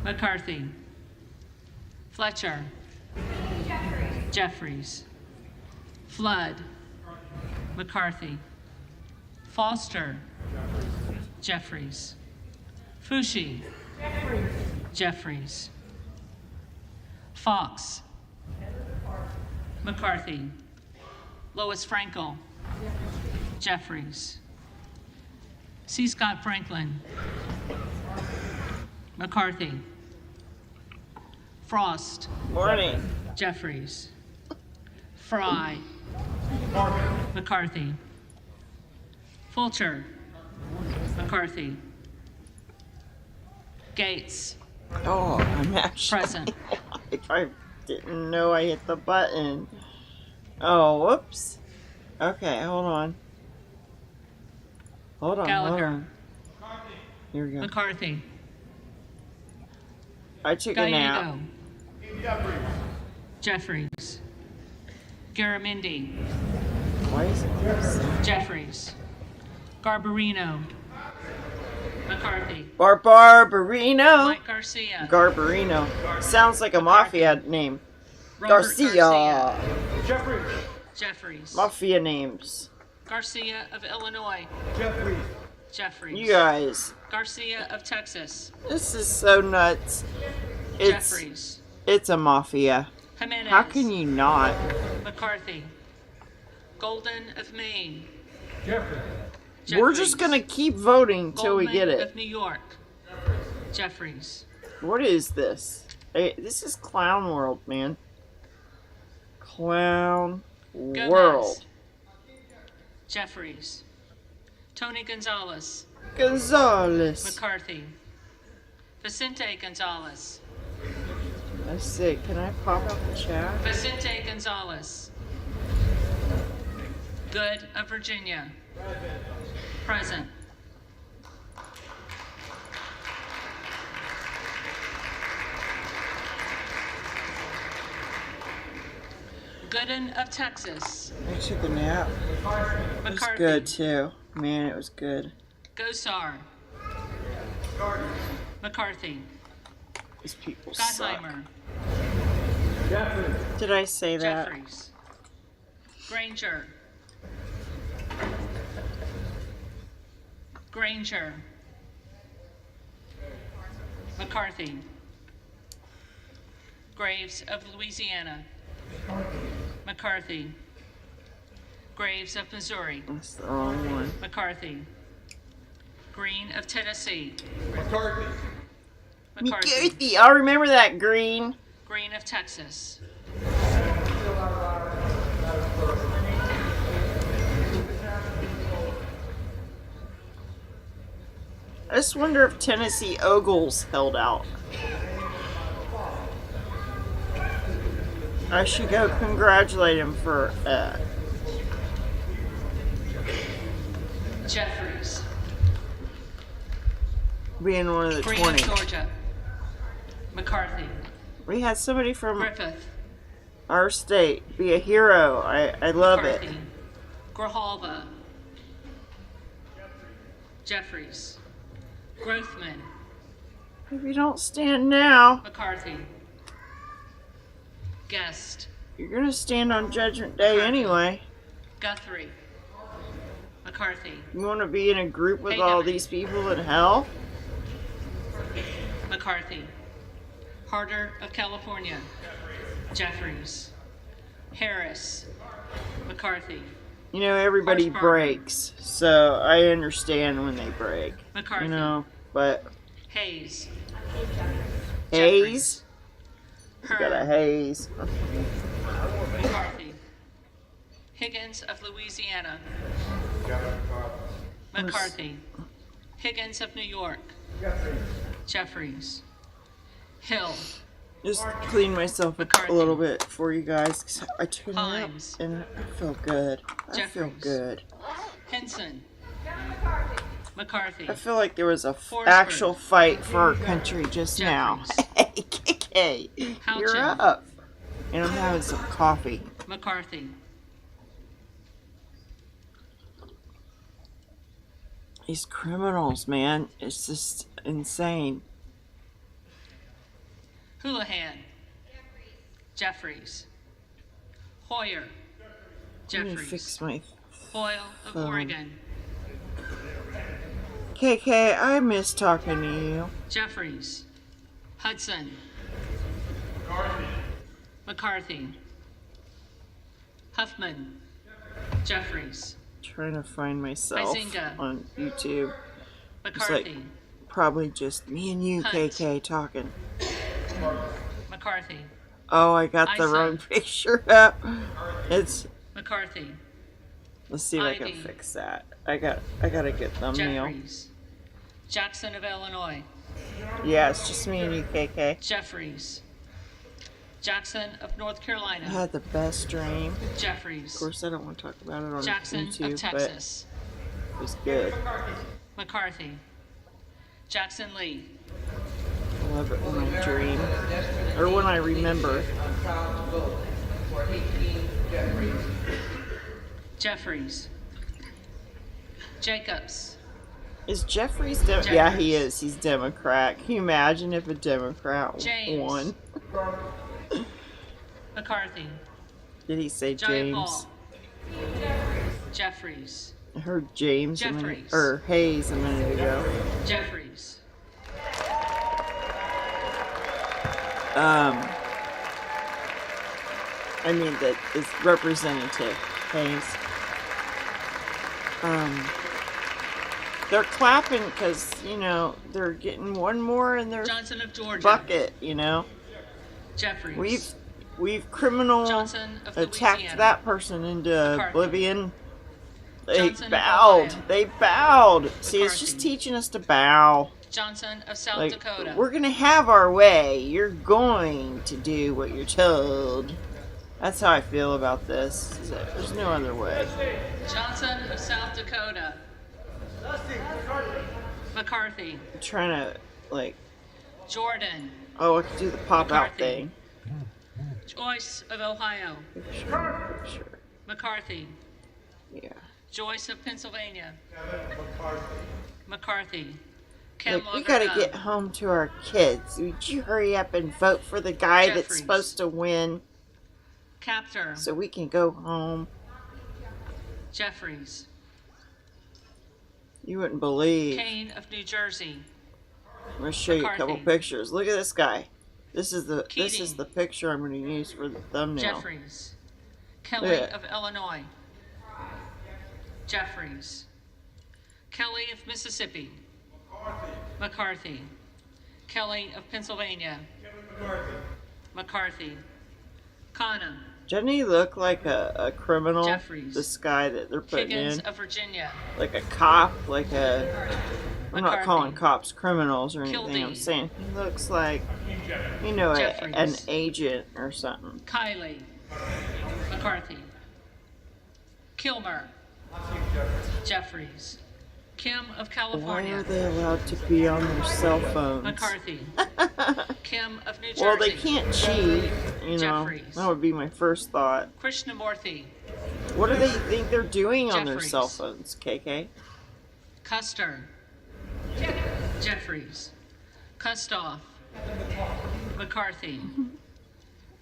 McCarthy. Fletcher. Jeffries. Flood. McCarthy. Foster. Jeffries. Fushi. Jeffries. Fox. McCarthy. Lois Frankel. Jeffries. C. Scott Franklin. McCarthy. Frost. Morning. Jeffries. Fry. McCarthy. Fulcher. McCarthy. Gates. Oh, I'm actually. Present. I didn't know I hit the button. Oh, whoops. Okay, hold on. Hold on. Gallagher. Here we go. McCarthy. I took a nap. Gallego. Jeffries. Garamendi. Why is it this? Jeffries. Garbarino. McCarthy. Barbarino? Mike Garcia. Garbarino. Sounds like a mafia name. Robert Garcia. Jeffries. Mafia names. Garcia of Illinois. Jeffries. You guys. Garcia of Texas. This is so nuts. Jeffries. It's a mafia. Jimenez. How can you not? McCarthy. Golden of Maine. We're just gonna keep voting till we get Goldman it. of New York. Jeffries. What is this? Hey, this is Clown World, man. Clown Gomez. World. Jeffries. Tony Gonzalez. Gonzalez. McCarthy. Vicente Gonzalez. Let's see. Can I pop up the chat? Vicente Gonzalez. Good of Virginia. Present. Gooden of Texas. I took a nap. It was McCarthy. good too. Man, it was good. Gosar. McCarthy. These people suck. Gottheimer. Did I say that? Jeffries. Granger. Granger. McCarthy. Graves of Louisiana. McCarthy. Graves of Missouri. That's the wrong one. McCarthy. Green of Tennessee. McCarthy. I'll remember that green. Green of Texas. I just wonder if Tennessee Ogles held out. I should go congratulate him for Jeffries. being one of the Green 20. of Georgia. McCarthy. We had somebody from Griffith. our state be a hero. I love it. McCarthy. Grijalva. Jeffries. Grothman. If you don't stand now, McCarthy. Guest. you're gonna stand on Judgment Day McCarthy. anyway. Guthrie. McCarthy. You want to be in a group with Hey, all Debbie. these people in hell? McCarthy. Harder of California. Jeffries. Harris. McCarthy. You know, everybody Harshbarger. breaks, so I understand when they break. McCarthy. You know, but Hayes. Hayes, you got a Hearn. Hayes. McCarthy. Higgins of Louisiana. McCarthy. Higgins of New York. Jeffries. Hill. Just clean myself up McCarthy. a little bit for you guys, 'cause I took a nap Himes. and I feel good. I feel Jeffries. good. Henson. McCarthy. I feel like there was a Forsberg. actual fight for our country just now. Jeffries. Hey, KK, you're Houchin. up. And I'm having some coffee. McCarthy. These criminals, man, it's just insane. Houlihan. Jeffries. Hoyer. Let me Jeffries. fix my Hoyle of phone. Oregon. KK, I miss talking to you. Jeffries. Hudson. McCarthy. Huffman. Jeffries. Trying to find myself Huizinga. on YouTube. It's like McCarthy. probably just me and you, Hunt. KK, talking. McCarthy. Oh, I got the Isa. wrong picture up. It's. McCarthy. Let's see if I can Ivy. fix that. I gotta get thumbnail. Jeffries. Jackson of Illinois. Yeah, it's just me and you, KK. Jeffries. Jackson of North I Carolina. had the best dream. Jeffries. Of course, I don't want to talk about it on Jackson YouTube, of Texas. but it was good. McCarthy. Jackson Lee. I love it when I dream, or when I remember. Jeffries. Jacobs. Is Jeffries Yeah, he is. He's Democrat. Can you imagine if a Democrat James. won? McCarthy. Did he say Johnny James? Paul. Jeffries. I heard James a minute, Jeffries. or Hayes a minute ago. Jeffries. I mean that is Representative Hayes. They're clapping because, you know, they're getting one more in their Johnson of Georgia. bucket, you know. Jeffries. We've criminal Johnson of attacked Louisiana. that person into McCarthy. oblivion. They Johnson of bowed. Ohio. They bowed. See, it's just McCarthy. teaching us to bow. Johnson of South Like, Dakota. we're gonna have our way. You're going to do what you're told. That's how I feel about this. Is that there's no other way. Johnson of South Dakota. McCarthy. I'm trying to, like, Jordan. oh, I can do the pop out McCarthy. thing. Joyce of Ohio. Sure. McCarthy. Yeah. Joyce of Pennsylvania. McCarthy. Look, Kamala we gotta Garza. get home to our kids. Would you hurry up and vote for the guy that's Jeffries. supposed to win Captor. so we can go home? Jeffries. You wouldn't believe. Kane of New Jersey. I'm gonna show you a couple McCarthy. pictures. Look at this guy. This is the Keating. picture I'm gonna use for the thumbnail. Jeffries. Kelly Yeah. of Illinois. Jeffries. Kelly of Mississippi. McCarthy. Kelly of Pennsylvania. McCarthy. Connor. Doesn't he look like a criminal? Jeffries. This guy that they're putting Higgins in, of Virginia. like a cop, like a. I'm not McCarthy. calling cops criminals or anything. I'm Kildee. saying he looks like, you know, an Jeffries. agent or something. Kiley. McCarthy. Kilmer. Jeffries. Kim of Why California. are they allowed to be on their cell phones? McCarthy. Kim of New Jersey. Well, they can't cheat, you know. Jeffries. That would be my first thought. Krishnamurthy. What do they think they're doing on their Jeffries. cell phones, KK? Custer. Jeffries. Kustoff. McCarthy.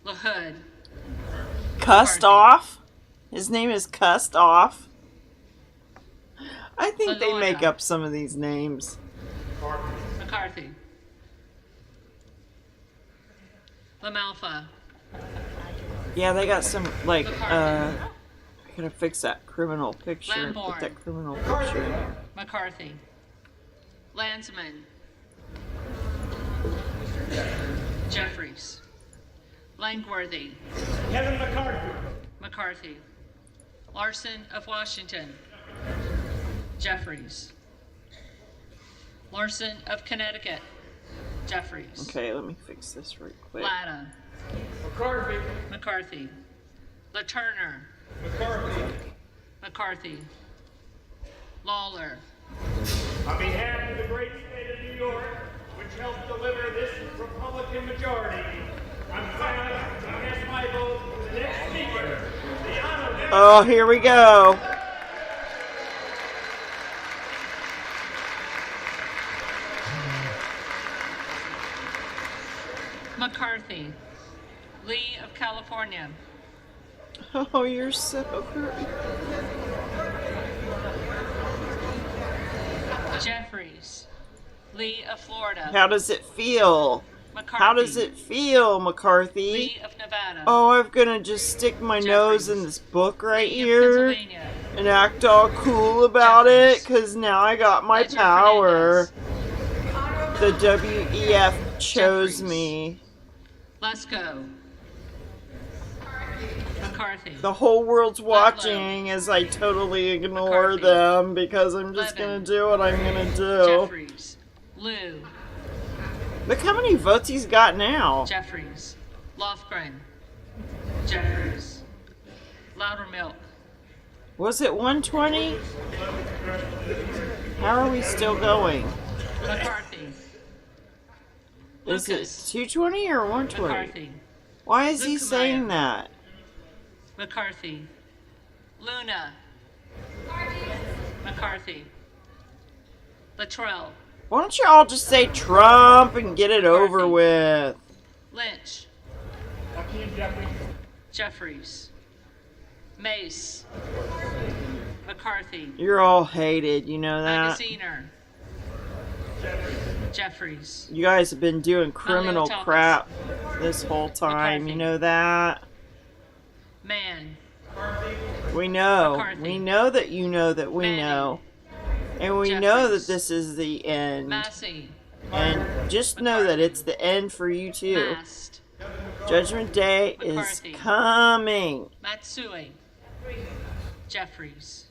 LaHood. Cussed McCarthy. off? His name is Cussed Off? I think they Laloya. make up some of these names. McCarthy. LaMalfa. Yeah, they got some, like, McCarthy. I gotta fix that criminal picture. Lamborn. Put that criminal picture in there. McCarthy. Landsman. Jeffries. Langworthy. Kevin McCarthy. McCarthy. Larson of Washington. Jeffries. Larson of Connecticut. Jeffries. Okay, let me fix this real quick. Latta. McCarthy. McCarthy. LaTurner. McCarthy. McCarthy. Lawler. On behalf of the great state of New York, which helped deliver this Republican majority, I'm proud to cast my vote for the next speaker, the Honorable. Oh, here we go. McCarthy. Lee of California. Oh, you're so great. Jeffries. Lee of Florida. How does it feel? McCarthy. How does it feel, McCarthy? Lee of Nevada. Oh, I'm gonna just stick my nose in this book right Lee of here Pennsylvania. and act all cool about it, Jeffries. because now I got my Ledger power. Fernandez. The WEF chose Jeffries. me. Lesko. McCarthy. The whole world's watching as I totally ignore McCarthy. them because I'm just gonna Levin. do what I'm gonna do. Jeffries. Liu. Look how many votes he's got now. Jeffries. Lofgren. Jeffries. Loudermilk. Was it 120? How are we still going? McCarthy. Is it Lucas. 220 or 120? McCarthy. Why is he Lukemeyer. saying that? McCarthy. Luna. McCarthy. Luttrell. Why don't you all just say Trump and get it over with? Lynch. Hakeem Jeffries. Jeffries. Mace. McCarthy. You're all hated, you know that? Magaziner. Jeffries. You guys have been doing criminal Maliotakis. crap this whole time, McCarthy. you know that? Mann. We know. McCarthy. We know that you know that we Manning. know. And we know that Jeffries. this is the end. Massey. And just know that it's the end for you too. Mast. Judgment Day is McCarthy. coming. Matsui. Jeffries.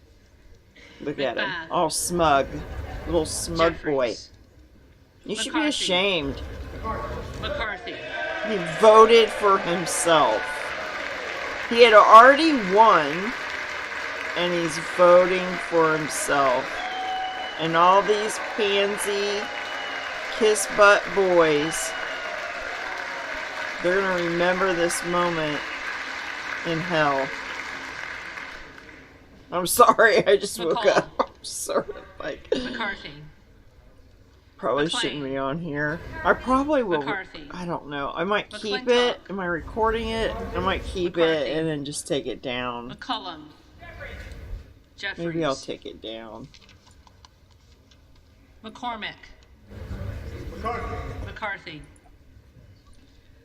Look at him. McBath. All smug. Little smug boy. Jeffries. You should be McCarthy. ashamed. McCarthy. He voted for himself. He had already won, and he's voting for himself. And all these pansy, kiss butt boys, they're gonna remember this moment in hell. I'm sorry, I just woke McCall. up. I'm sort of like, McCarthy. probably McLean. shouldn't be on here. I probably will. McCarthy. I don't know. I might keep McClintock. it. Am I recording it? I might keep McCarthy. it and then just take it down. McCullum. Jeffries. Maybe I'll take it down. McCormick. McCarthy.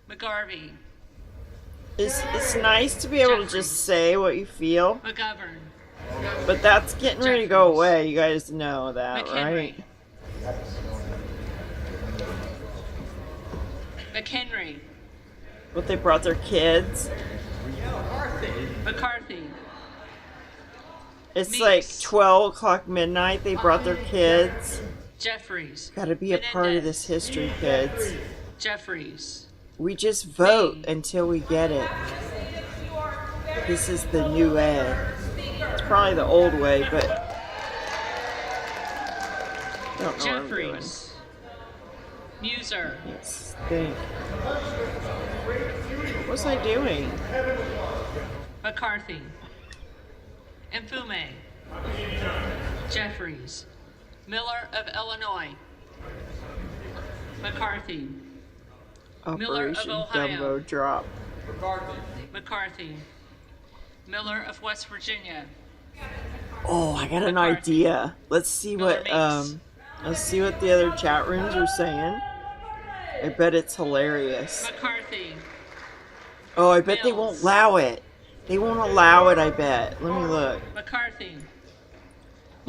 McGarvey. It's nice to be able to Jeffries. just say what you feel, McGovern. but that's getting ready to go Jeffries. away. You guys know that, McHenry. right? McHenry. But they brought their kids. McCarthy. It's Meeks. like 12 o'clock midnight. They brought their kids. Jeffries. Got to be a part of this history, kids. Jeffries. We just vote Me. until we get it. This is the new way. It's probably the old way, but I don't know what I'm doing. Jeffries. Muser. Yes, think. What was I doing? McCarthy. Mfume. Jeffries. Miller of Illinois. McCarthy. Miller of Operation Ohio. Dumbo Drop. McCarthy. Miller of West Virginia. Oh, I got an McCarthy. idea. Let's see Miller what Meeks. let's see what the other chat rooms are saying. I bet it's hilarious. McCarthy. Oh, I bet they Mills. won't allow it. They won't allow it, I bet. Let me look. McCarthy.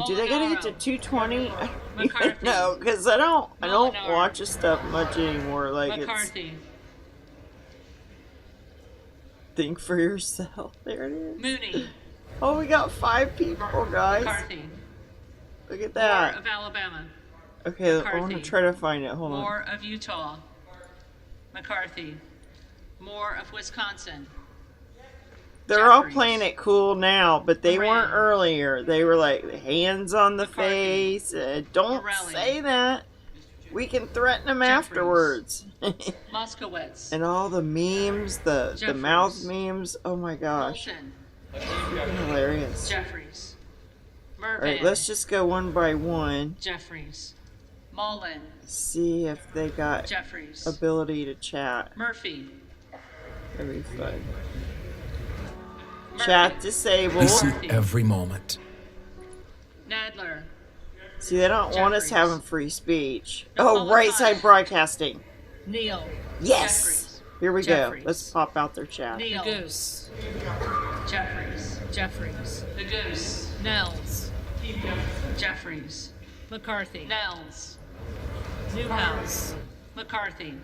Do they gotta get to Molinaro. 220? I don't even McCarthy. know, because I don't Molinaro. watch this stuff much anymore. Like, it's McCarthy. think for yourself. There it is. Mooney. Oh, we got 5 people, guys. McCarthy. Look at Moore that. of Alabama. Okay, I want to McCarthy. try to find it. Hold on. Moore of Utah. McCarthy. Moore of Wisconsin. They're all Jeffries. playing it cool now, but they Moran. weren't earlier. They were like, hands on the McCarthy. face. Don't Morelli. say that. We can threaten them Jeffries. afterwards. Moskowitz. And all the memes, the Jeffries. mouth memes. Oh my gosh. Bolton. Hilarious. Jeffries. Mervan. Alright, let's just go one by one. Jeffries. Mullen. See if they got Jeffries. ability to chat. Murphy. That'd be fun. Murphy. Chat disabled. Listen every moment. Nadler. See, they don't want us Jeffries. having free speech. No, Oh, right side broadcasting. Neal. Yes. Jeffries. Here we Jeffries. go. Let's pop out their chat. Neal. The Goose. Jeffries. Jeffries. The Goose. Nels. Jeffries. McCarthy. Nels. Newhouse. McCarthy.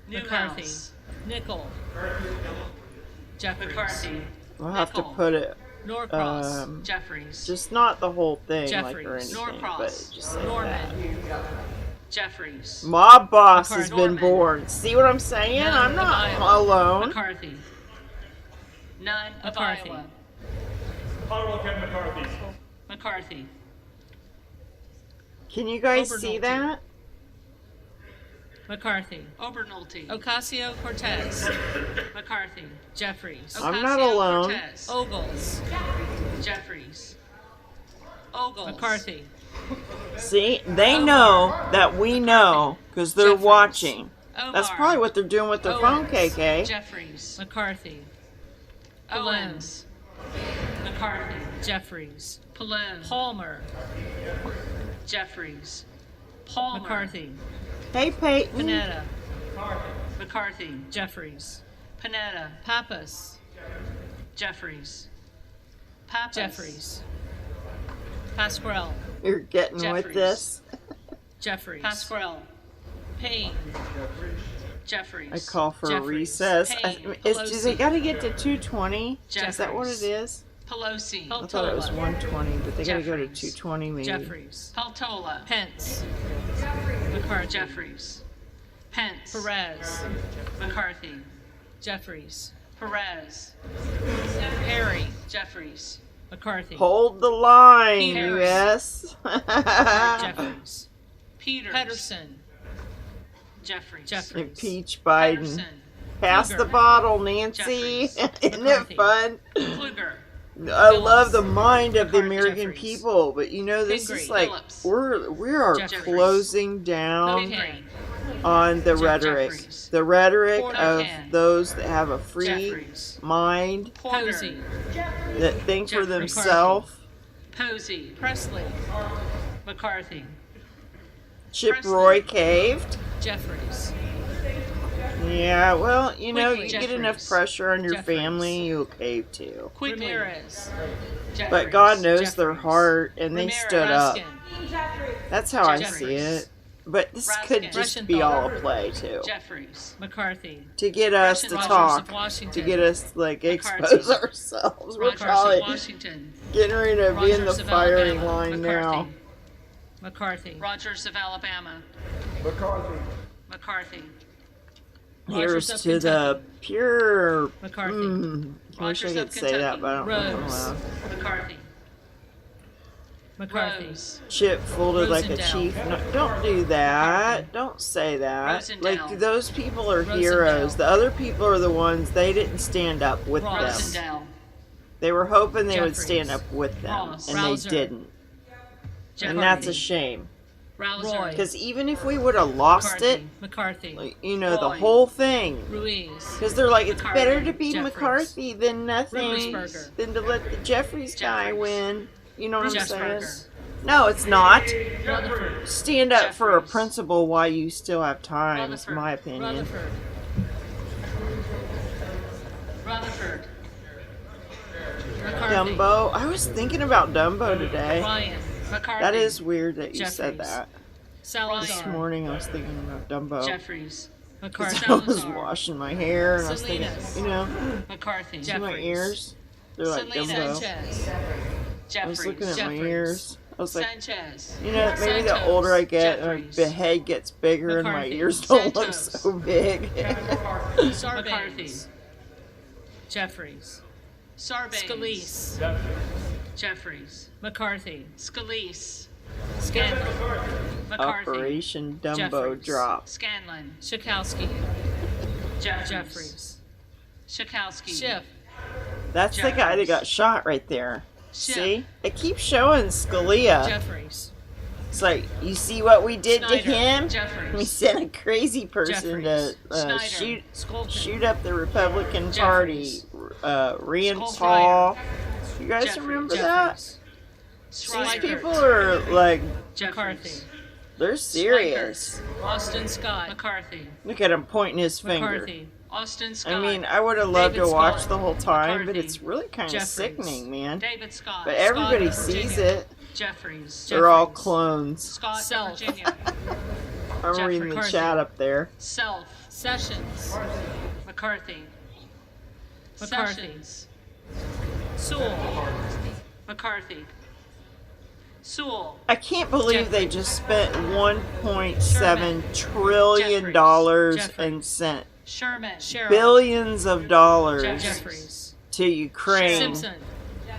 McCarthy. Newhouse. Nickel. Jeffries. McCarthy. We'll have to Nickel. put it, Norcross. Jeffries. just not the whole thing, like, or Jeffries. anything, Norcross. but just say Norman. that. Jeffries. Mob boss has McCarthy. been Norman. born. See what I'm saying? None I'm of not Iowa. alone. McCarthy. None of McCarthy. Iowa. Honorable Kevin McCarthy. McCarthy. Can you guys see Obernolte. that? McCarthy. Obernolte. Ocasio-Cortez. McCarthy. Jeffries. I'm not alone. Ocasio-Cortez. Ogles. Jeffries. Ogles. McCarthy. See, they know that we know because they're Jeffries. watching. Omar. That's probably what they're doing with their phone, Owens. KK. Jeffries. McCarthy. Owens. McCarthy. Jeffries. Paloon. Palmer. Jeffries. Palmer. McCarthy. Hey, Peyton. Panetta. McCarthy. Jeffries. Panetta. Pappas. Jeffries. Pappas. Jeffries. Pasquarel. You're getting with Jeffries. this. Jeffries. Pasquarel. Payne. I Jeffries. call for a Jeffries. recess. Payne. Do they Pelosi. got to get to 220? Jeffries. Is that what it is? Pelosi. I thought it was 120, but they got to go to Jeffries. 220 maybe. Jeffries. Peltola. Pence. McCarthy. Jeffries. Pence. Perez. McCarthy. Jeffries. Perez. Perry. Jeffries. McCarthy. Hold the line, Peters. U.S. Jeffries. Peters. Pedersen. Jeffries. Jeffries. Impeach Biden. Pedersen. Pass the Kluger. bottle, Nancy. Jeffries. Isn't McCarthy. it fun? Kluger. I love the mind of the McCarthy. American Jeffries. people, but you know this Pingree. is like Phillips. we are Jeffries. closing down Pingree. on the Jeff rhetoric. Jeffries. The rhetoric Porter. of Can. those that have a free Jeffries. mind, Porter. Posey. that think for Jeff themselves. Posey. Presley. McCarthy. Chip Presley. Roy caved. Jeffries. Yeah, well, you know, Quigley. you get enough Jeffries. pressure on your Jeffries. family, you'll cave too. Quigley. Ramirez. But Jeffries. God knows their Jeffries. heart, and they Ramirez. stood up. Raskin. That's how I Jeffries. see it. But this could Raskin. just be all a Russian play too, Jeffries. McCarthy. to get us to Rogers talk, of Washington. to get us like McCarthy. expose ourselves. We're Rogers probably of Washington. getting ready to be in the Rogers of firing Alabama. line now. McCarthy. McCarthy. Rogers of Alabama. McCarthy. Here's Rogers of to the Kentucky. pure. McCarthy. I wish I Rogers could of say that, Kentucky. but I don't know if I'm Rose. allowed. McCarthy. McCarthy. Rose. Chip folded like a Rosendale. chief. No, don't do that. McCarthy. Don't say that. Rosendale. Like those people are Rosendale. heroes. The other people are the ones they didn't stand up with them. Ross. Rosendale. They were hoping they would Jeffries. stand up with them, Ross. and Rouser. they didn't. Jeffries. And that's a shame. Rouser. Roy. Because even if we would have lost it, McCarthy. like, you know, the Roy. whole thing. Ruiz. Because they're like, it's McCarthy. better to be Jeffries. McCarthy than nothing, Roethlisberger. than to let the Jeffries guy Jeffries. win. You know what I'm saying? Roethlisberger. No, it's not. Rutherford. Stand up for a Jeffries. principle while you still have time, is Rutherford. my opinion. Rutherford. Rutherford. McCarthy. Dumbo. I was thinking about Dumbo today. Ryan. McCarthy. That is weird that you said Jeffries. that. This Salazar. morning I was thinking about Dumbo. Jeffries. McCarthy. I was Salazar. washing my hair and I was thinking, Salinas. you know, McCarthy. see my Jeffries. ears? They're like Salinas. Dumbo. Sanchez. I was looking at my Jeffries. ears. I was like, Sanchez. you know, maybe the Santos. older I get, Jeffries. the head gets bigger and my McCarthy. ears don't look Santos. so big. Sarbanes. Jeffries. Sarbanes. Scalise. Jeffries. McCarthy. Scalise. Scanlon. McCarthy. Operation Dumbo Jeffries. drop. Scanlon. Schakowsky. Jeffries. Jeffries. Schakowsky. Schiff. That's the guy that got shot right there. Schiff. See? It keeps showing Scalia. Jeffries. It's like, you see what we did to Snyder. him? We Jeffries. sent a crazy person Jeffries. to Snyder. Scolton. shoot up the Republican Jeffries. Party. Rand Scolton. Paul. You guys Jeffries. remember that? Jeffries. These Schreiber. people are like, McCarthy. Jeffries. they're serious. Austin Scott. McCarthy. Look at him pointing his finger. McCarthy. Austin Scott. I mean, I would have loved David to watch Scott. the whole time, but McCarthy. it's really kind of Jeffries. sickening, man. David Scott. But everybody Scott, sees Virginia. it. Jeffries. They're all Jeffries. clones. Scott of Self. Virginia. I'm Jeff reading the McCarthy. chat up there. Self. Sessions. McCarthy. McCarthy. Sessions. Sewell. McCarthy. Sewell. I can't believe they just spent $1.7 Sherman. trillion Jeffries. and sent Sherman. Cheryl. billions of dollars Jeffries. to Ukraine, Simpson.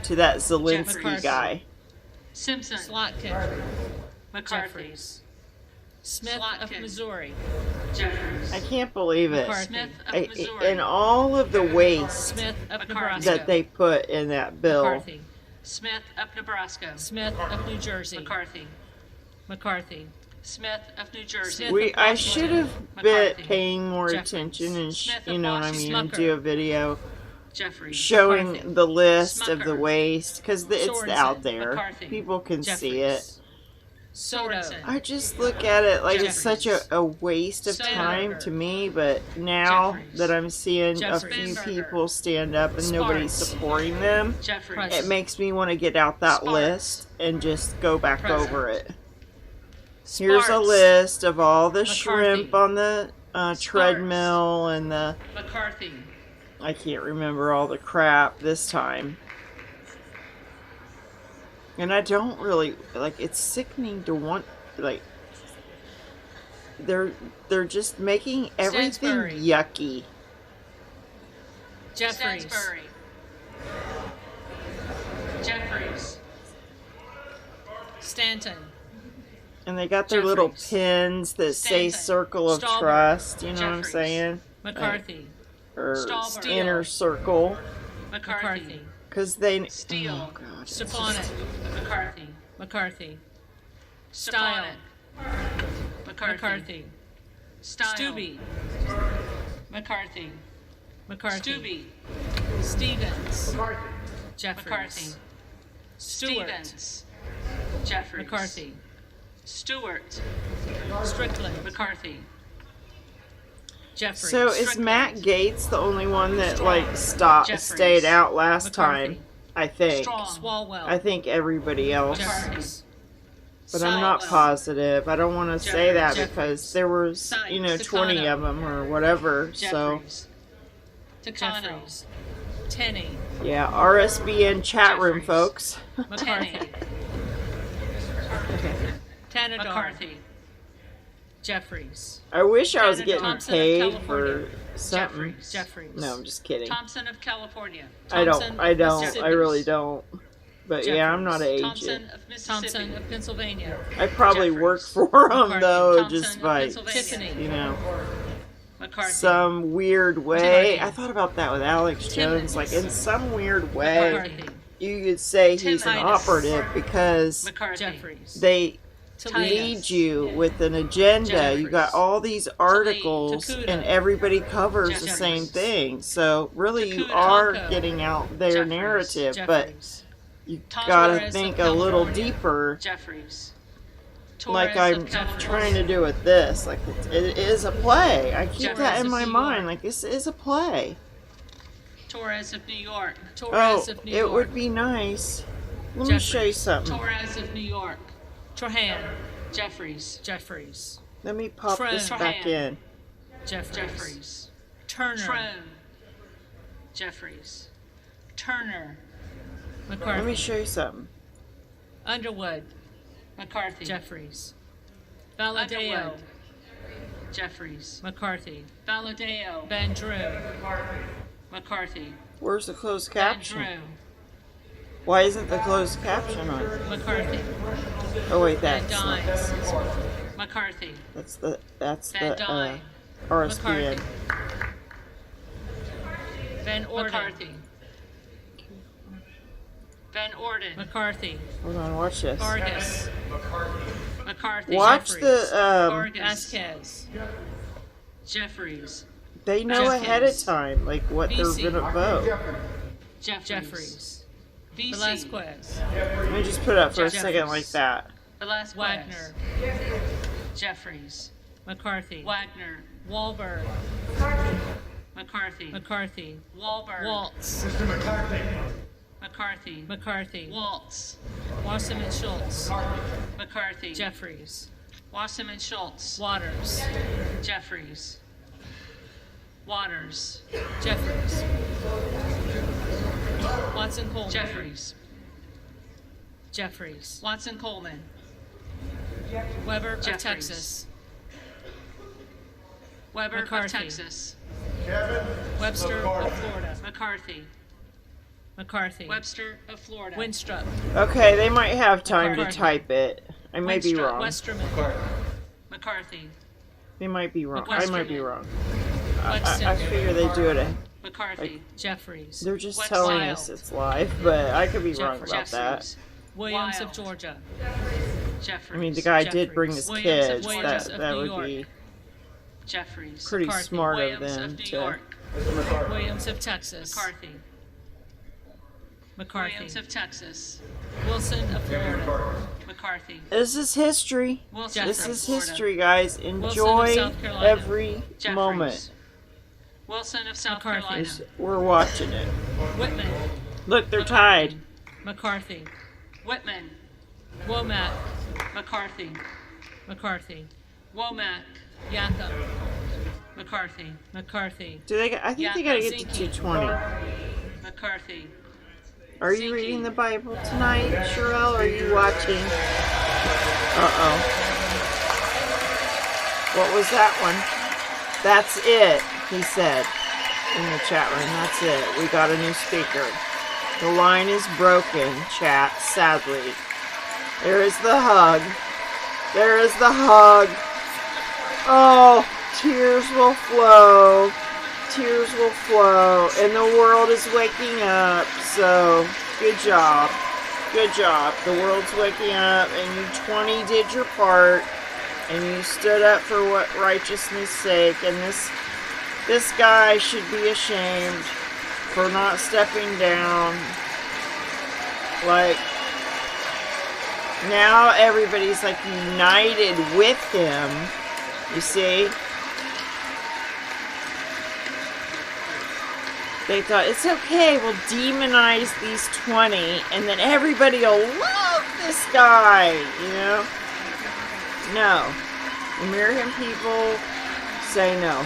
to that Zelensky McCarthy. guy. Simpson. Slotkin. McCarthy. Jeffries. Smith of Slotkin. Missouri. I Jeffries. can't believe it. McCarthy. Smith of I- Missouri. and all of the waste Smith of McCarthy. Nebraska. that they put in that bill. McCarthy. Smith of Nebraska. Smith of New Jersey. McCarthy. McCarthy. Smith of New Jersey. Smith. I should have been McCarthy. paying more Jeffries. attention and Smith of you know what I mean, and Smucker. do a video Jeffries. showing McCarthy. the list of the Smucker. waste because it's Sorensen. out there. McCarthy. People can see it. Jeffries. Soto. Sorensen. I just look at it like it's such a waste of Jeffries. time to me, but now Jeffries. that I'm seeing Jeffries. a few people stand up and nobody's Sparks. supporting them, Jeffries. it makes me want to get out that Sparks. list and just go back Present. over it. Here's a Sparks. list of all the McCarthy. shrimp on the treadmill and the, McCarthy. I can't remember all the crap this time. And I don't really, like, it's sickening to want, like, they're just making everything Stansbury. yucky. Jeffries. Stansbury. Jeffries. Stanton. And they got their little Jeffries. pins that say Stanton. circle of Stallberg. trust, you know what I'm Jeffries. saying? McCarthy. Or Stallberg. inner circle. McCarthy. McCarthy. Because they, Steele. oh god. Stefanik. McCarthy. McCarthy. Style. Stefanik. McCarthy. McCarthy. Style. Stubbe. McCarthy. McCarthy. Stubbe. Stevens. Jeffries. McCarthy. Stewart. Stevens. Jeffries. McCarthy. Stewart. Strickland. McCarthy. Jeffries. So is Strickland. Matt Gates the only one that like Jeffries. stayed out last McCarthy. time? I think. Strong. Swalwell. I think everybody else. Jeffries. But I'm not Sykes. positive. I don't want to say that Jeffries. because there was, you know, Sykes. 20 Takano. of them or whatever. So, Jeffries. Takano. Jeffries. Tenney. yeah, RSBN chat room, Jeffries. folks. McCarthy. Tanadar. McCarthy. Jeffries. I wish I was Tanadar. getting Thompson of paid California. for something. Jeffries. Jeffries. No, I'm just kidding. Thompson of California. I Thompson don't. of I Mississippi. really don't. But yeah, I'm not an Thompson agent. of Mississippi. Thompson of Pennsylvania. I probably Jeffries. work for them McCarthy. though, Thompson just of by, Pennsylvania. Tiffany. you know, McCarthy. some weird way. Tiffany. I thought about that with Alex Jones. Timmons. Like in some weird way, McCarthy. you could say he's an Timmons. operative because McCarthy. Jeffries. they Titus. lead you with an agenda. You got Jeffries. all these articles, Takuda. and everybody covers the Jeffries. same thing. So really, you Takuda. are Taco. getting out their Jeffries. narrative, but Jeffries. you Tom gotta Torres think of a little California. deeper. Jeffries. Like Torres I'm of California. trying to do with this. Like it is a play. I keep that Jeffries in of my New mind. York. Like this is a play. Torres of New York. Torres Oh, of New it York. would be nice. Let me show you Jeffries. something. Torres of New York. Trahan. Jeffries. Jeffries. Let me pop this Trone. back in. Jeffries. Jeffries. Turner. Trone. Jeffries. Turner. McCarthy. Let me show you something. Underwood. McCarthy. Jeffries. Valadeo. Underwood. Jeffries. McCarthy. Valadeo. Van Drew. McCarthy. Where's the closed Van caption? Drew. Why isn't the closed caption on? McCarthy. Oh wait, Van that's not, Dynes. McCarthy. that's the Van Dyne. RSPN. McCarthy. Van Orden. McCarthy. Van Orden. McCarthy. Hold on, watch this. Vargas. McCarthy. Watch Jeffries. the. Vargas, Vasquez. Jeffries, They know ahead of Jeffries. time, like what they're VC. gonna vote. Jeffries. VC, Velasquez. Let me just put it up for a Jeffries. second like that. Velasquez, Wagner. Jeffries, McCarthy. Wagner, Wahlberg. McCarthy, McCarthy. Wahlberg, Waltz. McCarthy, McCarthy. Waltz, Wasserman Schultz. McCarthy, Jeffries. Wasserman Schultz, Waters. Jeffries, Waters, Jeffries. Watson Coleman. Jeffries, Jeffries. Watson Coleman, Weber of Jeffries. Texas. Weber McCarthy. of Texas, Webster of Florida. McCarthy, McCarthy. Webster of Florida, Winstrup. Okay, they might have time to McCarthy. type it. I may be Winstrup, wrong. Westerman. McCarthy, They might be wrong. I might be wrong. I Wetzel. figure they do it. McCarthy, Jeffries. They're just What's telling wild? us it's live, but I could be wrong Jeffries. about that. Jeffries, Williams Wild. of Georgia. Jeffries, I mean, the guy did bring his Jeffries. kids. Williams That of that New would York. be Jeffries, pretty McCarthy. smart of Williams them of New to. York, Williams of Texas. McCarthy, McCarthy. Williams of Texas, Wilson of Florida. McCarthy, This is history. Wilson This of is Florida, history, guys. of Enjoy South Carolina. every Jeffries, moment. Wilson of South McCarthy. Carolina, We're watching it. Whitman. Look, they're tied. McCarthy. Whitman, Womack. McCarthy, McCarthy. Womack, Yakum. McCarthy, McCarthy. Do they? I think they gotta get to Zinke. 220. McCarthy, Are you reading the Bible tonight, Sherelle? Are you watching? Uh-oh. What was that one? That's it, he said in the chat room. That's it. We got a new speaker. The line is broken, chat, sadly. There is the hug. There is the hug. Oh, tears will flow. Tears will flow. And the world is waking up. So, good job. Good job. The world's waking up, and you 20 did your part, and you stood up for what righteousness' sake. And this guy should be ashamed for not stepping down. Like, now everybody's like united with him. You see? They thought, it's okay, we'll demonize these 20, and then everybody will love this guy, you know? No. The American people say no.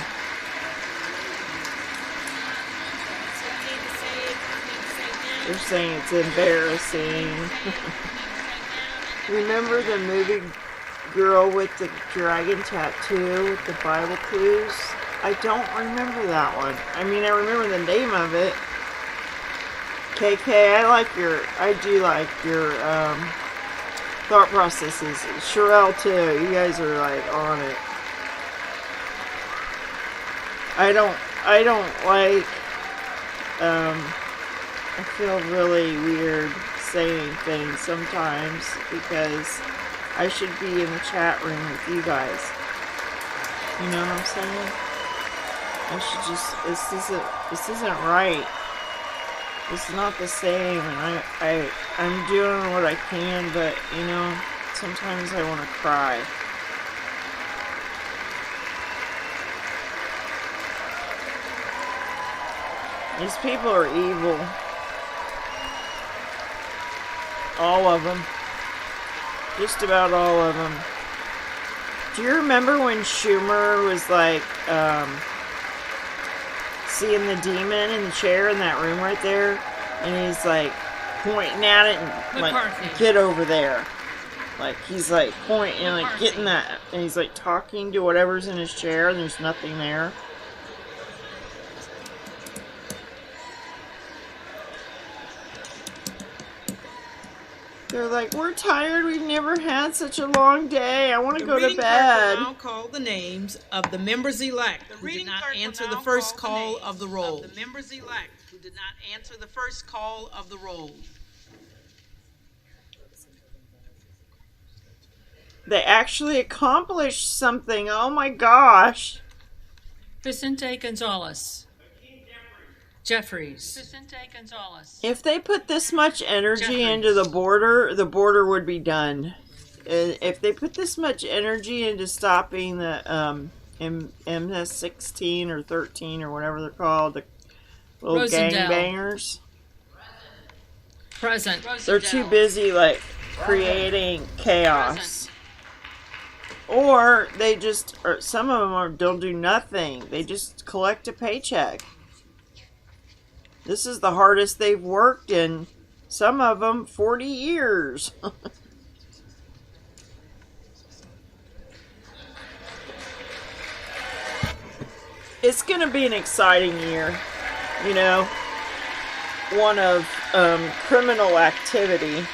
They're saying it's embarrassing. Remember the movie Girl with the Dragon Tattoo with the Bible clues? I don't remember that one. I mean, I remember the name of it. KK, I do like your thought processes. Sherelle too. You guys are like on it. I don't like I feel really weird saying things sometimes because I should be in the chat room with you guys. You know what I'm saying? I should just, this isn't right. It's not the same, and I'm doing what I can, but, you know, sometimes I want to cry. These people are evil. All of them. Just about all of them. Do you remember when Schumer was like, seeing the demon in the chair in that room right there? And he's like pointing at it and like, McCarthy. get over there. Like, he's like pointing and like getting that. And he's like talking to whatever's in his chair and there's nothing there. They're like, we're tired. We've never had such a long day. I want to go to reading bed. clerk will now call the names of the members-elect who did not answer the first call of the roll. The members-elect who did not answer the first call of the roll. They actually accomplished something. Oh my gosh. Vicente Gonzalez. Jeffries. Vicente Gonzalez. If they put this much energy Jeffries. into the border would be done. If they put this much energy into stopping the MS-16 or 13 or whatever they're called, the little Rosendale. gangbangers, Present. they're too busy like creating chaos. Or they just, or some of them don't do nothing. They just collect a paycheck. This is the hardest they've worked in, some of them, 40 years. It's going to be an exciting year, you know, one of criminal activity.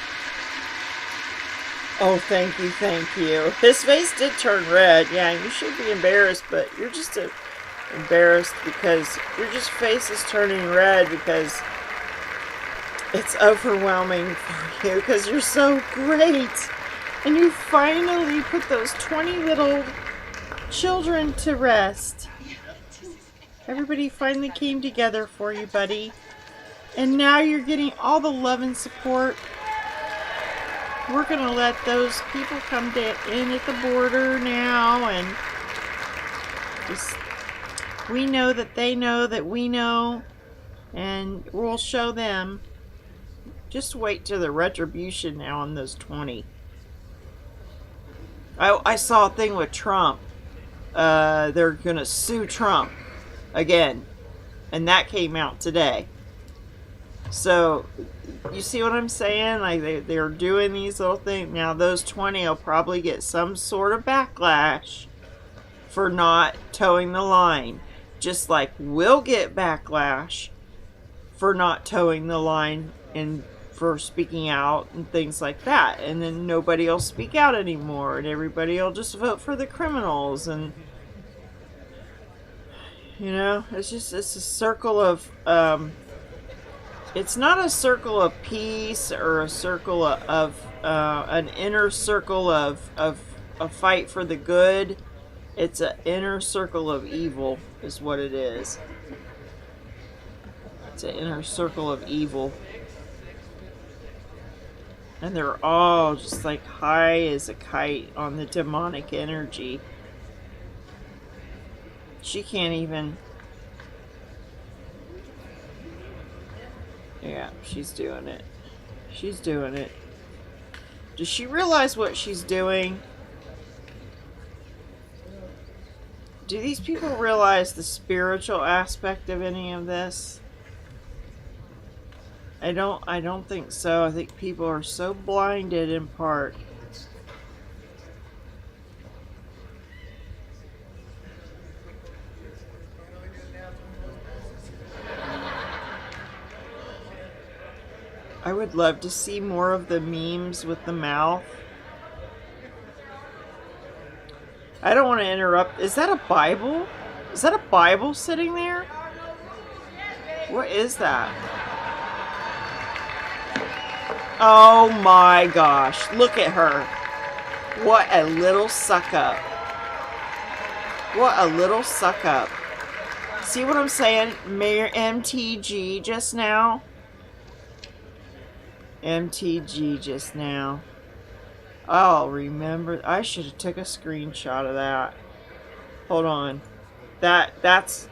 Oh, thank you, thank you. His face did turn red. Yeah, you should be embarrassed, but you're just embarrassed because your just face is turning red because it's overwhelming for you because you're so great. And you finally put those 20 little children to rest. Everybody finally came together for you, buddy. And now you're getting all the love and support. We're going to let those people come in at the border now, and just, we know that they know that we know, and we'll show them. Just wait till the retribution now on those 20. I saw a thing with Trump. They're going to sue Trump again, and that came out today. So, you see what I'm saying? Like, they're doing these little things. Now, those 20 will probably get some sort of backlash for not towing the line. Just like we'll get backlash for not towing the line and for speaking out and things like that. And then nobody will speak out anymore. And everybody will just vote for the criminals. And, you know, it's a circle of... it's not a circle of peace or a circle of an inner circle of a fight for the good. It's an inner circle of evil is what it is. It's an inner circle of evil. And they're all just like high as a kite on the demonic energy. She can't even... Yeah, she's doing it. She's doing it. Does she realize what she's doing? Do these people realize the spiritual aspect of any of this? I don't think so. I think people are so blinded in part. I would love to see more of the memes with the mouth. I don't want to interrupt. Is that a Bible? Is that a Bible sitting there? What is that? Oh my gosh. Look at her. What a little suck up. What a little suck up. See what I'm saying? Mayor MTG just now. MTG just now. I'll remember. I should have took a screenshot of that. Hold on. That's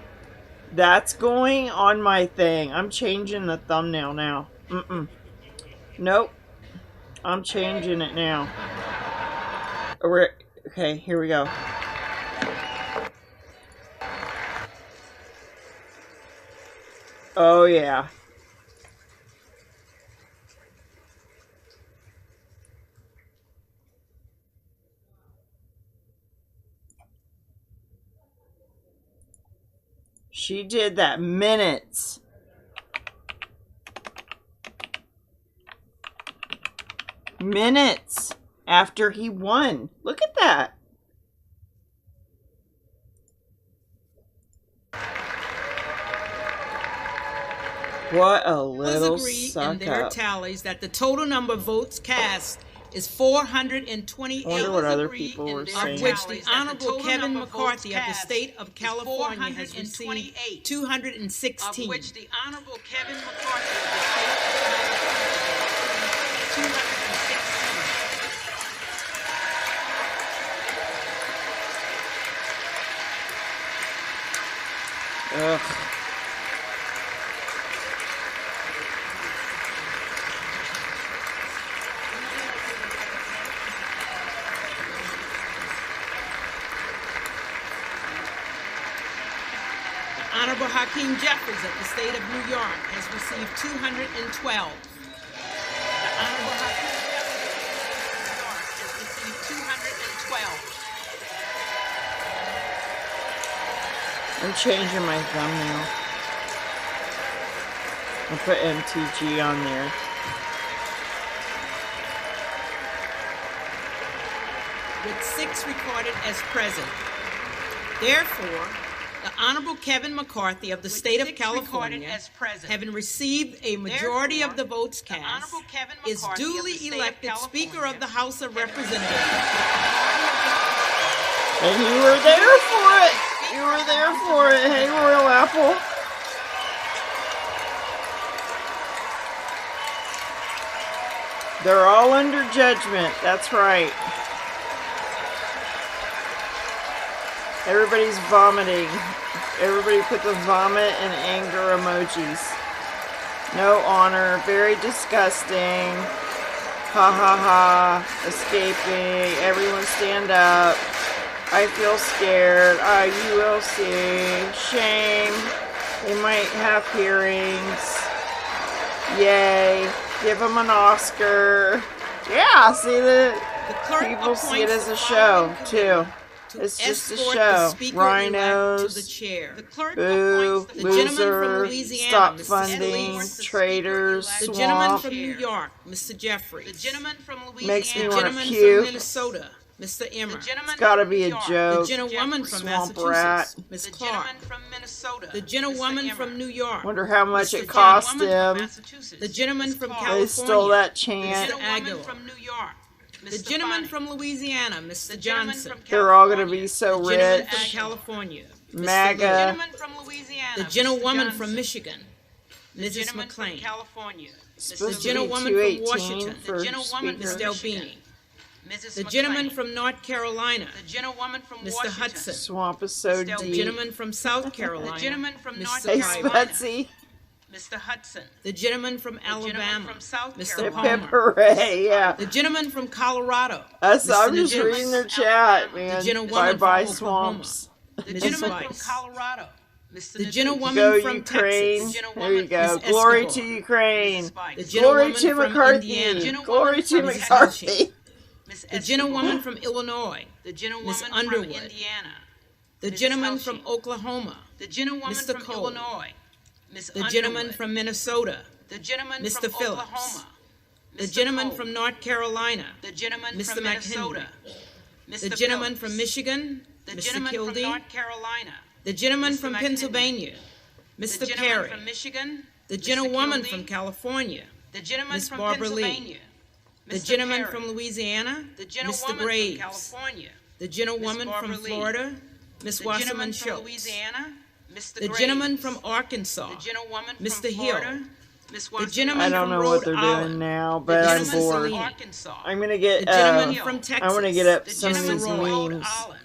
going on my thing. I'm changing the thumbnail now. Nope. I'm changing it now. Okay, here we go. Oh yeah. She did that minutes. Minutes after he won. Look at that. What a little Agreed suck in their up. tallies that the total number of votes cast is 428, Wonder what other people were saying. of which the Honorable Kevin McCarthy of the state of California has received 216. Of which the Honorable Kevin McCarthy of the state of California has received 216. Ugh. Honorable Hakeem Jeffries of the state of New York has received 212. The Honorable Hakeem Jeffries of the state of New York has received 212. I'm changing my thumbnail. I'll put MTG on there. With 6 recorded as present. Therefore, the Honorable Kevin McCarthy of the state of California, having received a majority of the votes cast, is duly elected Speaker of the House of Representatives. And you were there for it. You were there for it. Hey, Royal Apple. They're all under judgment. That's right. Everybody's vomiting. Everybody put the vomit and anger emojis. No honor. Very disgusting. Ha ha ha. Escaping. Everyone stand up. I feel scared. You will see. Shame. They might have hearings. Yay. Give them an Oscar. Yeah, see the people see it as a show, too. It's just a show. Rhinos, boo, loser, stop funding, traitors, The gentleman swamp. from New York, Mr. Jeffries. The gentleman from Louisiana. Makes me The want to gentleman from puke. Minnesota, Mr. Emmer. It's gotta be a The joke. gentlewoman from Swamp rat. Massachusetts, Ms. The Clark. gentleman from Minnesota. The gentlewoman Mr. from Emmer. New York, Wonder how much it Mr. cost Gentlewoman from him. Massachusetts. the gentleman from Ms. Clark. They California, stole that The chant. gentlewoman Aguilar. from New York. the Mr. gentleman Fine. from Louisiana, Mr. The gentleman Johnson, from They're all gonna California. be so the gentleman rich. from California, Mr. The MAGA. gentleman from Louisiana. the Mr. gentlewoman Johnson. from Michigan, The Mrs. gentleman from McLean, California. Supposed the to be gentlewoman from 218 Washington, for the gentlewoman Ms. speaker. from Michigan. Delbini, Mrs. the McLean. gentleman from North Carolina, The gentlewoman from Mr. Washington. Hudson, Swamp is so The the deep. gentleman from South Carolina, The gentleman from North Mr. Hey, Carolina. Piper, Spetsy. Mr. Hudson. the gentleman from The gentleman Alabama, from South Mr. Hip Carolina. hip Palmer, hooray, yeah. the gentleman from Colorado, That's, Mr. I'm just Nicholas reading their Alabama. chat, man. The gentlewoman Bye from bye, Oklahoma. swamps. The Ms. gentleman from Weiss. Colorado. Mr. the Nadeau. gentlewoman Go from Ukraine. Texas, There you go. Ms. Glory Escobar. to Ukraine. Mrs. Weiss. the Glory gentlewoman to from McCarthy. Indiana, Glory to from McCarthy. Miss the Escobar. gentlewoman from Illinois, The gentlewoman Miss from Underwood. Indiana. the Mrs. gentleman Helshing. from Oklahoma, The gentlewoman Mr. from Cole. Illinois. Miss the gentleman Underwood. from Minnesota, The gentleman Mr. from Phillips. Oklahoma. the Mr. gentleman Cole. from North Carolina, The gentleman Mr. from Minnesota. the Mr. gentleman Phillips. from Michigan, The Mr. gentleman from Kildee, North Carolina. the gentleman Mr. from McHenry. Pennsylvania, The Mr. gentleman Perry, from Michigan. the Mr. gentlewoman Kildee. from California, The gentleman Miss from Barbara Lee. Pennsylvania. the Mr. gentleman Perry. from Louisiana, The Mr. gentlewoman Graves, from California. the gentlewoman Miss from Barbara Lee. Florida, Miss The Wasserman gentleman from Schultz, Louisiana. Mr. the Graves. gentleman from Arkansas, The gentlewoman from Mr. Florida. Hill, Miss the Wasserman. gentleman I don't from know Rhode what they're Island, doing now, but the I'm gentleman bored. from Arkansas. I'm gonna the get gentleman Hill. from Texas, I want to get up The some of gentleman these from Rhode memes Island.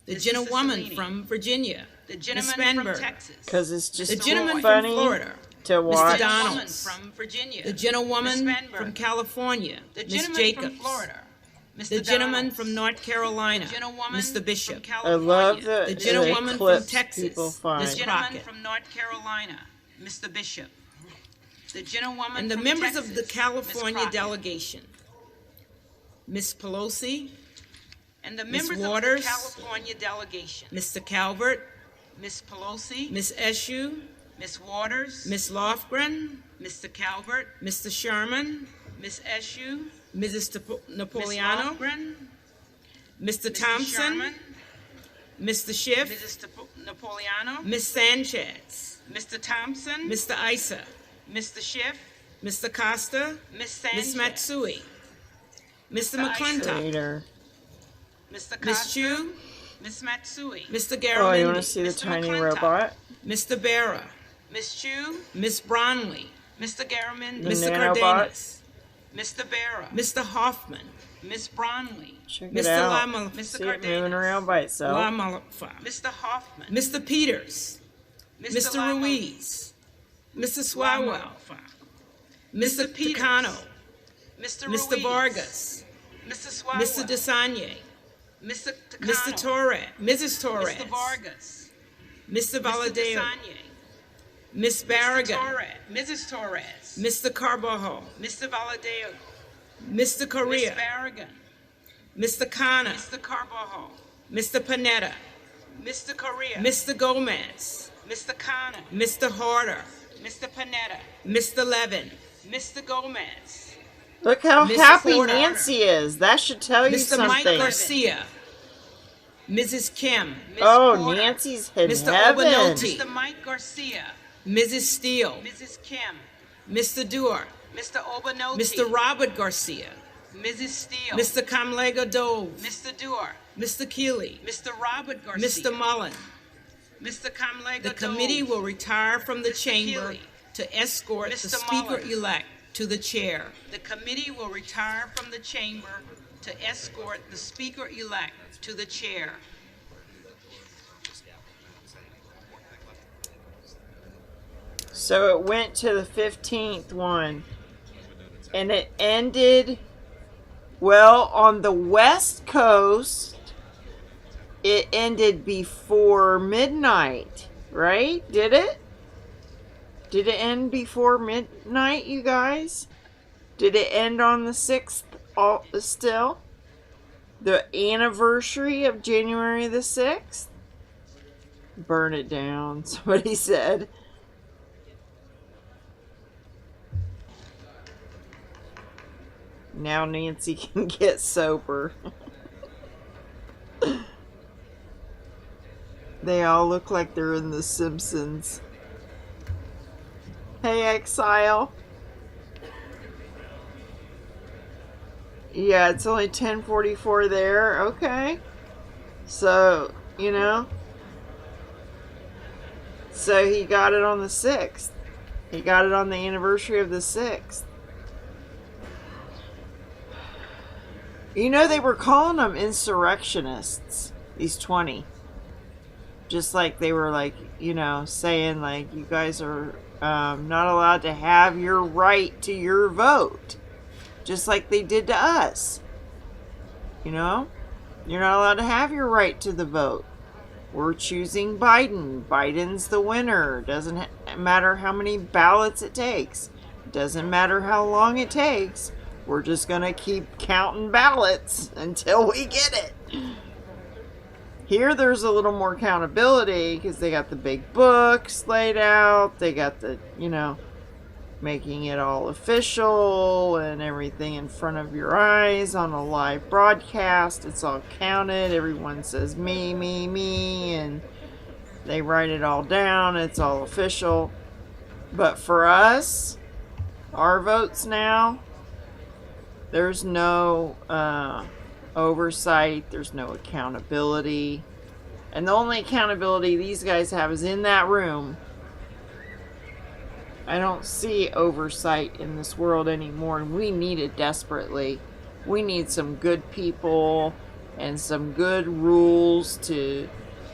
the Mrs. gentlewoman Cicilline. from Virginia, The Miss gentleman from Spanberg, Texas. because it's just the gentleman funny from Florida, to Mr. watch. Donald. Gentleman from Virginia. the gentlewoman Miss Spanberg. from California, The Miss gentleman Jacobs, from Florida. Mr. the gentleman Donalds. from North Carolina, The gentlewoman Mr. from Bishop, I California. love the gentlewoman from clips Texas, people The find. Miss gentleman Crockett. from North Carolina. Mr. Bishop. The gentlewoman and the from members Texas, of the Miss California Crockett. delegation, Miss Pelosi, And the Miss members of Waters. the California delegation. Mr. Calvert, Miss Pelosi. Miss Eshoo, Miss Waters. Miss Lofgren, Mr. Calvert. Mr. Sherman, Miss Eshoo. Mrs. Miss Napoleano, Lofgren. Mr. Mr. Thompson, Sherman. Mr. Schiff, Mrs. Napoleano. Miss Sanchez, Mr. Thompson. Mr. Issa, Mr. Schiff. Mr. Costa, Miss Sanchez. Miss Matsui, Mr. McClintock, Later. Mr. Ms. Costa, Chu, Ms. Matsui, Mr. Oh, you want to Garamendi, see the Mr. tiny McClintock. robot? Mr. Barra, Ms. Chu, Ms. Bronley, Mr. Garamendi, The Mr. nanobot? Cardenas, Mr. Barra, Mr. Hoffman, Ms. Bronley, Check it Mr. out. Lama, Mr. See it Cardenas, moving around by itself. Mr. Hoffman, Mr. Peters, Mr. Lama, Ruiz, Mr. Lama, Swalwell, Mr. Peters, Picano, Mr. Mr. Ruiz, Vargas, Mr. Swalwell, Mr. Desanye, Mr. Mr. Takano, Torres, Mrs. Torres, Mr. Vargas, Mr. Mr. Valadeo, Desanye, Miss Mr. Barragan, Torres, Mrs. Torres, Mr. Carbajo, Mr. Valadeo, Mr. Ms. Correa, Barragan, Mr. Khanna, Mr. Carbajo, Mr. Panetta, Mr. Correa, Mr. Gomez, Mr. Khanna, Mr. Harder, Mr. Panetta, Mr. Levin, Mr. Gomez, Look how Mrs. happy Porter. Nancy is. That should tell you Mr. Mike something. Garcia, Mrs. Kim, Ms. Oh, Porter, Nancy's in Mr. heaven. Obanoti. Mr. Mike Garcia, Mrs. Steele, Mrs. Kim, Mr. Dewar, Mr. Obanoti, Mr. Robert Garcia, Mrs. Steele, Mr. Kamlega Dove, Mr. Dewar, Mr. Keeley, Mr. Robert Garcia, Mr. Mullen. Mr. Kamlega The committee will retire from the Mr. chamber Keeley, to escort the Mr. Mullen. Speaker-elect to the chair. The committee will retire from the chamber to escort the Speaker-elect to the chair. So it went to the 15th one. And it ended, well, on the West Coast, it ended before midnight, right? Did it? Did it end before midnight, you guys? Did it end on the 6th still? The anniversary of January the 6th? Burn it down, somebody said. Now Nancy can get sober. They all look like they're in The Simpsons. Hey, Exile. Yeah, it's only 10:44 there. Okay. So, you know. So he got it on the 6th. He got it on the anniversary of the 6th. You know, they were calling them insurrectionists, these 20. Just like they were, like, you know, saying, like, you guys are not allowed to have your right to your vote. Just like they did to us. You know? You're not allowed to have your right to the vote. We're choosing Biden. Biden's the winner. Doesn't matter how many ballots it takes. Doesn't matter how long it takes. We're just going to keep counting ballots until we get it. Here there's a little more accountability because they got the big books laid out. They got the, you know, making it all official and everything in front of your eyes on a live broadcast. It's all counted. Everyone says me, me, me, and they write it all down. It's all official. But for us, our votes now, there's no oversight. There's no accountability. And the only accountability these guys have is in that room. I don't see oversight in this world anymore, and we need it desperately. We need some good people and some good rules to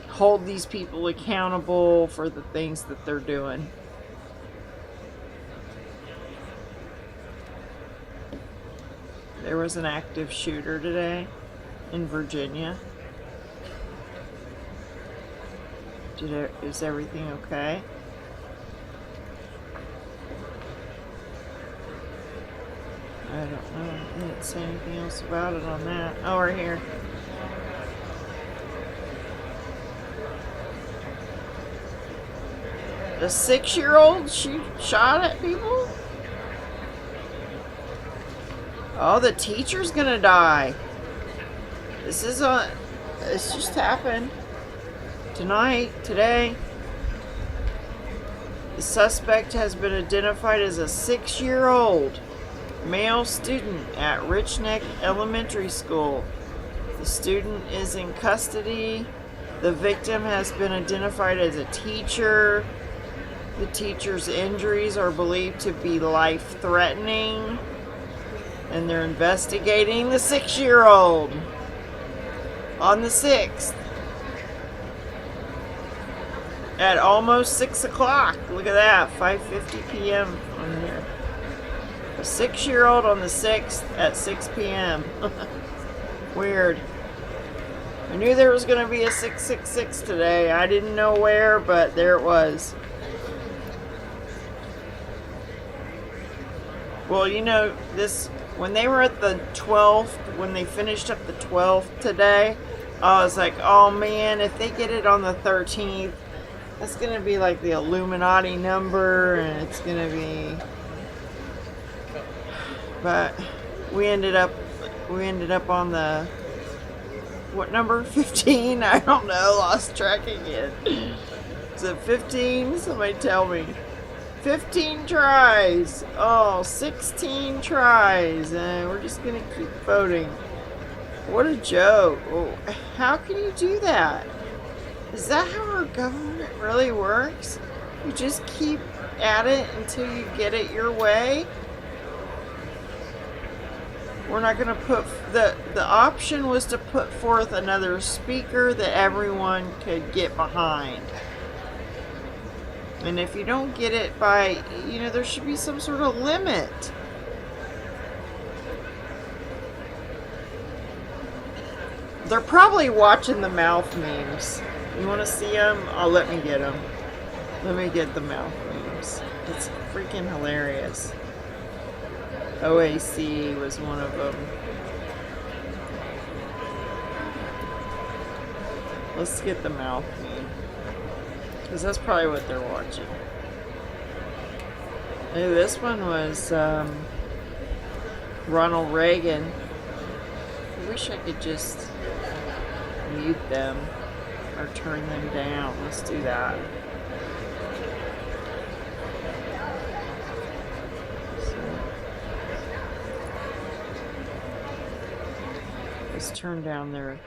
hold these people accountable for the things that they're doing. There was an active shooter today in Virginia. Is everything okay? I don't know. I didn't say anything else about it on that. Oh, we're here. A 6-year-old shot at people? Oh, the teacher's gonna die. This just happened. Today. The suspect has been identified as a 6-year-old. male student at Rich Neck Elementary School. The student is in custody. The victim has been identified as a teacher. The teacher's injuries are believed to be life-threatening, and they're investigating the 6-year-old. On the 6th, at almost 6 o'clock. Look at that, 5:50 p.m. on here. A 6-year-old on the 6th at 6 p.m. Weird. I knew there was going to be a 666 today. I didn't know where, but there it was. Well, you know, this, when they were at the 12th, when they finished up the 12th today, I was like, oh man, if they get it on the 13th, that's going to be like the Illuminati number, and it's going to be... But we ended up on the, what number? 15? I don't know, lost track again. Is it 15? Somebody tell me. 15 tries. Oh, 16 tries. And we're just going to keep voting. What a joke. Oh, how can you do that? Is that how our government really works? You just keep at it until you get it your way? We're not going to put... The option was to put forth another speaker that everyone could get behind. And if you don't get it by... You know, there should be some sort of limit. They're probably watching the mouth memes. You want to see them? Oh, let me get them. Let me get the mouth memes. It's freaking hilarious. OAC was one of them. Let's get the mouth meme. Because that's probably what they're watching. Hey, this one was Ronald Reagan. I wish I could just mute them or turn them down. Let's do that. Let's turn down their...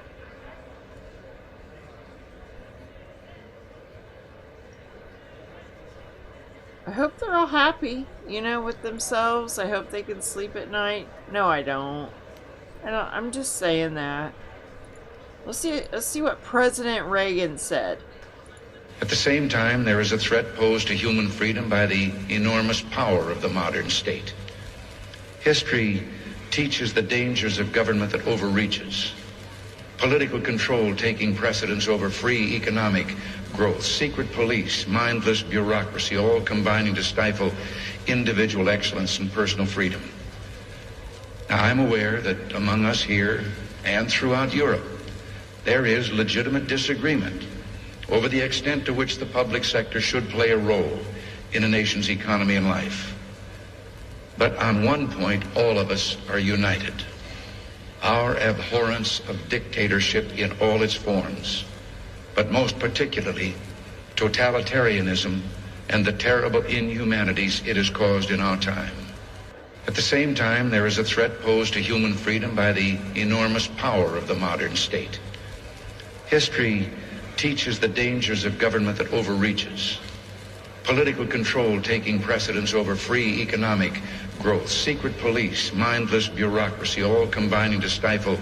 I hope they're all happy, you know, with themselves. I hope they can sleep at night. No, I don't. I'm just saying that. Let's see what President Reagan said. At the same time, there is a threat posed to human freedom by the enormous power of the modern state. History teaches the dangers of government that overreaches. Political control taking precedence over free economic growth, secret police, mindless bureaucracy, all combining to stifle individual excellence and personal freedom. Now, I'm aware that among us here and throughout Europe, there is legitimate disagreement over the extent to which the public sector should play a role in a nation's economy and life. But on one point, all of us are united. Our abhorrence of dictatorship in all its forms, but most particularly totalitarianism and the terrible inhumanities it has caused in our time. At the same time, there is a threat posed to human freedom by the enormous power of the modern state. History teaches the dangers of government that overreaches. Political control taking precedence over free economic growth, secret police, mindless bureaucracy, all combining to stifle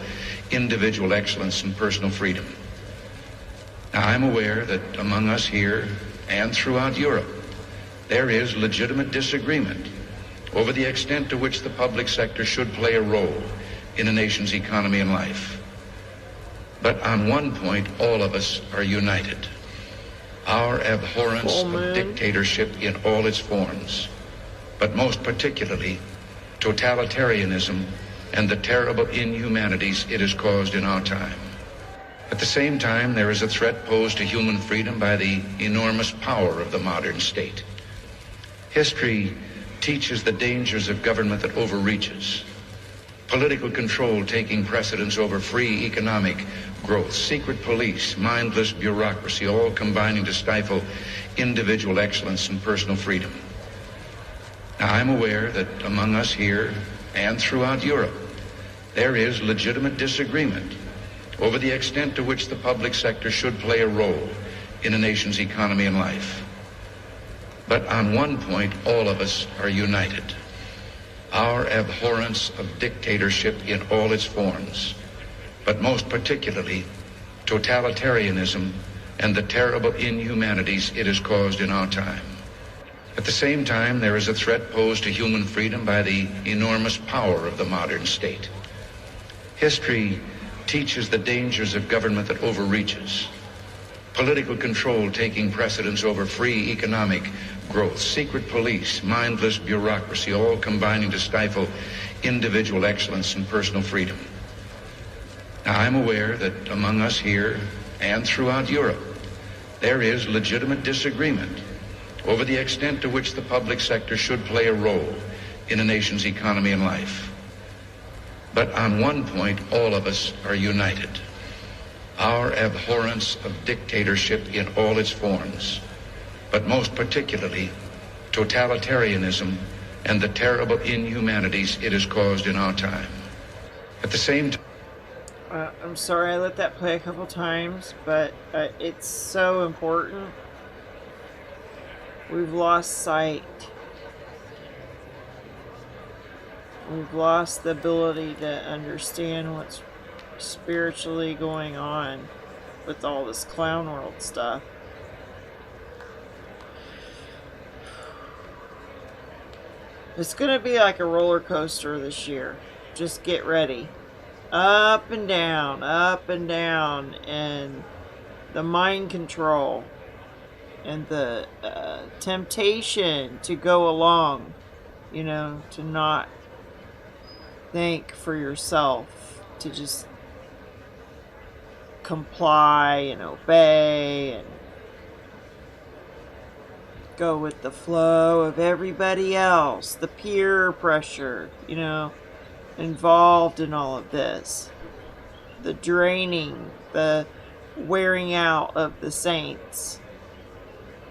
individual excellence and personal freedom. Now, I'm aware that among us here and throughout Europe, there is legitimate disagreement over the extent to which the public sector should play a role in a nation's economy and life. But on one point, all of us are united. Our abhorrence of dictatorship in all its forms, but most particularly totalitarianism and the terrible inhumanities it has caused in our time. At the same time, there is a threat posed to human freedom by the enormous power of the modern state. History teaches the dangers of government that overreaches. Political control taking precedence over free economic growth, secret police, mindless bureaucracy, all combining to stifle individual excellence and personal freedom. Now, I'm aware that among us here and throughout Europe, there is legitimate disagreement over the extent to which the public sector should play a role in a nation's economy and life. But on one point, all of us are united: our abhorrence of dictatorship in all its forms, but most particularly totalitarianism and the terrible inhumanities it has caused in our time. At the same time, there is a threat posed to human freedom by the enormous power of the modern state. History teaches the dangers of government that overreaches, political control taking precedence over free economic growth, secret police, mindless bureaucracy, all combining to stifle individual excellence and personal freedom. Now, I'm aware that among us here and throughout Europe, there is legitimate disagreement over the extent to which the public sector should play a role in a nation's economy and life. But on one point, all of us are united: our abhorrence of dictatorship in all its forms, but most particularly totalitarianism and the terrible inhumanities it has caused in our time. At the same time, I'm sorry I let that play a couple times, but it's so important. We've lost sight. We've lost the ability to understand what's spiritually going on with all this clown world stuff. It's gonna be like a roller coaster this year. Just get ready. Up and down, and the mind control and the temptation to go along, to not think for yourself, to just comply and obey and go with the flow of everybody else, the peer pressure, involved in all of this, the draining, the wearing out of the saints,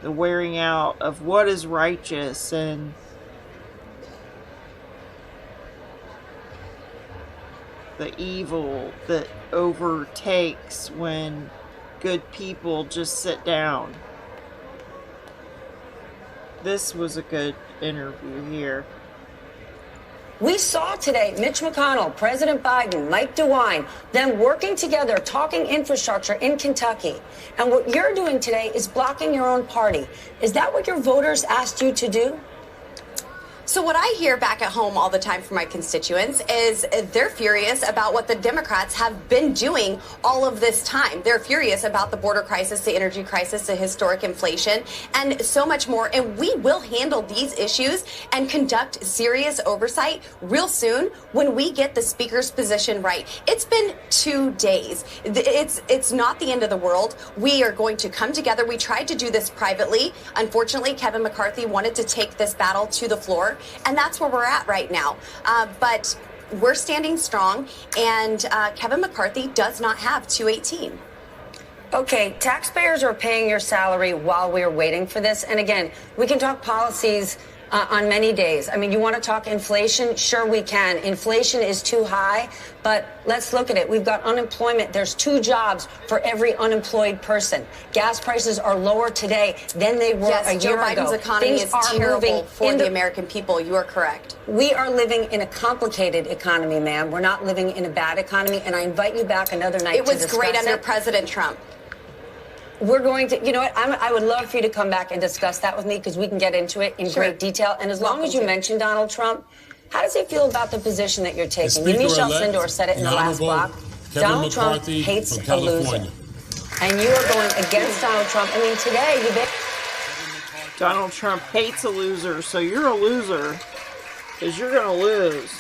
the wearing out of what is righteous, and the evil that overtakes when good people just sit down. This was a good interview here. We saw today Mitch McConnell, President Biden, Mike DeWine, them working together, talking infrastructure in Kentucky. And what you're doing today is blocking your own party. Is that what your voters asked you to do? So what I hear back at home all the time from my constituents is they're furious about what the Democrats have been doing all of this time. They're furious about the border crisis, the energy crisis, the historic inflation, and so much more. And we will handle these issues and conduct serious oversight real soon when we get the Speaker's position right. It's been 2 days. It's not the end of the world. We are going to come together. We tried to do this privately. Unfortunately, Kevin McCarthy wanted to take this battle to the floor. And that's where we're at right now. But we're standing strong, and Kevin McCarthy does not have 218. Okay, taxpayers are paying your salary while we're waiting for this. And again, we can talk policies on many days. I mean, you want to talk inflation? Sure, we can. Inflation is too high, but let's look at it. We've got unemployment. There's 2 jobs for every unemployed person. Gas prices are lower today than they were a year ago. Yes, Joe Biden's economy is terrible for the American people. You are correct. We are living in a complicated economy, ma'am. We're not living in a bad economy, and I invite you back another night to discuss it. It was great under President Trump. We're going to, you know what, I would love for you to come back and discuss that with me, because we can get into it in great detail. And as long as you mention Donald Trump, how does he feel about the position that you're taking? Michelle Sindor said it in the last block. Donald Trump hates a loser. And you are going against Donald Trump. I mean, today, Donald Trump hates a loser, so you're a loser, because you're going to lose.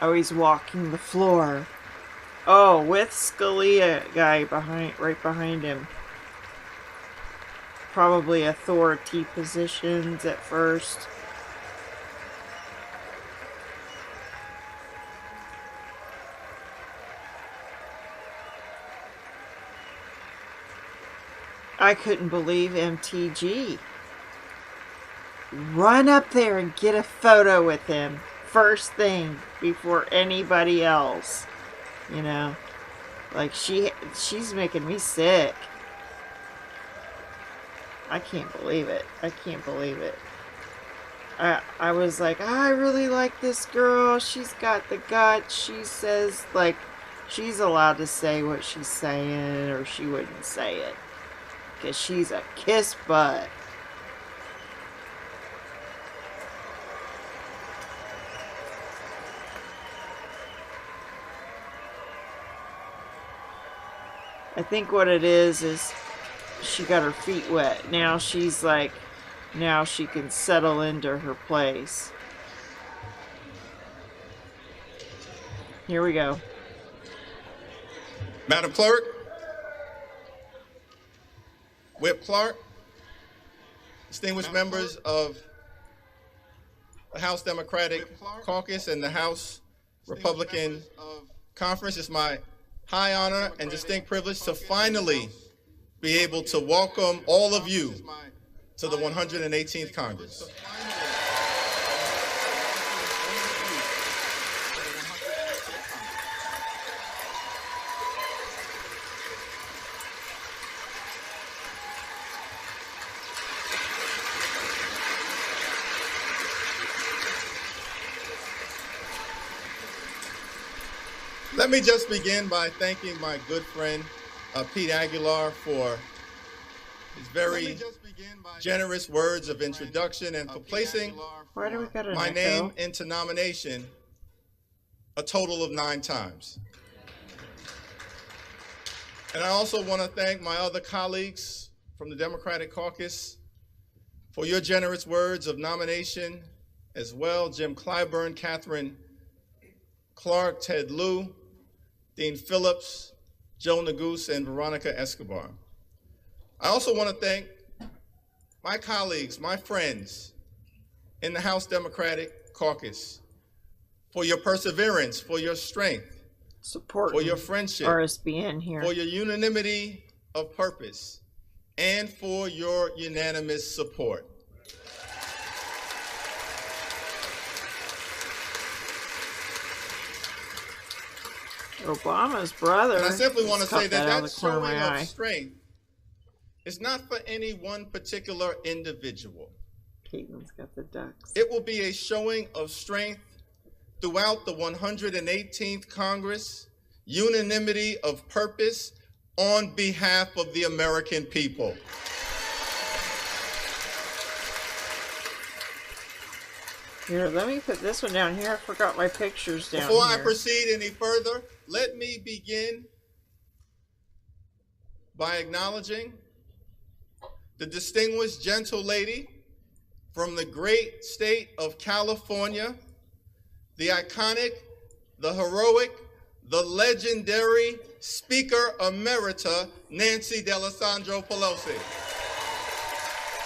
Oh, he's walking the floor. Oh, with Scalia guy right behind him. Probably authority positions at first. I couldn't believe MTG. Run up there and get a photo with him first thing before anybody else. You know, like she's making me sick. I can't believe it. I can't believe it. I was like, I really like this girl. She's got the guts. She says, like, she's allowed to say what she's saying, or she wouldn't say it. Because she's a kiss butt. I think what it is she got her feet wet. Now she's like, now she can settle into her place. Here we go. Madam Clerk, Whip Clark, distinguished members of the House Democratic Caucus and the House Republican Conference, it's my high honor and distinct privilege to finally be able to welcome all of you to the 118th Congress. Let me just begin by thanking my good friend, Pete Aguilar, for his very generous words of introduction and for placing my name into nomination a total of 9 times. And I also want to thank my other colleagues from the Democratic Caucus for your generous words of nomination as well. Jim Clyburn, Catherine Clark, Ted Lieu, Dean Phillips, Joe Neguse, and Veronica Escobar. I also want to thank my colleagues, my friends in the House Democratic Caucus for your perseverance, for your strength, for your friendship, RSBN here, for your unanimity of purpose, and for your unanimous support. Obama's brother. And I simply want to say that showing of strength is not for any one particular individual. Caitlin's got the ducks. It will be a showing of strength throughout the 118th Congress, unanimity of purpose on behalf of the American people. Here, let me put this one down here. I forgot my pictures down Before here. I proceed any further, let me begin by acknowledging the distinguished gentle lady from the great state of California, the iconic, the heroic, the legendary Speaker Emerita, Nancy D'Alessandro Pelosi.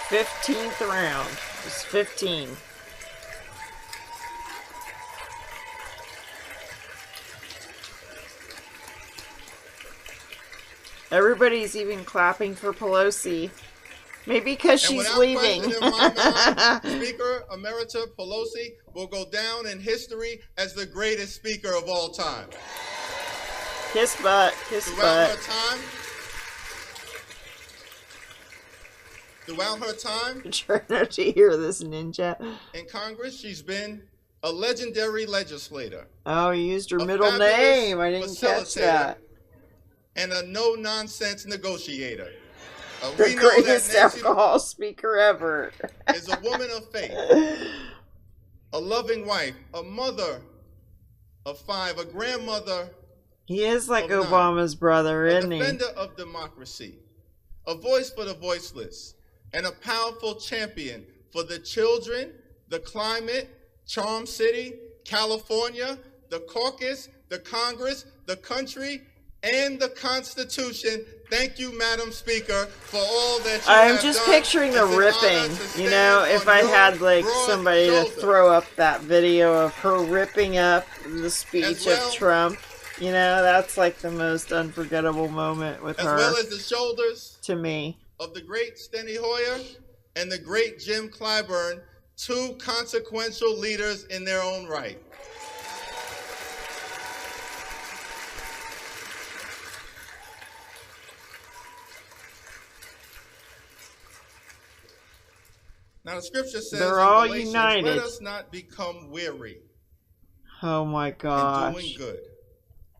15th round. It's 15. Everybody's even clapping for Pelosi. Maybe because she's leaving. In my mind, Speaker Emerita Pelosi will go down in history as the greatest speaker of all time. Kiss butt, kiss Throughout butt. Throughout her time, I'm trying not to hear this ninja. In Congress, she's been a legendary legislator. Oh, you used her middle name. I didn't catch that. And a no-nonsense negotiator. The greatest alcohol speaker ever. Is a woman of faith, a loving wife, a mother of 5, a grandmother. He is like Obama's brother, isn't he? A defender of democracy, a voice for the voiceless, and a powerful champion for the children, the climate, Charm City, California, the caucus, the Congress, the country, and the Constitution. Thank you, Madam Speaker, for all that you have I'm just done. picturing the ripping. You know, if I had like somebody to throw up that video of her ripping up the speech of Trump, you know, that's like the most unforgettable moment with her. As well as the shoulders to me. of the great Steny Hoyer and the great Jim Clyburn, two consequential leaders in their own right. Now the scripture says They're all in Galatians, united. let us not become weary Oh my in gosh. doing good.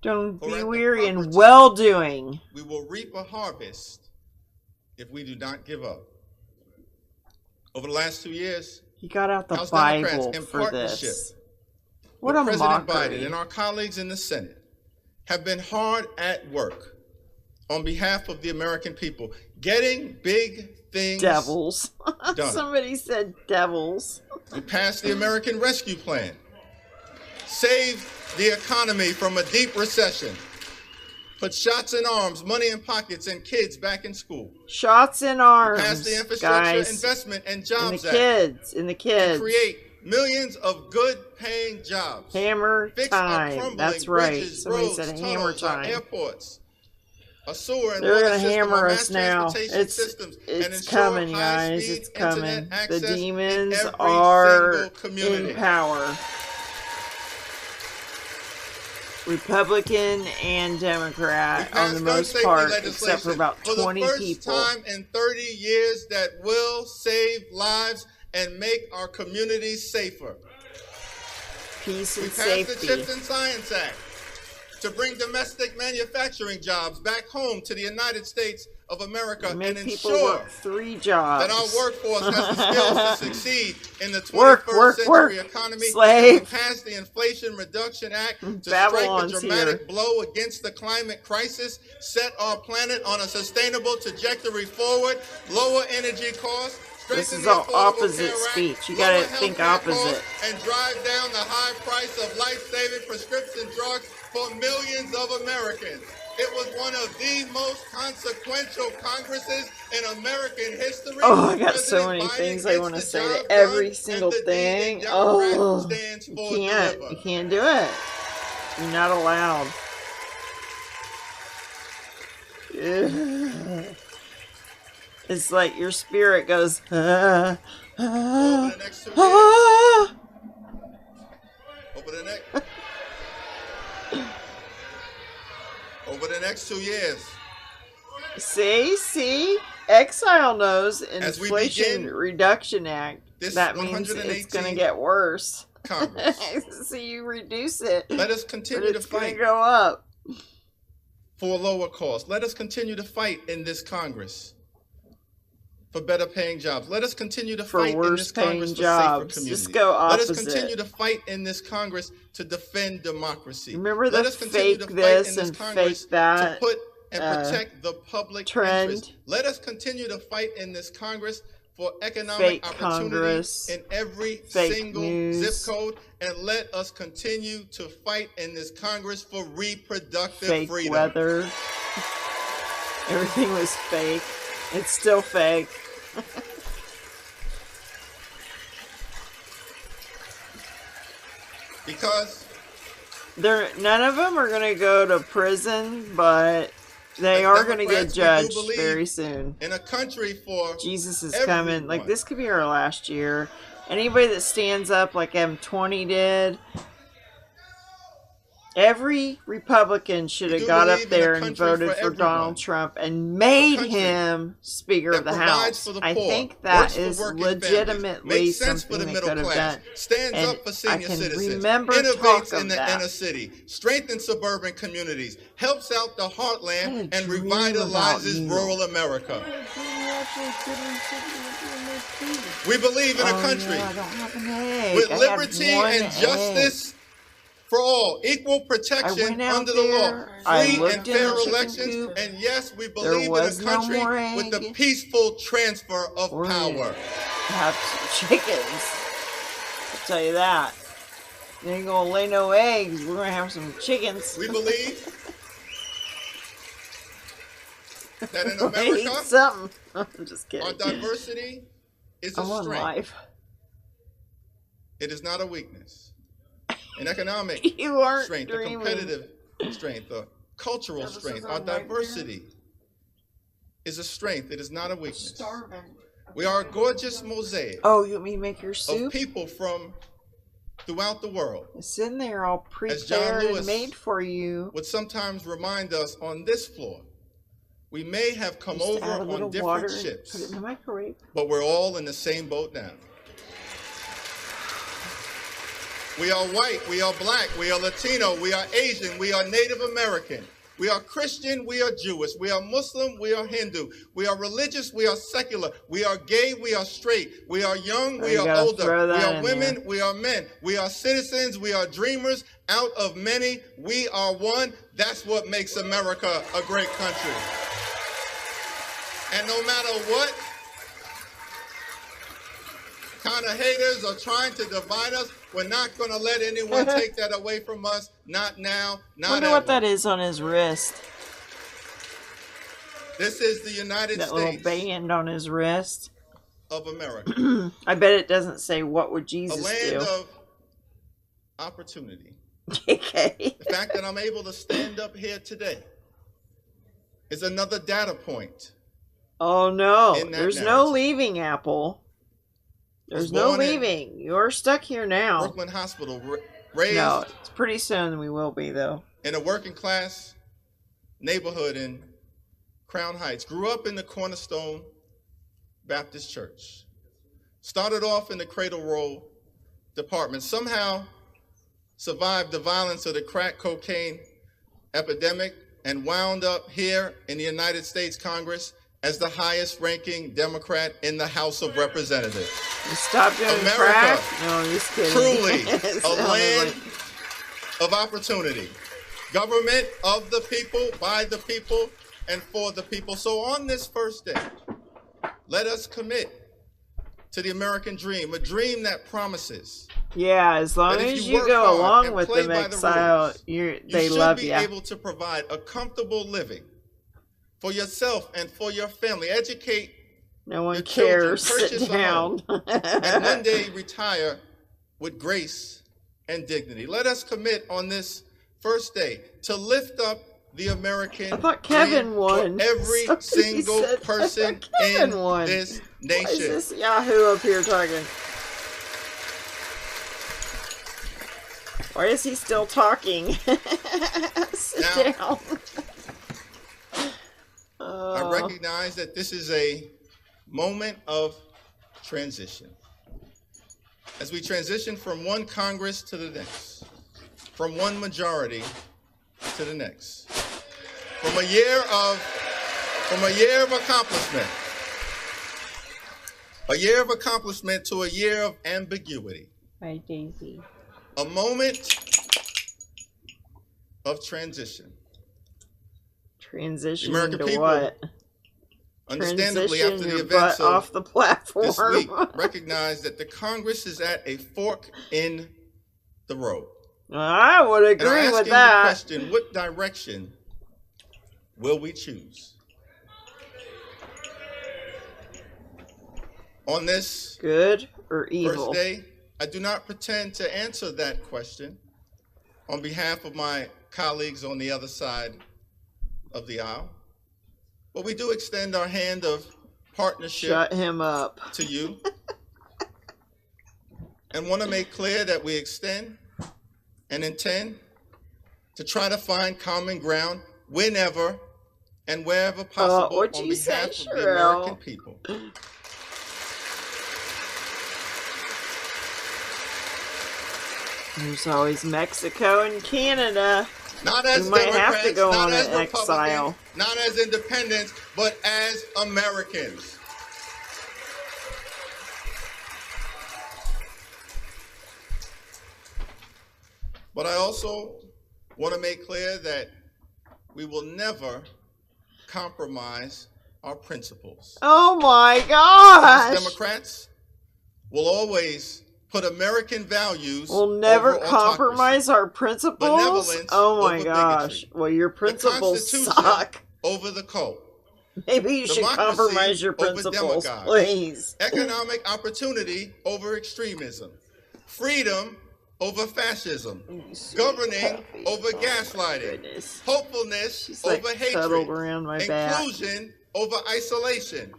Don't For be at the weary proper in time, well doing. We will reap a harvest if we do not give up. Over the last 2 years, He got out the House Bible Democrats, in for partnership this. What with a President mockery. Biden and our colleagues in the Senate, have been hard at work on behalf of the American people, getting big things Devils. done. Somebody said devils. We passed the American Rescue Plan, saved the economy from a deep recession, put shots in arms, money in pockets, and kids back in school. Shots in arms, Passed the Infrastructure guys. Investment and In the Jobs Act kids. In the to kids. create millions of good-paying jobs. Hammer Fix our time. crumbling That's right. bridges, Somebody roads, said hammer tunnels, our time. airports, a sewer and They're water gonna system, hammer our us mass now. transportation systems, and It's ensure coming, guys. high-speed It's coming. internet The access in demons every are single community. in power. Republican and Democrat on the Passed gun most safety part, legislation except for about 20 for the first people. time in 30 years that will save lives and make our communities safer. Peace We and passed the safety. Chips and Science Act to bring domestic manufacturing jobs back home to the United States of America Make and people ensure work 3 jobs. that our workforce has the skills to succeed in the 21st Work, century work. economy. Slave. And we passed the Inflation Reduction Act to Babylon's strike a dramatic here. blow against the climate crisis, set our planet on a sustainable trajectory forward, lower energy costs. This strengthen is the all Affordable opposite Care Act, speech. You lower gotta think healthcare opposite. costs, and drive down the high price of life-saving prescription drugs for millions of Americans. It was one of the most consequential Congresses in American history. Oh, I got so President many Biden things I gets want to the say job to every done, single and the D thing. in Democrat Oh, stands you for can't. deliver. You can't do it. You're not allowed. Ugh. It's like your spirit goes, Over the next 2 years, ah. over the next 2 years, See? Exile knows As we Inflation begin Reduction Act. this That means it's going to 118th get worse. Congress, So you reduce it, let us but continue to it's going fight to go up. for a lower cost. Let us continue to fight in this Congress for better paying jobs. Let us continue to For fight in worse this Congress paying for jobs. safer Just communities. go Let us opposite. continue to fight in this Congress to defend democracy. Remember Let the us continue fake to fight this in this and Congress fake that to put and protect the public trend. interest. Let us continue to fight in this Congress for economic Fake opportunity Congress. in every Fake single news. zip code. And let us continue to fight in this Congress for reproductive Fake freedom. weather. Everything was fake. It's still fake. Because None of them are going to go to prison, but they As are going to get Democrats, we do judged believe very soon. in a country for Jesus is everyone. coming. Like, this could be our last year. Anybody that stands up like M20 did, every Republican should have do got up believe in a there and country voted for for everyone. Donald Trump and made country him Speaker of that the provides House. for the I poor, think that works for is working families, legitimately makes sense for something the they middle could have class, done. stands And up for senior I can citizens, remember innovates talk in of the that. inner city, strengthens suburban communities, helps out the I heartland, had a and dream about revitalizes you. rural America. We believe in a country I don't have an egg. with I had liberty one and egg. justice for all, equal I protection went out under the law, there, I free looked and in fair the chicken elections, coop. and yes, we There believe in a was no country more with the egg. peaceful transfer of We're gonna power. have some chickens. I'll tell you that. You ain't gonna lay no eggs. We're gonna have some chickens. We believe that in We're gonna eat America, something. I'm just our kidding. diversity is a I'm on strength. live. It is not a weakness. An economic You aren't strength, a dreaming. competitive strength, a cultural strength, our diversity is a strength. It is not a weakness. We are a gorgeous mosaic Oh, you want me to make your of soup? people from throughout the world. It's in there all As John prepared Lewis and made for you. would sometimes remind us, on this floor, we may have come Just over add a little on water different and put it in ships, the microwave. but we're all in the same boat now. We are white, we are black, we are Latino, we are Asian, we are Native American, we are Christian, we are Jewish, we are Muslim, we are Hindu, we are religious, we are secular, we are gay, we are straight, we are young, we You are gotta older, throw we that are in women, there. we are men, we are citizens, we are dreamers. Out of many, we are one. That's what makes America a great country. And no matter what kind of haters are trying to divide us, we're not going to let anyone take that away from us. Not now, not Wonder ever. what that is on his wrist. This is the United That little States band on his wrist. of America. I bet it doesn't say, what would A Jesus land do? of opportunity. Okay. The fact that I'm able to stand up here today is another data point. Oh no, In that there's no narrative. leaving, Apple. There's Was no born in leaving. You're stuck here now. Brooklyn Hospital, raised No, it's pretty soon we will be, though. in a working class neighborhood in Crown Heights. Grew up in the Cornerstone Baptist Church. Started off in the Cradle Roll department. Somehow survived the violence of the crack cocaine epidemic and wound up here in the United States Congress as the highest ranking Democrat in the House of Representatives. You stop doing America, crack? No, I'm just kidding. Truly It a sounded land like- of opportunity. Government of the people, by the people, and for the people. So on this first day, let us commit to the American dream, a dream that promises Yeah, as long that if as you you work go hard along and with play them, by the Exile, rules, they you should love be you. able to provide a comfortable living for yourself and for your family. Educate No one your children, cares. purchase Sit a down. home, and one day retire with grace and dignity. Let us commit on this first day to lift up the American I thought Kevin dream won. for every Somebody single said, person I thought Kevin in won. this Why is nation. this Yahoo up here talking? Why is he still talking? Sit Now- down. I recognize that this is a moment of transition. As we transition from one Congress to the next, from one majority to the next, from a year of accomplishment to a year of ambiguity, Hi, Daisy. a moment of transition. Transition American to people, what? Understandably, Transition after the your events butt off of the platform. this week, recognize that the Congress is at a fork in the road. I would And I'm agree with asking the that. question, what direction will we choose? On this Good or evil? first day, I do not pretend to answer that question on behalf of my colleagues on the other side of the aisle. But we do extend our hand of partnership Shut him up. to you and want to make clear that we extend and intend to try to find common ground whenever and wherever possible what'd on you say, behalf of the Sherelle? American people. There's always Mexico and Canada. Not as We might Democrats, have to go not on as an Republicans, exile. not as independents, but as Americans. But I also want to make clear that we will never compromise our principles. Oh my As gosh! Democrats will always put American values We'll never over compromise autocracy, our principles? benevolence Oh my over gosh. bigotry, Well, your the principles Constitution suck. over the cult, Maybe you should democracy compromise your over principles, demagogue. please. economic opportunity over extremism, freedom over fascism, governing over gaslighting, Goodness. hopefulness She's over like hatred, cuddled around my back. inclusion over isolation,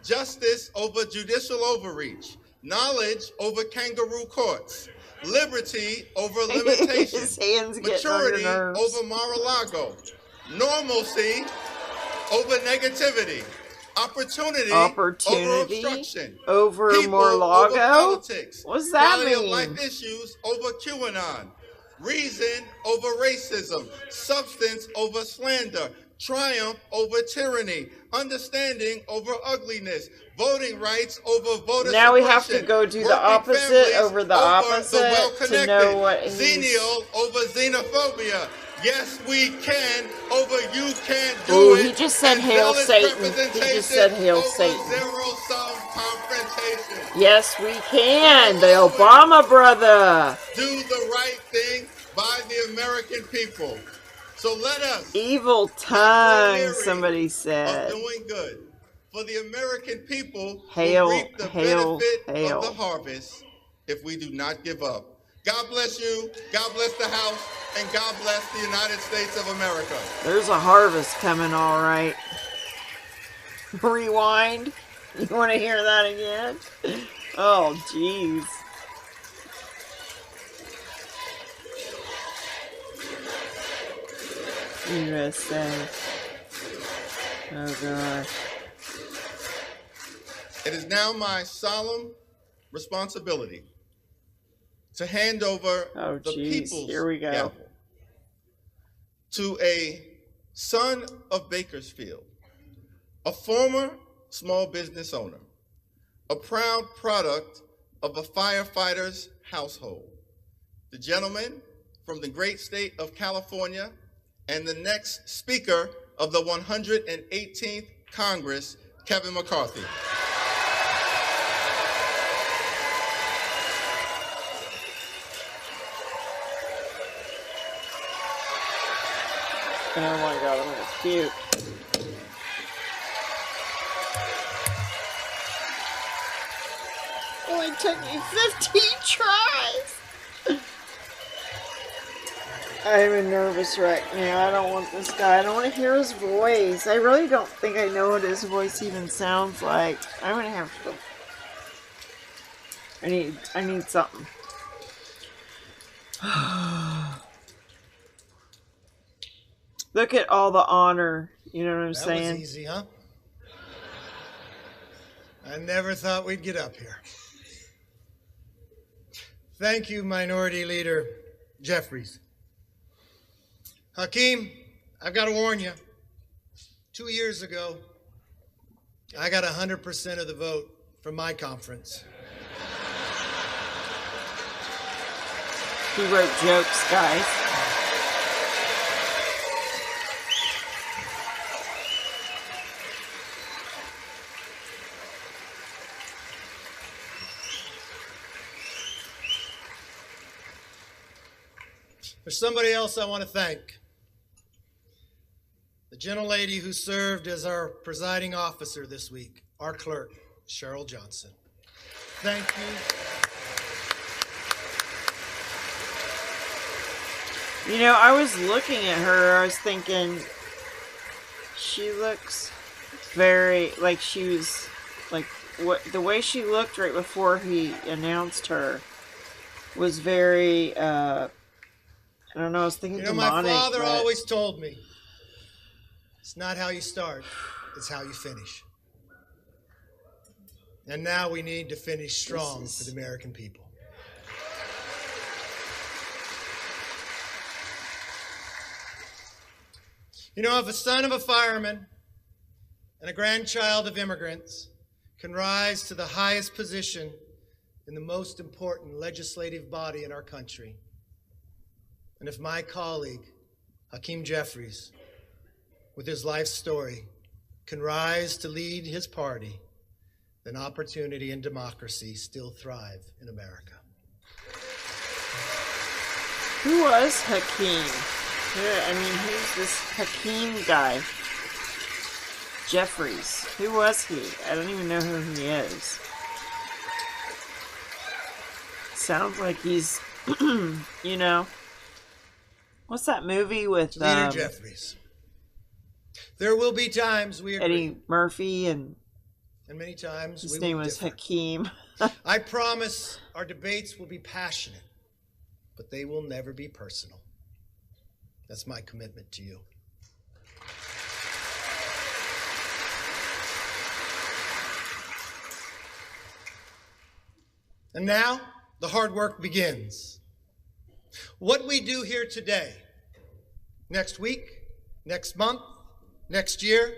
justice over judicial overreach, knowledge over kangaroo courts, liberty over limitation, His hands getting on your maturity nerves. over Mar-a-Lago, normalcy over negativity, opportunity over obstruction, over people Mar-a-Lago? over politics, What does that quality of mean? life issues over QAnon, reason over racism, substance over slander, triumph over tyranny, understanding over ugliness, voting rights over voter Now we have to suppression, go do the working opposite families over the over opposite the to well-connected, know what he's... xenial over xenophobia. Yes, we can over you can't do Ooh, it. he just said and Hail zealous Satan. He representation just said Hail over Satan. zero-sum confrontation. Yes, we can. The Obama brother. Do the right thing by the American people. So let us, Evil tongue, somebody of said. doing good for the American people Hail, will reap the hail, benefit hail. of the harvest if we do not give up. God bless you, God bless the House, and God bless the United States of America. There's a harvest coming, all right. Rewind. You want to hear that again? Oh, jeez. USA. Oh, God. It is now my solemn responsibility to hand over the people's Here we go. gavel to a son of Bakersfield, a former small business owner, a proud product of a firefighter's household, the gentleman from the great state of California and the next Speaker of the 118th Congress, Kevin McCarthy. Oh my God, that was cute. Only took me 15 tries. I'm nervous right now. I don't want this guy. I don't want to hear his voice. I really don't think I know what his voice even sounds like. I'm gonna have to. I need something. Look at all the honor. You know what I'm saying? That was easy, huh? I never thought we'd get up here. Thank you, Minority Leader Jeffries. Hakeem, I've got to warn you. 2 years ago, I got 100% of the vote from my conference. He wrote jokes, guys. There's somebody else I want to thank. The gentlelady who served as our presiding officer this week, our clerk, Cheryl Johnson. Thank you. You know, I was looking at her, I was thinking, she looks very, like she was, like, what the way she looked right before he announced her was very, I don't know, I was thinking demonic. My father but... always told me, it's not how you start, it's how you finish. And now we need to finish strong for the American people. You know, if a son of a fireman and a grandchild of immigrants can rise to the highest position in the most important legislative body in our country, and if my colleague, Hakeem Jeffries, with his life story, can rise to lead his party, then opportunity and democracy still thrive in America. Who was Hakeem? I mean, who's this Hakeem guy? Jeffries. Who was he? I don't even know who he is. Sounds like he's, you know, what's that movie with Leader Jeffries. There will be times we agree, Eddie Murphy, and and many times his we name will was differ. Hakeem. I promise our debates will be passionate, but they will never be personal. That's my commitment to you. And now, the hard work begins. What we do here today, next week, next month, next year,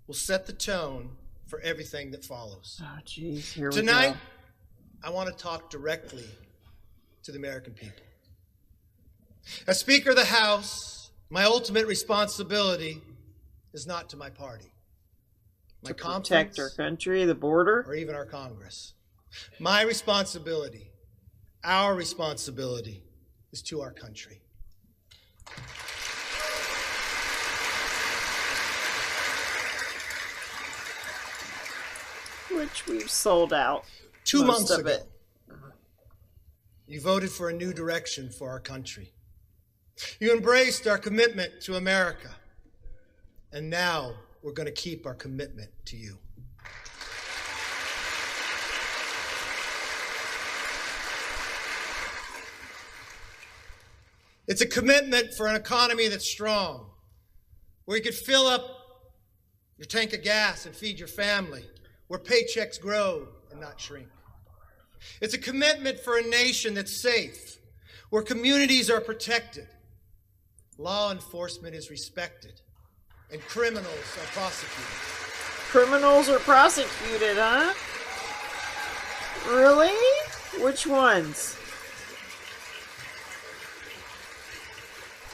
will set the tone for everything that follows. Oh, geez, here Tonight, we go. I want to talk directly to the American people. As Speaker of the House, my ultimate responsibility is not to my party, my To conference, protect our country, the border. or even our Congress. My responsibility, our responsibility, is to our country. Which we've sold out. 2 most months of ago, it. you voted for a new direction for our country. You embraced our commitment to America. And now we're going to keep our commitment to you. It's a commitment for an economy that's strong, where you could fill up your tank of gas and feed your family, where paychecks grow and not shrink. It's a commitment for a nation that's safe, where communities are protected, law enforcement is respected, and criminals are prosecuted. Criminals are prosecuted, huh? Really? Which ones?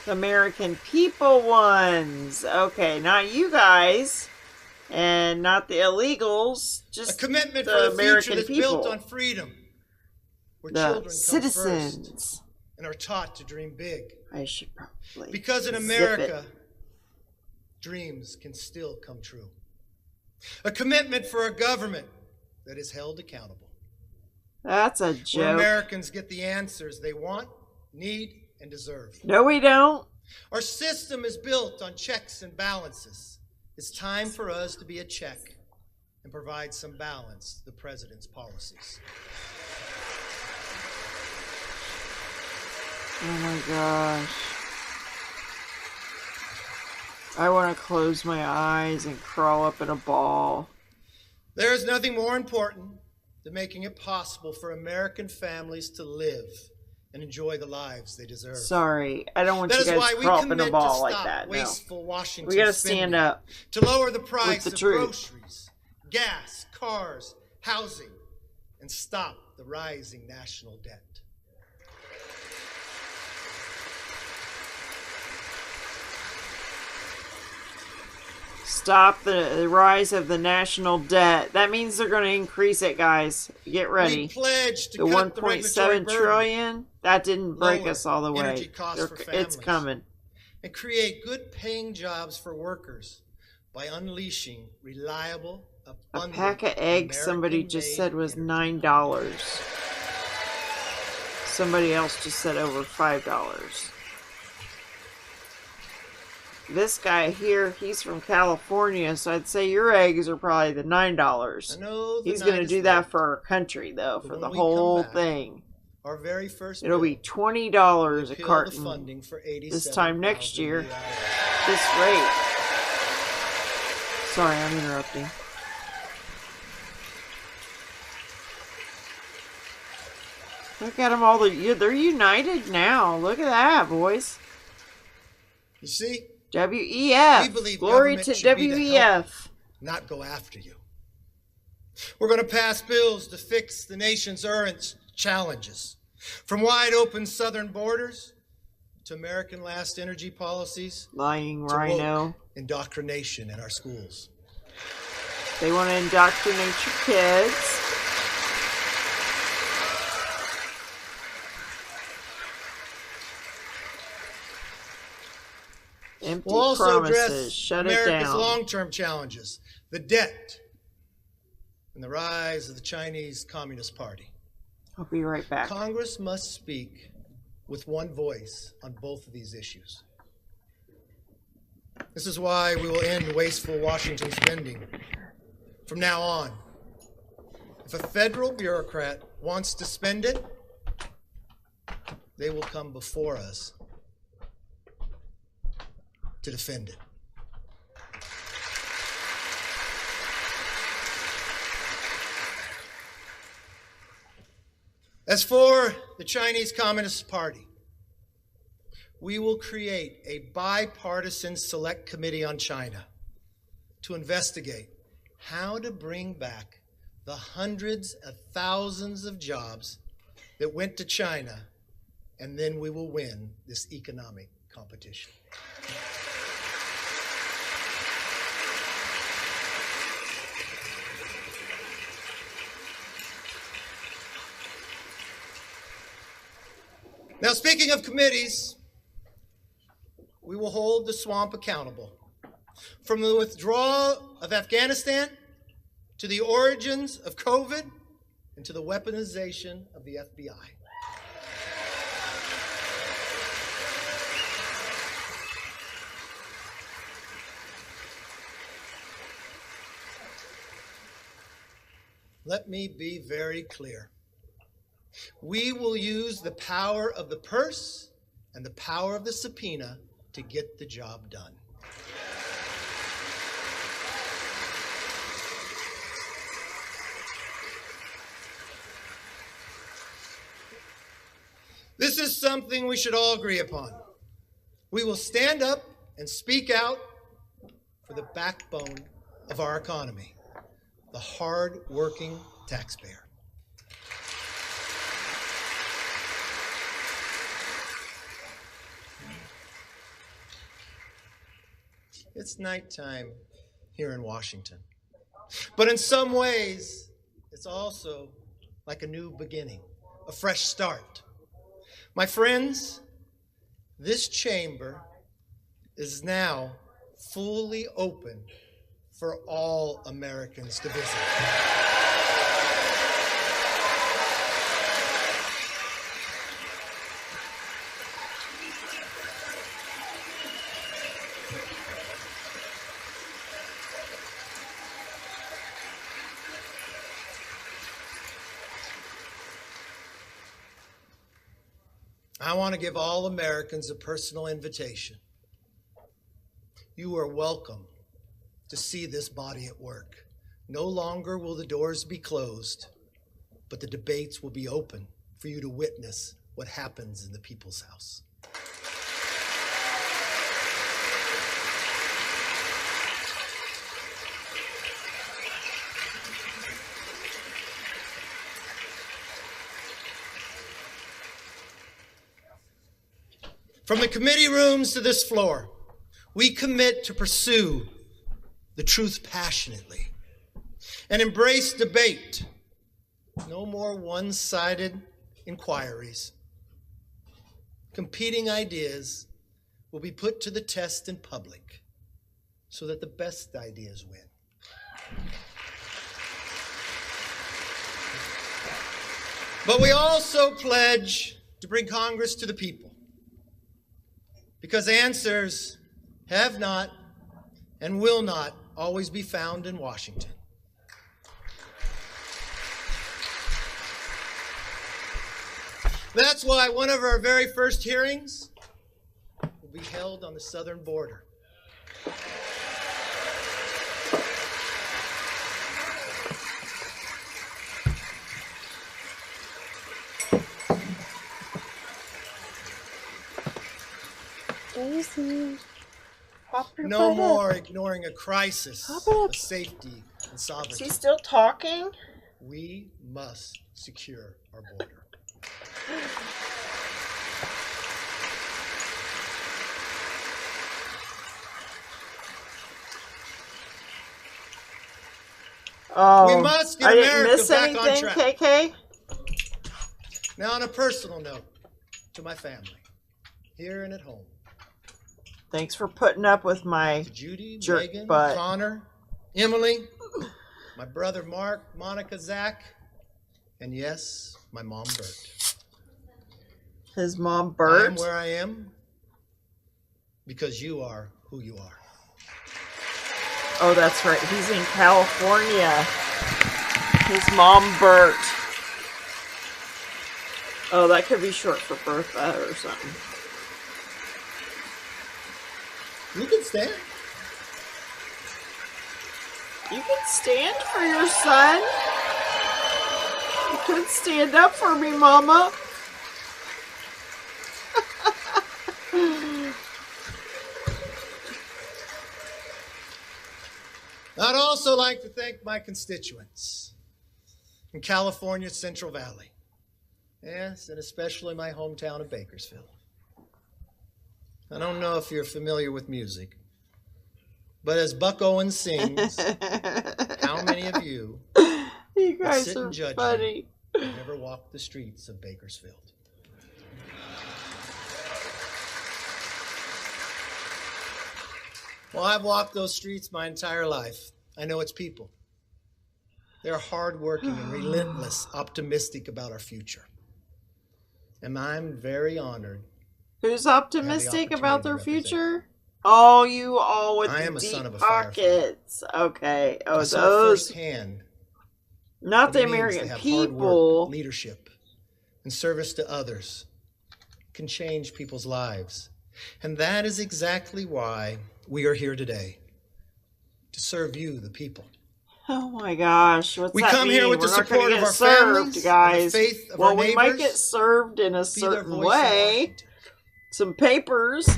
The American people ones. Okay, not you guys. And not the illegals. A Just commitment the for the American future that's people. built on freedom, where The children come citizens. first and are taught to dream big. I should probably Because in zip America, it. dreams can still come true. A commitment for a government that is held accountable, That's a where joke. Americans get the answers they want, need, and deserve. No, we don't. Our system is built on checks and balances. It's time for us to be a check and provide some balance to the president's policies. Oh my gosh. I want to close my eyes and crawl up in a ball. There is nothing more important than making it possible for American families to live and enjoy the lives they deserve. Sorry, I don't want That you is guys why to we crawl up in commit a to ball like stop that. No. wasteful Washington We gotta spending, stand up to lower the price the of truth. groceries, gas, cars, housing, and stop the rising national debt. Stop the rise of the national debt. That means they're going to increase it, guys. Get ready. We pledge to The cut the regulatory 1.7 burden, trillion, that didn't break lower us all the way. energy costs for It's families, coming. and create good-paying jobs for workers by unleashing reliable, A abundant, pack of eggs, somebody just American-made said, was energy. $9. Somebody else just said over $5. This guy here, he's from California, so I'd say your eggs are probably the $9. I know the He's going to night is do that late, for our country, though, but for when the we come whole back, thing. Our very first It'll be bill $20 a repealed the carton funding for this time next 87,000 year. EIs. This rate. Sorry, I'm interrupting. Look at them all. They're united now. Look at that, boys. You see, WEF. we believe Glory government to should be to help WEF. not go after you. We're going to pass bills to fix the nation's current challenges, from wide open southern borders to American last energy policies Lying to rhino. woke indoctrination in our schools. They want to indoctrinate your kids. Empty We'll also promises. address Shut America's it down. long-term challenges, the debt, and the rise of the Chinese Communist Party. I'll be right back. Congress must speak with one voice on both of these issues. This is why we will end wasteful Washington spending. From now on, if a federal bureaucrat wants to spend it, they will come before us to defend it. As for the Chinese Communist Party, we will create a bipartisan select committee on China to investigate how to bring back the hundreds of thousands of jobs that went to China, and then we will win this economic competition. Now, speaking of committees, we will hold the swamp accountable. From the withdrawal of Afghanistan to the origins of COVID and to the weaponization of the FBI. Let me be very clear. We will use the power of the purse and the power of the subpoena to get the job done. This is something we should all agree upon. We will stand up and speak out for the backbone of our economy, the hard-working taxpayer. It's nighttime here in Washington. But in some ways, it's also like a new beginning, a fresh start. My friends, this chamber is now fully open for all Americans to visit. I want to give all Americans a personal invitation. You are welcome to see this body at work. No longer will the doors be closed, but the debates will be open for you to witness what happens in the people's house. From the committee rooms to this floor, we commit to pursue the truth passionately and embrace debate. No more one-sided inquiries. Competing ideas will be put to the test in public so that the best ideas win. But we also pledge to bring Congress to the people, because answers have not and will not always be found in Washington. That's why one of our very first hearings will be held on the southern border. No more ignoring a crisis of safety and sovereignty. Is he still talking? We must secure our border. Oh, We must get I didn't America miss back on anything, track. KK? Now, on a personal note, to my family, here and at home. Thanks for putting up with my To Judy, jerk Megan, butt. Connor, Emily, my brother Mark, Monica, Zach, and yes, my mom Bert. His mom, I am Bert. where I am because you are who you are. Oh, that's right. He's in California. His mom, Bert. Oh, that could be short for Bertha or something. You can stand. You can stand for your son. You could stand up for me, Mama. I'd also like to thank my constituents in California's Central Valley. Yes, and especially my hometown of Bakersfield. I don't know if you're familiar with music, but as Buck Owens sings, how many of you guys sit are and judge funny. me have never walked the streets of Bakersfield? Well, I've walked those streets my entire life. I know its people. They're hardworking and relentless, optimistic about our future. And I'm very honored. Who's optimistic about their future? Oh, you all with I the am a deep son of a pockets. Okay. Oh, I saw those. firsthand Not the what it means to American have hard work, people. leadership, and service to others can change people's lives. And that is exactly why we are here today, to serve you, the people. Oh my gosh, what's We that come here mean? with We're the not gonna support get of our served, families, guys. and the faith of well, our we might neighbors. get served in a Be their certain voice in way. Washington. Some papers.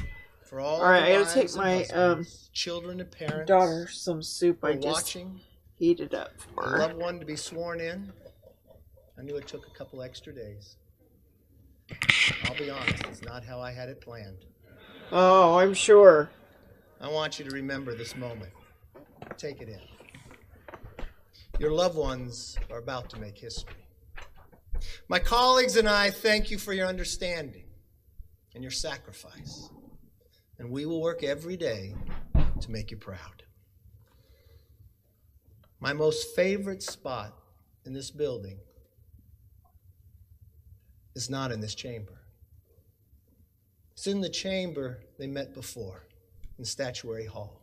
For all right, the I gotta take wives and my husbands, children and parents, daughter some soup. who I are just watching, heated up for a her. loved one to be sworn in. I knew it took a couple extra days. I'll be honest, it's not how I had it planned. Oh, I'm sure. I want you to remember this moment. Take it in. Your loved ones are about to make history. My colleagues and I thank you for your understanding and your sacrifice. And we will work every day to make you proud. My most favorite spot in this building is not in this chamber. It's in the chamber they met before, in Statuary Hall.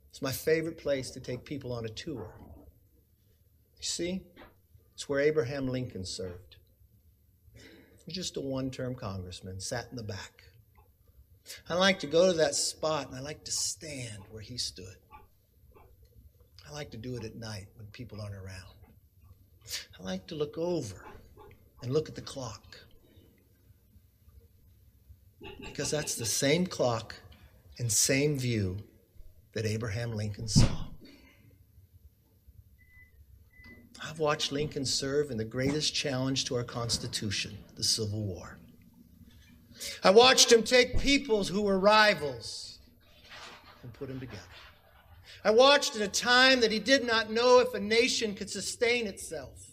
It's my favorite place to take people on a tour. You see, it's where Abraham Lincoln served. He was just a one-term congressman, sat in the back. I like to go to that spot and I like to stand where he stood. I like to do it at night when people aren't around. I like to look over and look at the clock. Because that's the same clock and same view that Abraham Lincoln saw. I've watched Lincoln serve in the greatest challenge to our Constitution, the Civil War. I watched him take peoples who were rivals and put them together. I watched at a time that he did not know if a nation could sustain itself,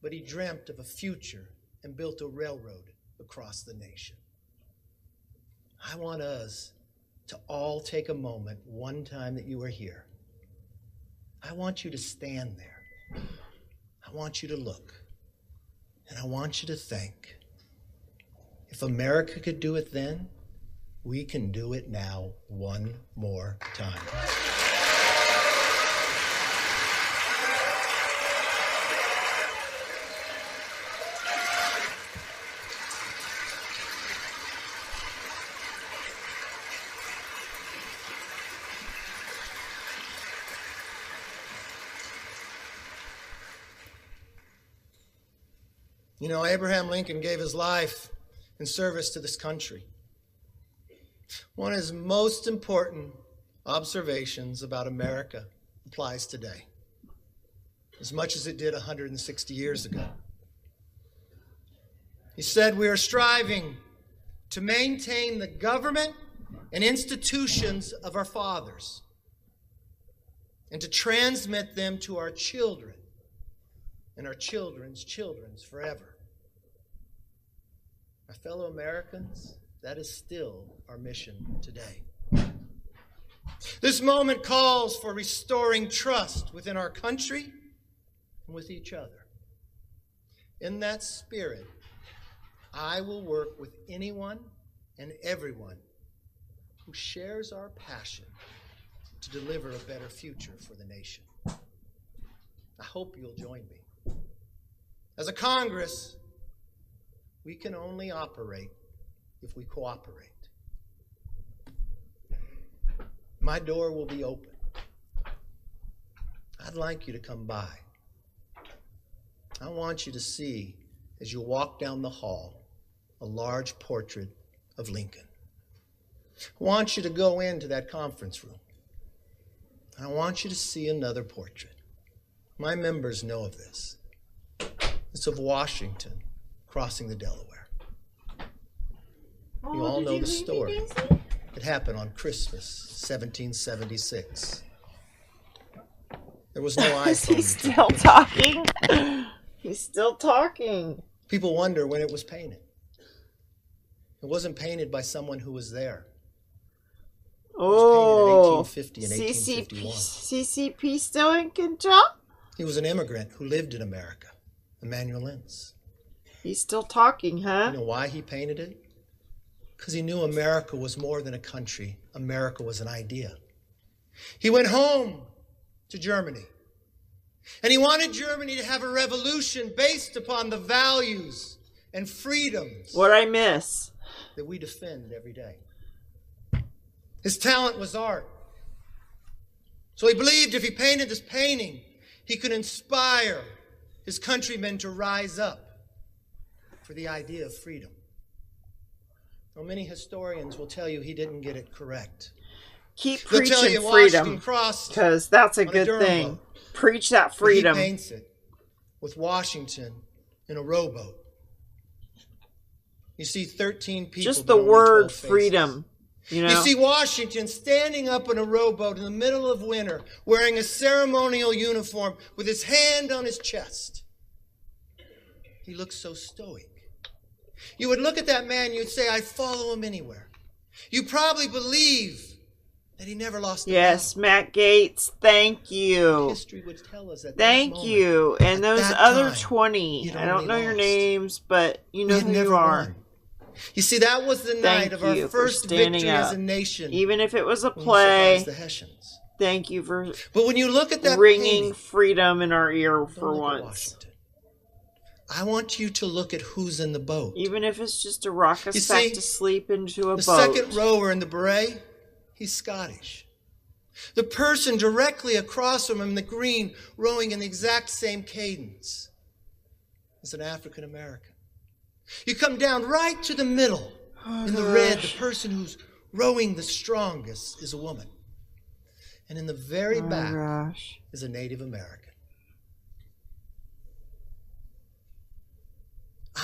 but he dreamt of a future and built a railroad across the nation. I want us to all take a moment one time that you are here. I want you to stand there. I want you to look. And I want you to think. If America could do it then, we can do it now one more time. You know, Abraham Lincoln gave his life in service to this country. One of his most important observations about America applies today, as much as it did 160 years ago. He said, "We are striving to maintain the government and institutions of our fathers and to transmit them to our children and our children's children's forever." My fellow Americans, that is still our mission today. This moment calls for restoring trust within our country and with each other. In that spirit, I will work with anyone and everyone who shares our passion to deliver a better future for the nation. I hope you'll join me. As a Congress, we can only operate if we cooperate. My door will be open. I'd like you to come by. I want you to see, as you walk down the hall, a large portrait of Lincoln. I want you to go into that conference room. I want you to see another portrait. My members know of this. It's of Washington crossing the Delaware. You all know the story. It happened on Christmas, 1776. There was no iPhone. Is he still talking? He's still talking. People wonder when it was painted. It wasn't painted by someone who was there. Oh, it was painted in 1850 and 1851. CCP still in control? He was an immigrant who lived in America, Emmanuel Lentz. He's still talking, huh? You know why he painted it? Because he knew America was more than a country. America was an idea. He went home to Germany, and he wanted Germany to have a revolution based upon the values and freedoms What'd I miss? that we defend every day. His talent was art. So he believed if he painted this painting, he could inspire his countrymen to rise up for the idea of freedom. Well, many historians will tell you he didn't get it correct. Keep They'll tell preaching you freedom, crossed because that's a on good Durham thing. boat. Preach that But freedom. he paints it with Washington in a rowboat. You see 13 people. Just but the only word 12 faces. freedom. You know? You see Washington standing up in a rowboat in the middle of winter, wearing a ceremonial uniform with his hand on his chest. He looks so stoic. You would look at that man, you'd say, I'd follow him anywhere. You probably believe that he never lost a Yes, battle. Matt Gates, thank you. History would tell us at that Thank moment, you. And at those that other time, 20, he'd I don't only know your lost. names, but you know We had who never you are. won. You see, that was the Thank night of our you for first standing victory up. as a nation. Even if it was a when we play, surprised the Hessians. thank you for But when you look at that ringing painting, freedom in our ear for don't look at once. Washington. I want you to look at who's in the boat. Even if it's just to rock us You back see, to sleep into a The boat. second rower in the beret, he's Scottish. The person directly across from him in the green, rowing in the exact same cadence, is an African American. You come down right to the middle. In the red, the person who's rowing the strongest is a woman. And in the very back is a Native American.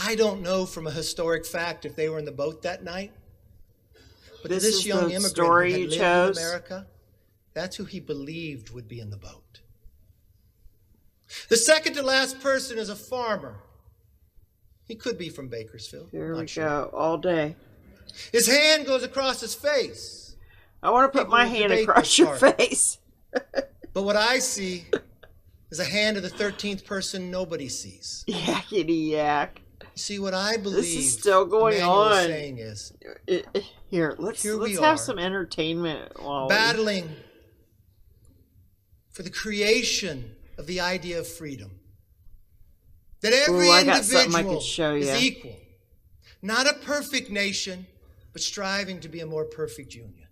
I don't know from a historic fact if they were in the boat that night. But This this is young the immigrant story who you had lived chose? in America, that's who he believed would be in the boat. The second to last person is a farmer. He could be from Bakersfield. Here we not sure. go, all day. His hand goes across his face. I want to put People my will hand debate across this your part. face. But what I see is a hand of the 13th person nobody sees. Yakety yak. See, what I believe This is still going Emmanuel is on. saying is, Here, let's Here we have are, some entertainment while battling for the creation of the idea of freedom. That every I got something I individual could show is ya. equal. Not a perfect nation, but striving to be a more perfect union.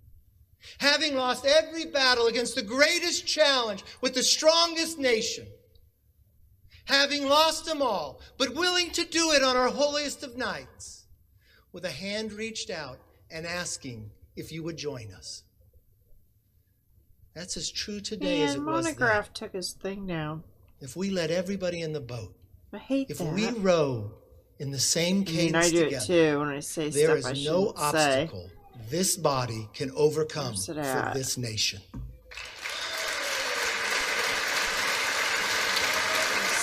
Having lost every battle against the greatest challenge with the strongest nation, having lost them all, but willing to do it on our holiest of nights, with a hand reached out and asking if you would join us. That's as true today as it And was then. Monograph took his thing down. If we let everybody in the boat, I hate if that. we row in the same I mean, cadence I do together, it too when I say there stuff I is no shouldn't say. obstacle this body can overcome Where's it for at? this nation.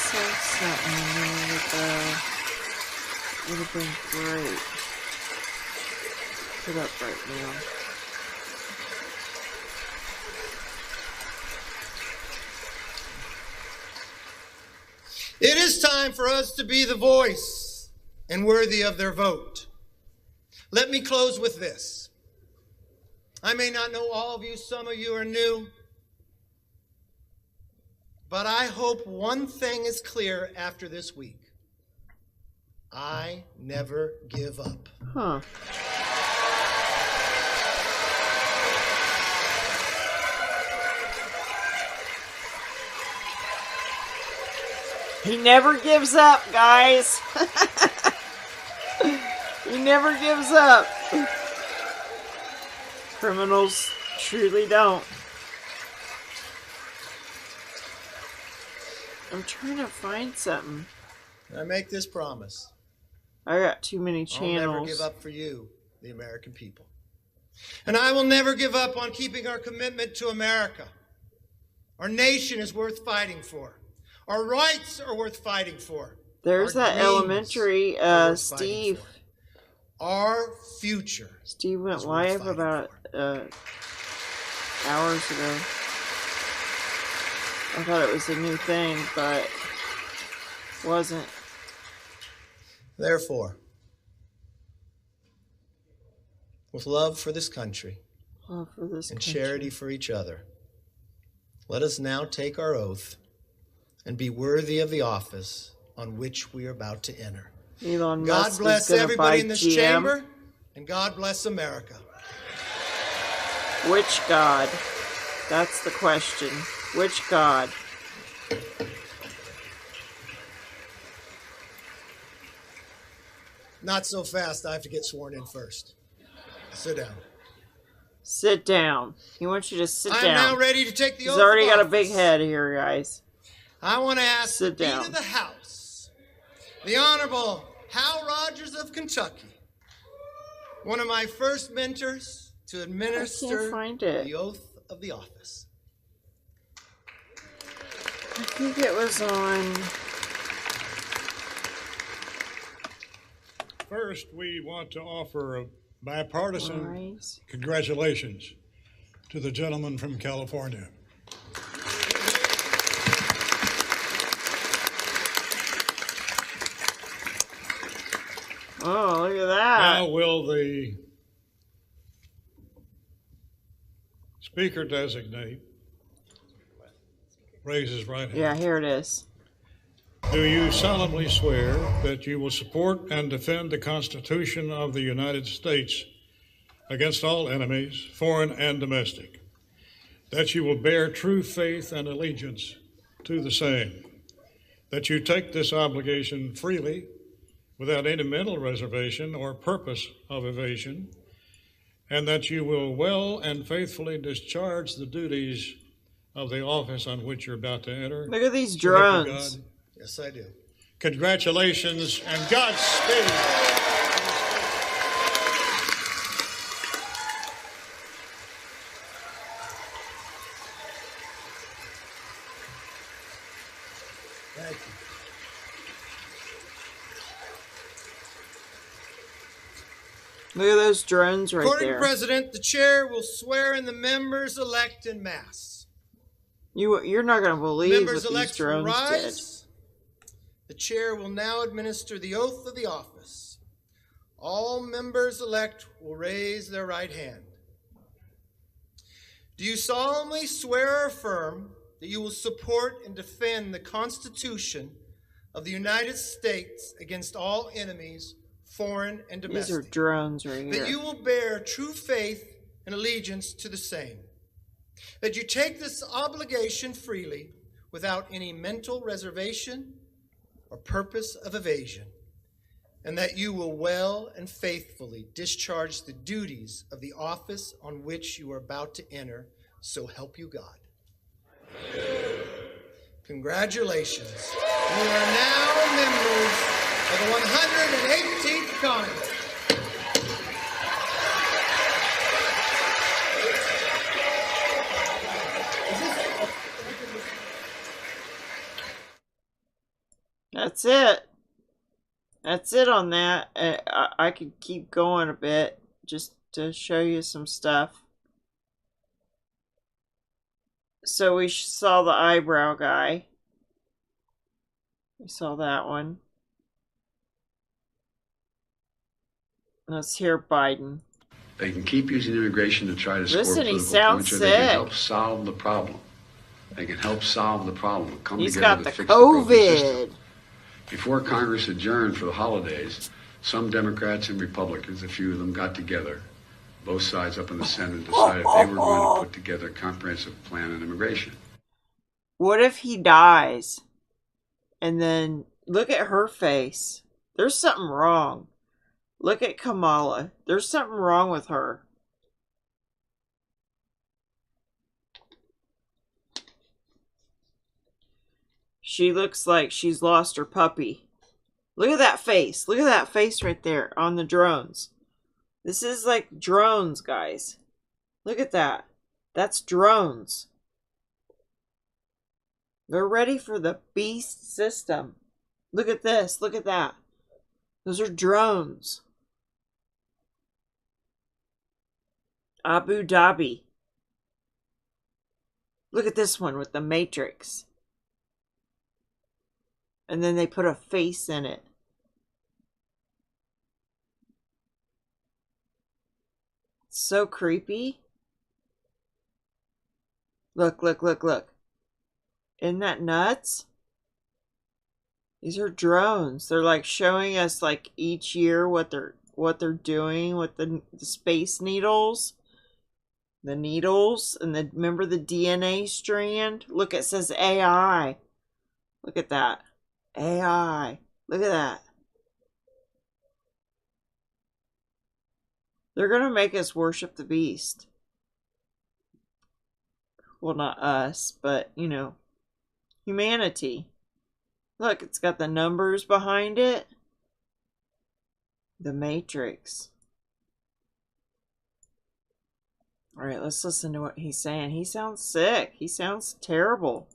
So something would have been great. Put up right now. It is time for us to be the voice and worthy of their vote. Let me close with this. I may not know all of you, some of you are new, but I hope one thing is clear after this week. I never give up. Huh. He never gives up, guys. He never gives up. Criminals truly don't. I'm trying to find something. I make this promise. I got too many channels. I'll never give up for you, the American people. And I will never give up on keeping our commitment to America. Our nation is worth fighting for. Our rights are worth fighting for. There's that elementary, Steve. Our future. Steve went live about hours ago. I thought it was a new thing, but it wasn't. Therefore, with love for this country, and charity for each other, let us now take our oath and be worthy of the office on which we are about to enter. Elon God Musk bless everybody in this chamber, and God bless America. Which God? That's the question. Which God? Not so fast. I have to get sworn in first. Sit down. Sit down. He wants you to sit down. I'm now ready to take the oath He's already of got a office. big head here, guys. I want to ask Sit the down. Speaker of the House, the Honorable Hal Rogers of Kentucky, one of my first mentors, to administer the oath of the office. I think it was on... First, we want to offer a bipartisan congratulations to the gentleman from California. Oh, look at that. Now will the Speaker designate raise his right hand? Yeah, here it is. Do you solemnly swear that you will support and defend the Constitution of the United States against all enemies, foreign and domestic, that you will bear true faith and allegiance to the same, that you take this obligation freely without any mental reservation or purpose of evasion, and that you will well and faithfully discharge the duties of the office on which you're about to enter? Look at these So help you drones. God. Yes, I do. Congratulations and Godspeed. Thank you. Look at those drones right According there. to President, the chair will swear in the members elect en masse. You're not going to believe Members what these elect will drones did. rise. The chair will now administer the oath of the office. All members elect will raise their right hand. Do you solemnly swear or affirm that you will support and defend the Constitution of the United States against all enemies, foreign and These domestic? are drones right That here. you will bear true faith and allegiance to the same. That you take this obligation freely without any mental reservation or purpose of evasion. And that you will well and faithfully discharge the duties of the office on which you are about to enter. So help you God. Congratulations. You are now members of the 118th Congress. That's it. That's it on that. I could keep going a bit just to show you some stuff. So we saw the eyebrow guy. We saw that one. Let's hear Biden. They can keep using immigration to try to score Listen, he political sounds points, or they can sick. help solve the problem. They can help solve the problem. Come He's together got to the fix the broken system. COVID. Before Congress adjourned for the holidays, some Democrats and Republicans, a few of them, got together, both sides up in the Senate, and decided they were going to put together a comprehensive plan on immigration. What if he dies? And then look at her face. There's something wrong. Look at Kamala. There's something wrong with her. She looks like she's lost her puppy. Look at that face. Look at that face right there on the drones. This is like drones, guys. Look at that. That's drones. They're ready for the beast system. Look at this. Look at that. Those are drones. Abu Dhabi. Look at this one with the Matrix. And then they put a face in it. It's so creepy. Look, look, look, look. Isn't that nuts? These are drones. They're like showing us like each year what they're doing with the space needles. The needles and remember the DNA strand? Look, it says AI. Look at that. AI. Look at that. They're going to make us worship the beast. Well, not us, but, you know, humanity. Look, it's got the numbers behind it. The Matrix. All right, let's listen to what he's saying. He sounds sick. He sounds terrible.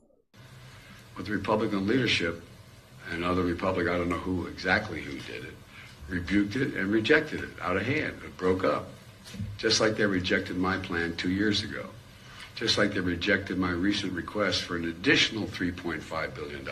With the Republican leadership, and other Republican, I don't know who exactly who did it, rebuked it and rejected it out of hand. It broke up. Just like they rejected my plan 2 years ago. Just like they rejected my recent request for an additional $3.5 billion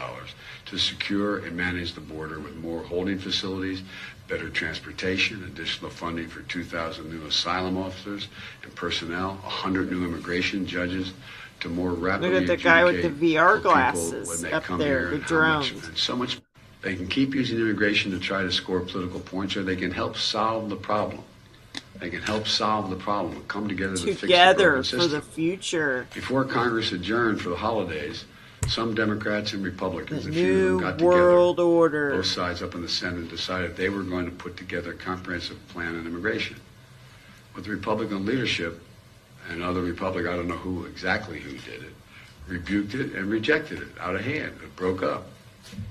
to secure and manage the border with more holding facilities, better transportation, additional funding for 2,000 new asylum officers and personnel, 100 new immigration judges, to more rapidly look at the guy with the VR for people glasses when they up come there, here the and how much, drones. and so much. They can keep using immigration to try to score political points, or they can help solve the problem. They can help solve the problem and come together to fix the Together broken for system. the future. Before Congress adjourned for the holidays, some Democrats and Republicans, The a few of them, new got world together, order. both sides up in the Senate, and decided they were going to put together a comprehensive plan on immigration. With the Republican leadership, and other Republican, I don't know who exactly who did it, rebuked it and rejected it out of hand. It broke up.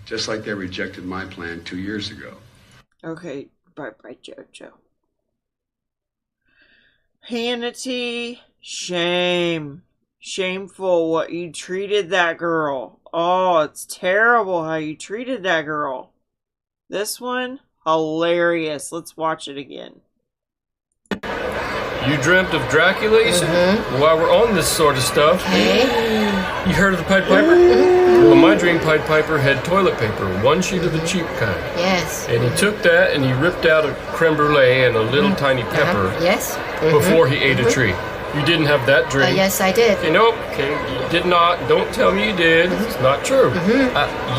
Just like they rejected my plan 2 years ago. Okay, bye-bye, Jojo. Hannity, shame. Shameful what you treated that girl. Oh, it's terrible how you treated that girl. This one, hilarious. Let's watch it again. You dreamt of Dracula, you said? While we're on this sort of stuff, you heard of the Pied Piper? Well, in my dream, Pied Piper had toilet paper, one sheet of the cheap kind. Yes. And he took that and he ripped out a creme brulee and a little tiny pepper Yes. before he ate a tree. You didn't have that dream. Yes, I did. Okay, nope. Okay, you did not. Don't tell me you did. It's not true.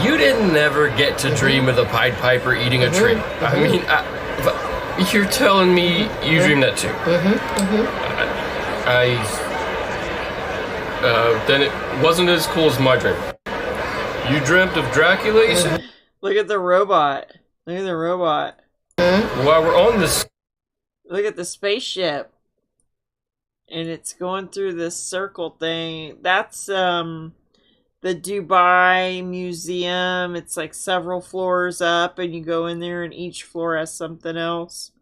You didn't never get to dream of the Pied Piper eating a tree. I mean, you're telling me you dreamed that too? Then it wasn't as cool as my dream. You dreamt of Dracula, you said? Look at the robot. Look at the robot. While we're on this... Look at the spaceship. And it's going through this circle thing. That's the Dubai Museum. It's like several floors up, and you go in there and each floor has something else.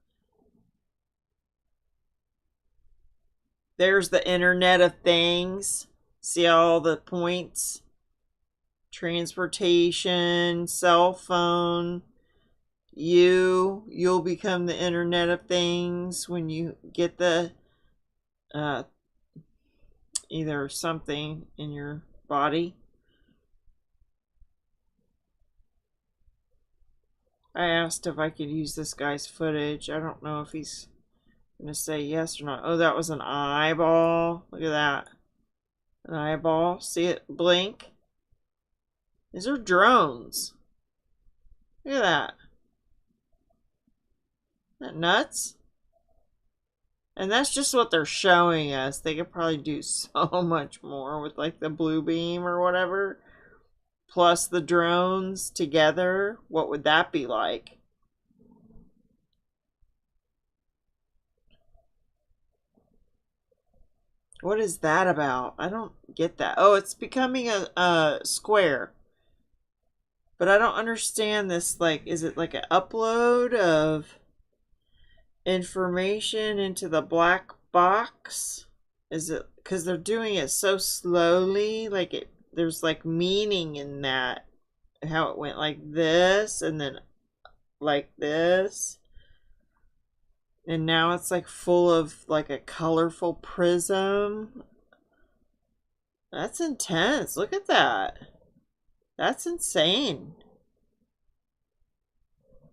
There's the Internet of Things. See all the points? Transportation, cell phone. You'll become the Internet of Things when you get the either something in your body. I asked if I could use this guy's footage. I don't know if he's I'm gonna say yes or not. Oh, that was an eyeball. Look at that. An eyeball. See it blink? These are drones. Look at that. Isn't that nuts? And that's just what they're showing us. They could probably do so much more with like the blue beam or whatever. Plus the drones together. What would that be like? What is that about? I don't get that. Oh, it's becoming a square. But I don't understand this. Like, is it like an upload of information into the black box? Is it because they're doing it so slowly? Like there's like meaning in that. How it went like this and then like this. And now it's like full of like a colorful prism. That's intense. Look at that. That's insane.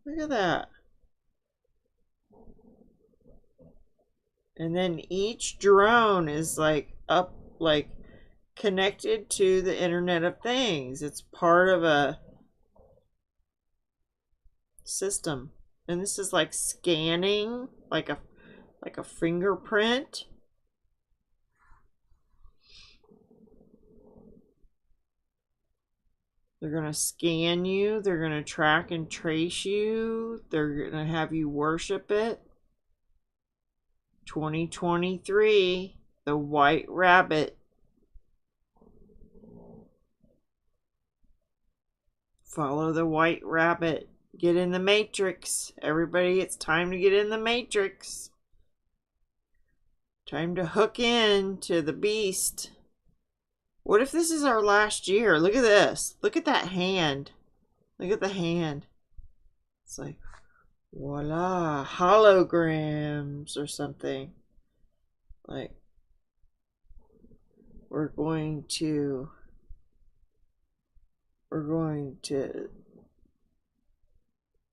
Look at that. And then each drone is like up, like connected to the Internet of Things. It's part of a system. And this is like scanning, like a fingerprint. They're going to scan you. They're going to track and trace you. They're going to have you worship it. 2023, the White Rabbit. Follow the White Rabbit. Get in the Matrix. Everybody, it's time to get in the Matrix. Time to hook in to the beast. What if this is our last year? Look at this. Look at that hand. Look at the hand. It's like, voila, holograms or something. Like, we're going to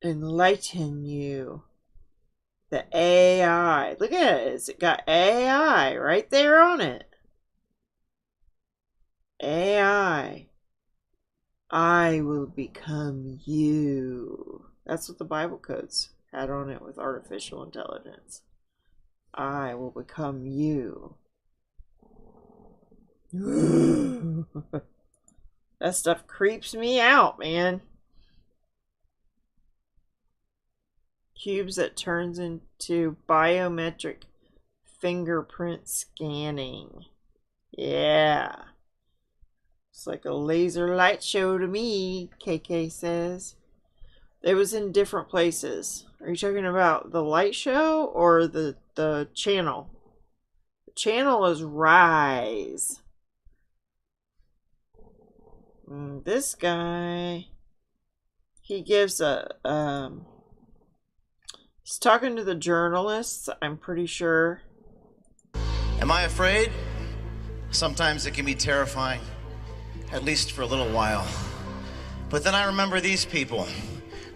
enlighten you. The AI. Look at it. It's got AI right there on it. AI. I will become you. That's what the Bible codes had on it with artificial intelligence. I will become you. That stuff creeps me out, man. Cubes that turns into biometric fingerprint scanning. Yeah. It's like a laser light show to me, KK says. It was in different places. Are you talking about the light show or the channel? The channel is Rise. This guy, he gives he's talking to the journalists, I'm pretty sure. Am I afraid? Sometimes it can be terrifying, at least for a little while. But then I remember these people,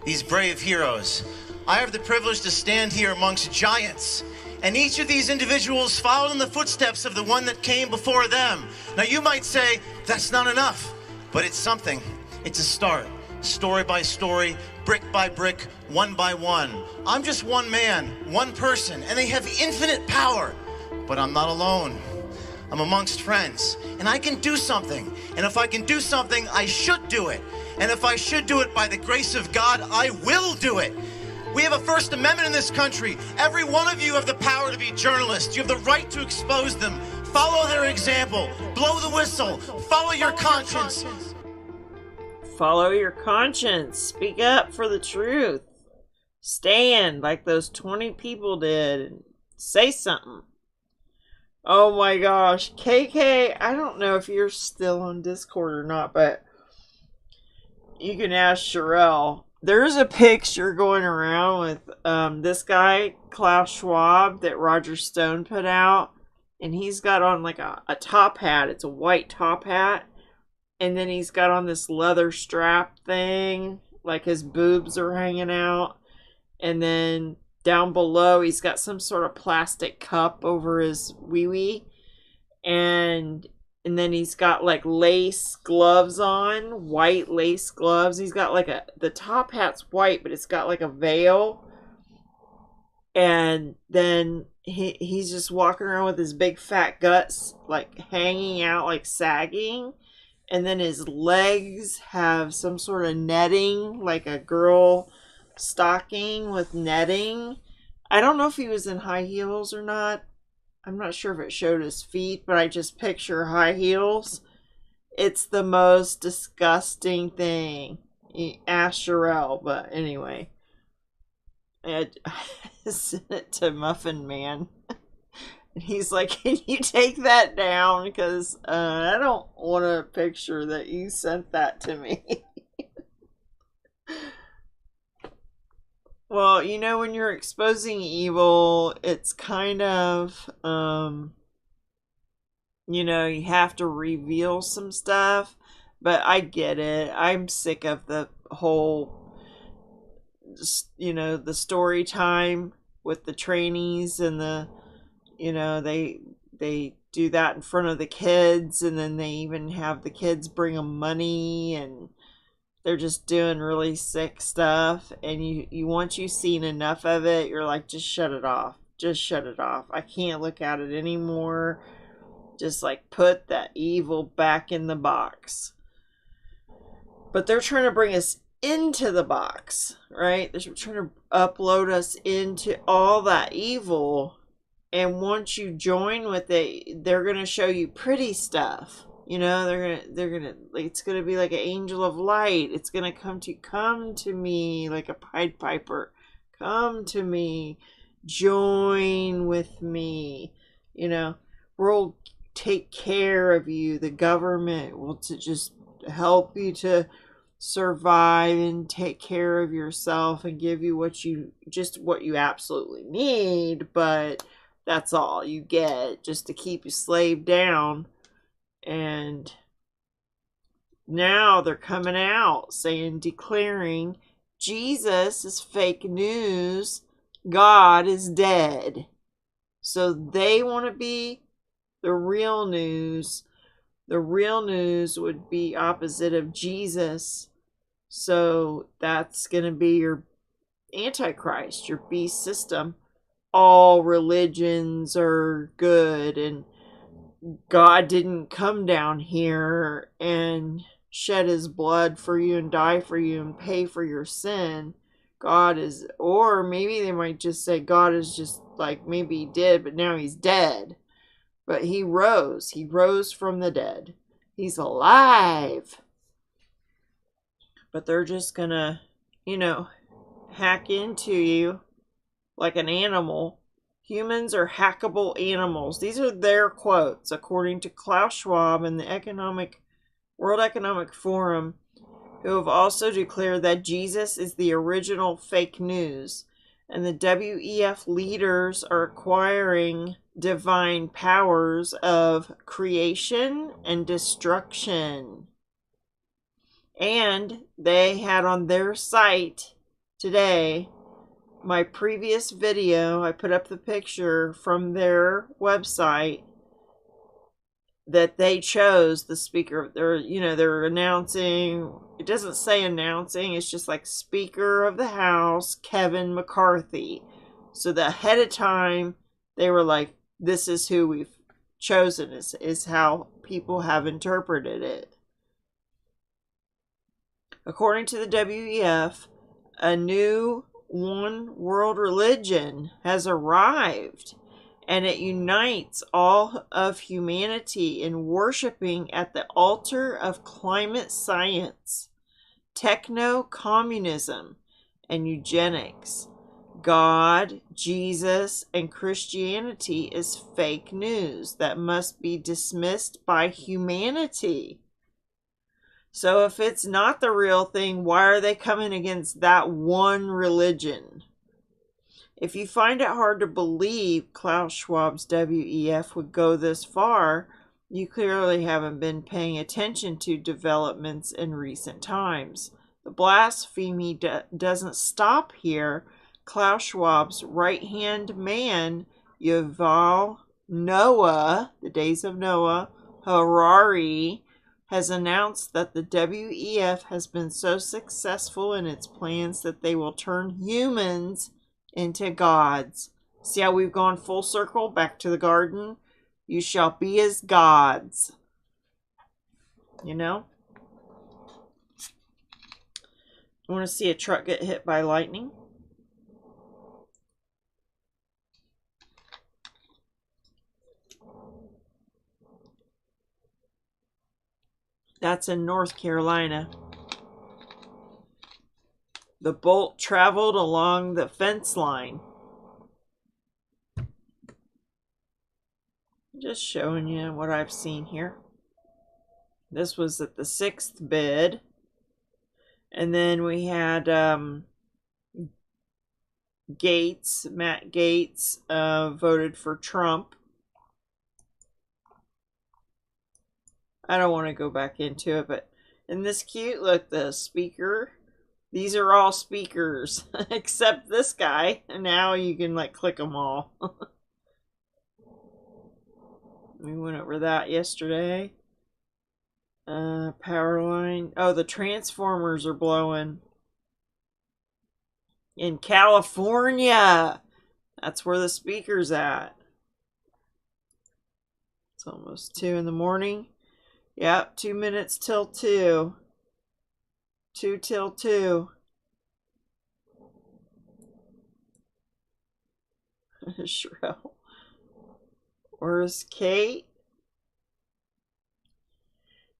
these brave heroes. I have the privilege to stand here amongst giants, and each of these individuals followed in the footsteps of the one that came before them. Now you might say, that's not enough, but it's something. It's a start, story by story, brick by brick, one by one. I'm just one man, one person, and they have infinite power, but I'm not alone. I'm amongst friends, and I can do something. And if I can do something, I should do it. And if I should do it by the grace of God, I will do it. We have a First Amendment in this country. Every one of you have the power to be journalists. You have the right to expose them. Follow their example. Blow the whistle. Follow your conscience. Follow your conscience. Speak up for the truth. Stand like those 20 people did and say something. Oh my gosh. KK, I don't know if you're still on Discord or not, but you can ask Sherelle. There's a picture going around with this guy, Klaus Schwab, that Roger Stone put out. And he's got on like a top hat. It's a white top hat. And then he's got on this leather strap thing. Like his boobs are hanging out. And then down below, he's got some sort of plastic cup over his wee-wee. And then he's got like lace gloves on, white lace gloves. He's got like the top hat's white, but it's got like a veil. And then he's just walking around with his big fat guts like hanging out, like sagging. And then his legs have some sort of netting, like a girl stocking with netting. I don't know if he was in high heels or not. I'm not sure if it showed his feet, but I just picture high heels. It's the most disgusting thing. Ask Sherelle, but anyway. I sent it to Muffin Man. And he's like, can you take that down? Because I don't want to picture that you sent that to me. Well, you know, when you're exposing evil, it's kind of, you know, you have to reveal some stuff. But I get it. I'm sick of the whole, you know, the story time with the trainees and the, you know, they do that in front of the kids, and then they even have the kids bring them money, and they're just doing really sick stuff. And once you've seen enough of it, you're like, just shut it off. Just shut it off. I can't look at it anymore. Just like put that evil back in the box. But they're trying to bring us into the box, right? They're trying to upload us into all that evil. And once you join with it, they're going to show you pretty stuff. You know, they're gonna, it's gonna be like an angel of light. It's gonna come to me like a Pied Piper. Come to me, join with me. You know, we'll take care of you. The government will just help you to survive and take care of yourself and give you what you absolutely need. But that's all you get, just to keep you slaved down. And now they're coming out saying, declaring Jesus is fake news. God is dead. So they want to be the real news. The real news would be opposite of Jesus. So that's going to be your Antichrist, your beast system. All religions are good, and God didn't come down here and shed his blood for you and die for you and pay for your sin. God is, or maybe they might just say God is just like, maybe he did, but now he's dead. But he rose. He rose from the dead. He's alive. But they're just gonna, you know, hack into you like an animal. Humans are hackable animals. These are their quotes, according to Klaus Schwab and the World Economic Forum, who have also declared that Jesus is the original fake news. And the WEF leaders are acquiring divine powers of creation and destruction. And they had on their site today, my previous video, I put up the picture from their website that they chose the speaker. They're announcing, it doesn't say announcing, it's just like Speaker of the House, Kevin McCarthy. So the ahead of time, they were like, this is who we've chosen, is how people have interpreted it. According to the WEF, a new one world religion has arrived, and it unites all of humanity in worshiping at the altar of climate science, techno-communism, and eugenics. God, Jesus, and Christianity is fake news that must be dismissed by humanity. So if it's not the real thing, why are they coming against that one religion? If you find it hard to believe Klaus Schwab's WEF would go this far, you clearly haven't been paying attention to developments in recent times. The blasphemy doesn't stop here. Klaus Schwab's right-hand man, Yuval Noah, the days of Noah, Harari, has announced that the WEF has been so successful in its plans that they will turn humans into gods. See how we've gone full circle back to the garden? You shall be as gods. You know? Want to see a truck get hit by lightning? That's in North Carolina. The bolt traveled along the fence line. Just showing you what I've seen here. This was at the 6th bid. And then we had Gates, Matt Gates, voted for Trump. I don't want to go back into it, but isn't this cute? Look, the speaker. These are all speakers, except this guy. And now you can like click them all. We went over that yesterday. Power line. Oh, the transformers are blowing. In California. That's where the speaker's at. It's almost 2 in the morning. Yep, 2 minutes till 2. 2 till 2. Shrell. Where's Kate?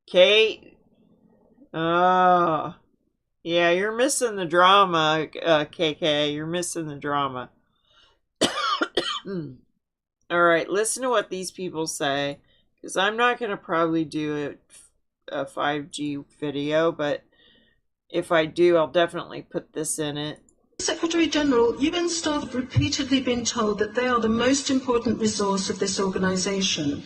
Kate? Oh. Yeah, you're missing the drama, KK. You're missing the drama. Alright, listen to what these people say. Because I'm not going to probably do a 5G video, but if I do, I'll definitely put this in it. Secretary General, UN staff have repeatedly been told that they are the most important resource of this organization.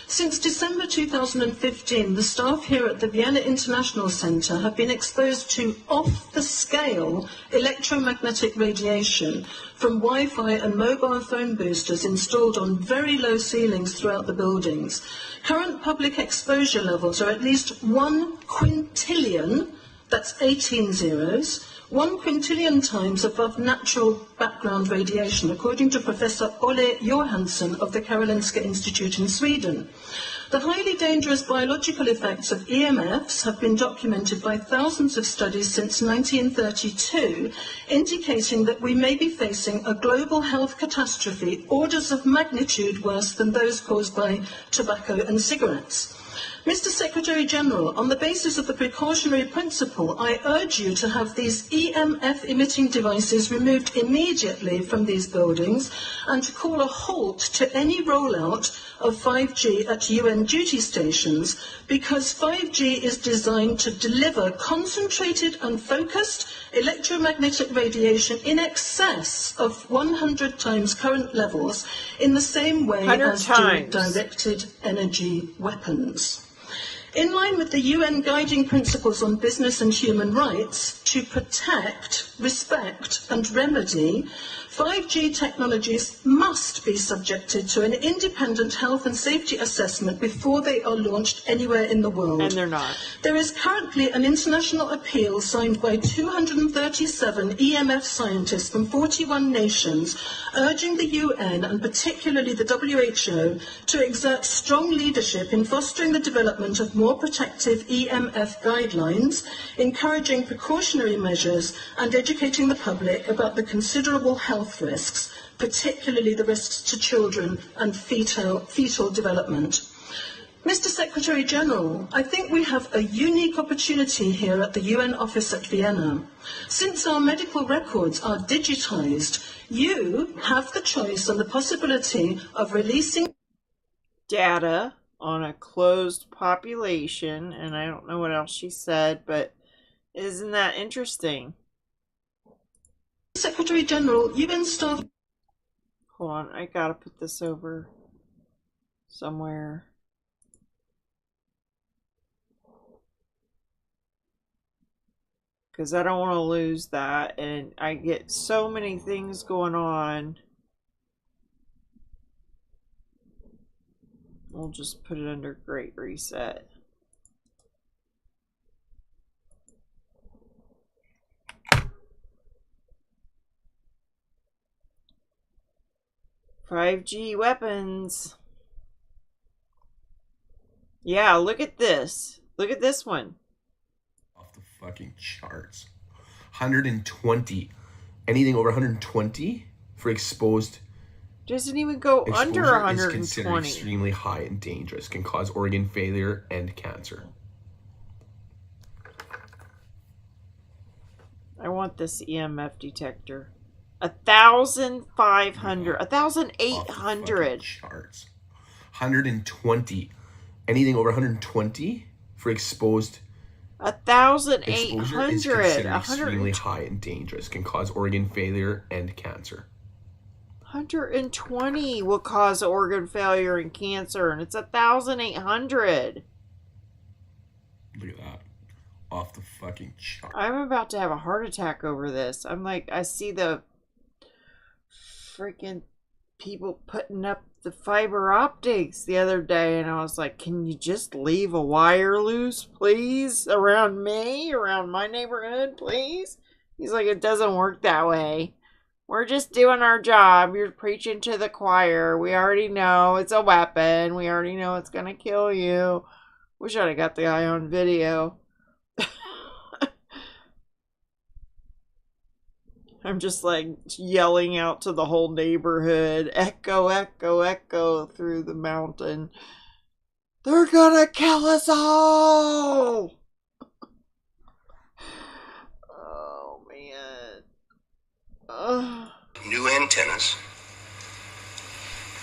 Since December 2015, the staff here at the Vienna International Center have been exposed to off-the-scale electromagnetic radiation from Wi-Fi and mobile phone boosters installed on very low ceilings throughout the buildings. Current public exposure levels are at least 1 quintillion, that's 18 zeros, 1 quintillion times above natural background radiation, according to Professor Olle Johansson of the Karolinska Institute in Sweden. The highly dangerous biological effects of EMFs have been documented by thousands of studies since 1932, indicating that we may be facing a global health catastrophe orders of magnitude worse than those caused by tobacco and cigarettes. Mr. Secretary General, on the basis of the precautionary principle, I urge you to have these EMF emitting devices removed immediately from these buildings and to call a halt to any rollout of 5G at UN duty stations, because 5G is designed to deliver concentrated and focused electromagnetic radiation in excess of 100 times current levels in the same way as do directed energy weapons. In line with the UN guiding principles on business and human rights to protect, respect and remedy, 5G technologies must be subjected to an independent health and safety assessment before they are launched anywhere in the world. And they're not. There is currently an international appeal signed by 237 EMF scientists from 41 nations urging the UN and particularly the WHO to exert strong leadership in fostering the development of more protective EMF guidelines, encouraging precautionary measures and educating the public about the considerable health risks, particularly the risks to children and fetal development. Mr. Secretary General, I think we have a unique opportunity here at the UN office at Vienna. Since our medical records are digitized, you have the choice and the possibility of releasing data on a closed population, and I don't know what else she said, but isn't that interesting? Secretary General, UN staff... Hold on, I gotta put this over somewhere. because I don't want to lose that, and I get so many things going on. We'll just put it under Great Reset. "5G weapons." Yeah, look at this. Look at this one. Off the fucking charts. 120. Anything over 120 for exposed. Doesn't even go under Exposure 120. is considered extremely high and dangerous. Can cause organ failure and cancer. I want this EMF detector. 1,500. 1,800. Charts. 120. Anything over 120 for exposed. 1,800. Exposure is considered extremely high and dangerous. Can cause organ failure and cancer. 120 will cause organ failure and cancer, and it's 1,800. Look at that. Off the fucking chart. I'm about to have a heart attack over this. I'm like, I see the freaking people putting up the fiber optics the other day, and I was like, can you just leave a wire loose, please? Around me, around my neighborhood, please? He's like, it doesn't work that way. We're just doing our job. You're preaching to the choir. We already know it's a weapon. We already know it's gonna kill you. Wish I'd have got the guy on video. I'm just like yelling out to the whole neighborhood. Echo, echo, echo through the mountain. They're gonna kill us all! Oh, man. New antennas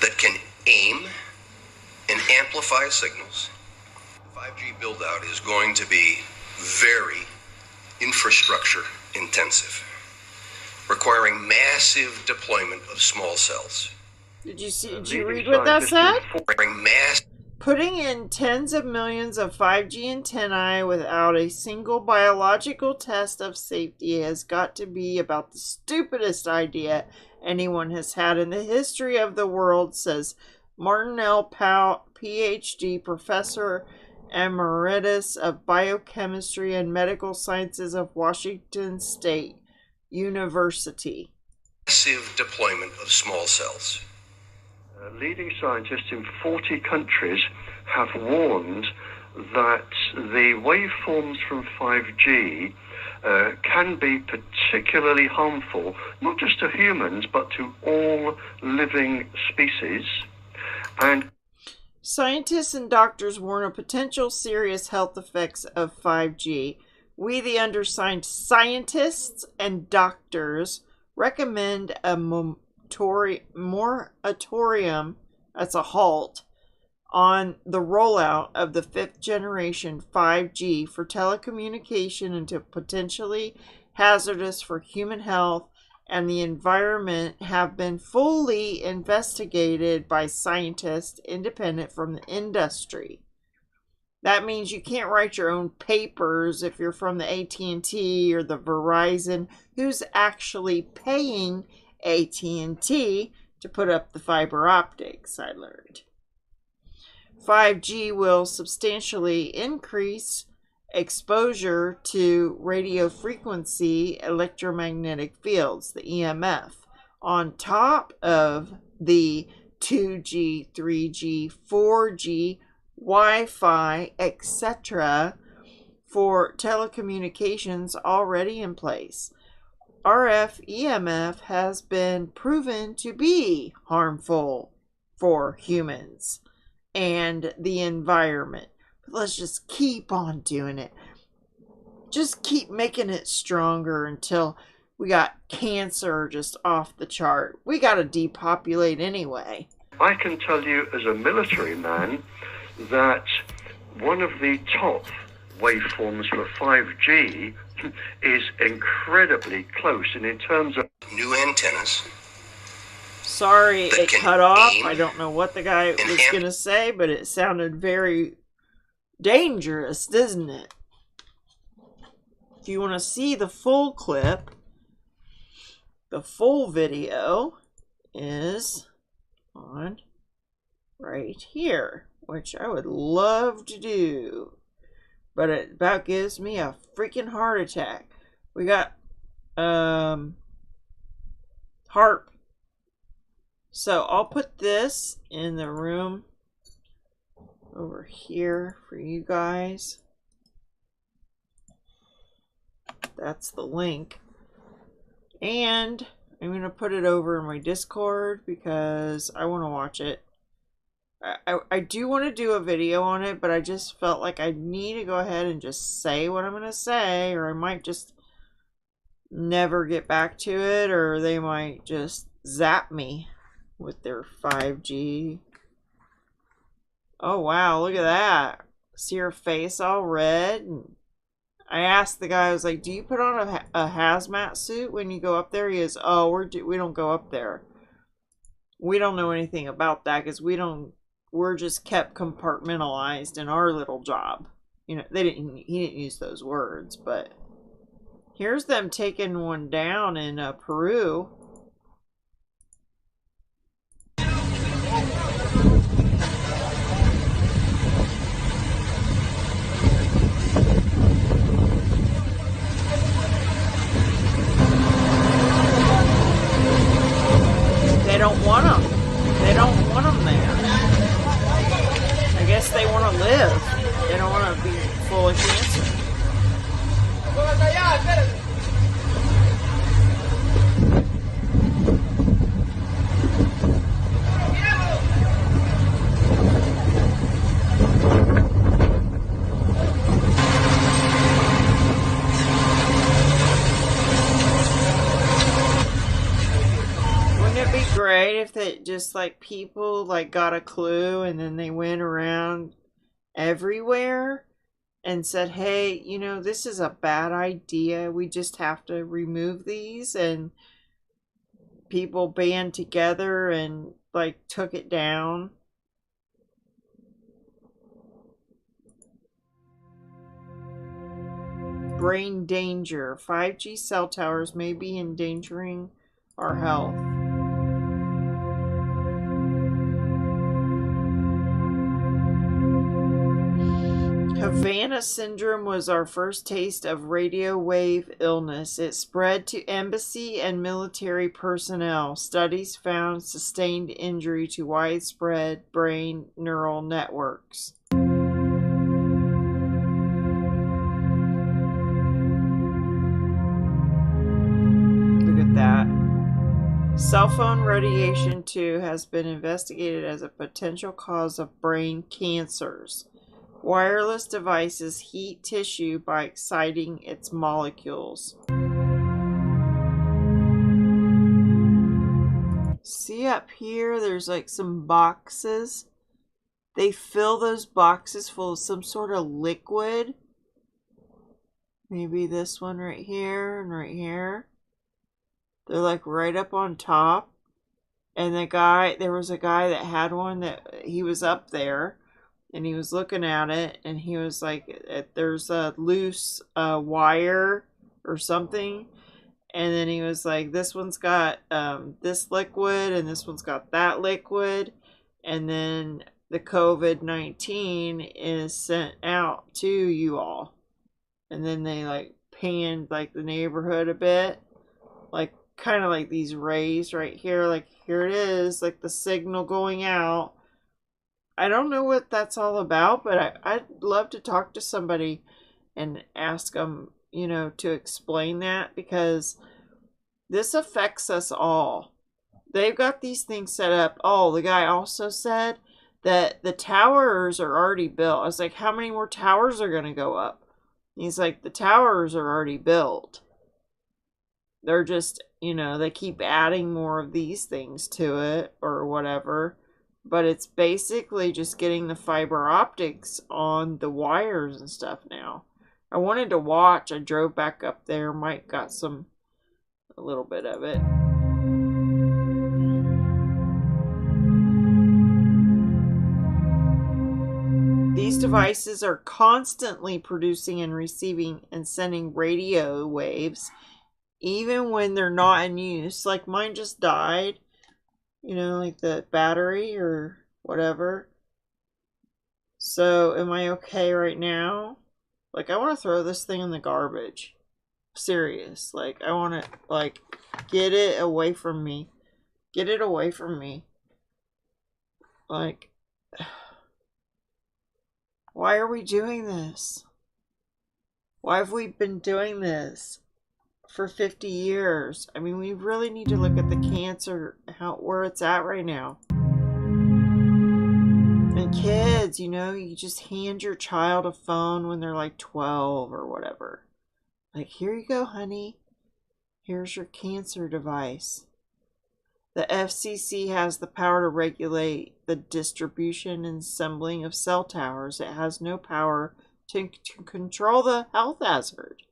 that can aim and amplify signals. 5G build-out is going to be very infrastructure intensive, requiring massive deployment of small cells. Did you read what that said? Requiring Putting in tens of millions of 5G antennae without a single biological test of safety has got to be about the stupidest idea anyone has had in the history of the world, says Martin L. Powell, PhD, Professor Emeritus of Biochemistry and Medical Sciences of Washington State University. Massive deployment of small cells. Leading scientists in 40 countries have warned that the waveforms from 5G can be particularly harmful, not just to humans, but to all living species. And scientists and doctors warn of potential serious health effects of 5G. We, the undersigned scientists and doctors, recommend a moratorium, that's a halt, on the rollout of the 5th generation 5G for telecommunication until potentially hazardous for human health and the environment have been fully investigated by scientists independent from the industry. That means you can't write your own papers if you're from the AT&T or the Verizon, who's actually paying AT&T to put up the fiber optics, I learned. 5G will substantially increase exposure to radio frequency electromagnetic fields, the EMF, on top of the 2G, 3G, 4G, Wi-Fi, etc. for telecommunications already in place. RF EMF has been proven to be harmful for humans and the environment. But let's just keep on doing it. Just keep making it stronger until we got cancer just off the chart. We got to depopulate anyway. I can tell you as a military man that one of the top waveforms for 5G is incredibly close, and in terms of new antennas. Sorry, it cut off. I don't know what the guy was going to say, but it sounded very dangerous, doesn't it? if you want to see the full clip, the full video is on right here, which I would love to do, but it about gives me a freaking heart attack. We got harp. So I'll put this in the room over here for you guys. That's the link. And I'm going to put it over in my Discord because I want to watch it. I do want to do a video on it, but I just felt like I need to go ahead and just say what I'm going to say, or I might just never get back to it, or they might just zap me with their 5G. Oh wow, look at that. See her face all red? And I asked the guy, I was like, do you put on a hazmat suit when you go up there? He goes, oh, we don't go up there. We don't know anything about that because we're just kept compartmentalized in our little job. You know, he didn't use those words, but here's them taking one down in Peru. They don't want them. They don't want them there. I guess they want to live. They don't want to be full of cancer. Great if they just like people like got a clue and then they went around everywhere and said, hey, you know, this is a bad idea, we just have to remove these, and people band together and like took it down. Brain danger. 5G cell towers may be endangering our health. Havana syndrome was our first taste of radio wave illness. It spread to embassy and military personnel. Studies found sustained injury to widespread brain neural networks. Look at that. Cell phone radiation, too, has been investigated as a potential cause of brain cancers. Wireless devices heat tissue by exciting its molecules. See up here, there's like some boxes. They fill those boxes full of some sort of liquid. Maybe this one right here and right here. They're like right up on top. And there was a guy that had one that he was up there. And he was looking at it, and he was like, there's a loose wire or something. And then he was like, this one's got this liquid, and this one's got that liquid. And then the COVID-19 is sent out to you all. And then they like panned like the neighborhood a bit. Like kind of like these rays right here. Like here it is, like the signal going out. I don't know what that's all about, but I'd love to talk to somebody and ask them, you know, to explain that, because this affects us all. They've got these things set up. Oh, the guy also said that the towers are already built. I was like, how many more towers are going to go up? He's like, the towers are already built. They're just, you know, they keep adding more of these things to it or whatever. But it's basically just getting the fiber optics on the wires and stuff now. I wanted to watch. I drove back up there. Mike got a little bit of it. These devices are constantly producing and receiving and sending radio waves, even when they're not in use. Like mine just died, you know, like the battery or whatever. So am I okay right now? Like, I want to throw this thing in the garbage. Serious. Like, I want to, like, get it away from me. Get it away from me. Like, why are we doing this? Why have we been doing this for 50 years? I mean, we really need to look at the cancer, where it's at right now. And kids, you know, you just hand your child a phone when they're like 12 or whatever. Like, here you go, honey. Here's your cancer device. The FCC has the power to regulate the distribution and assembling of cell towers. It has no power to control the health hazard.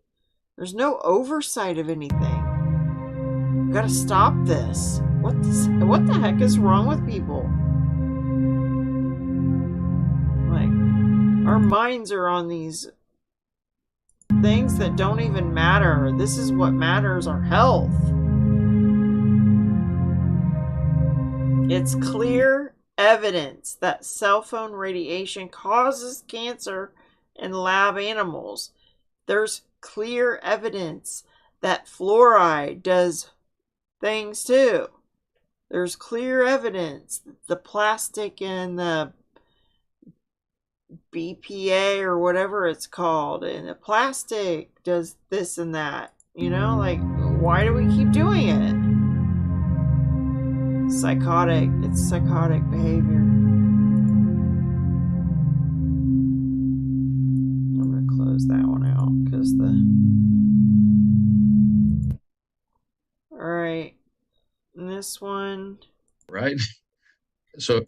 There's no oversight of anything. We've got to stop this. What the heck is wrong with people? Like, our minds are on these things that don't even matter. This is what matters, our health. It's clear evidence that cell phone radiation causes cancer in lab animals. There's clear evidence that fluoride does things too. There's clear evidence that the plastic in the BPA or whatever it's called, and the plastic does this and that. You know, like, why do we keep doing it? Psychotic. It's psychotic behavior. I'm going to close that one out because Alright. And this one. Right? So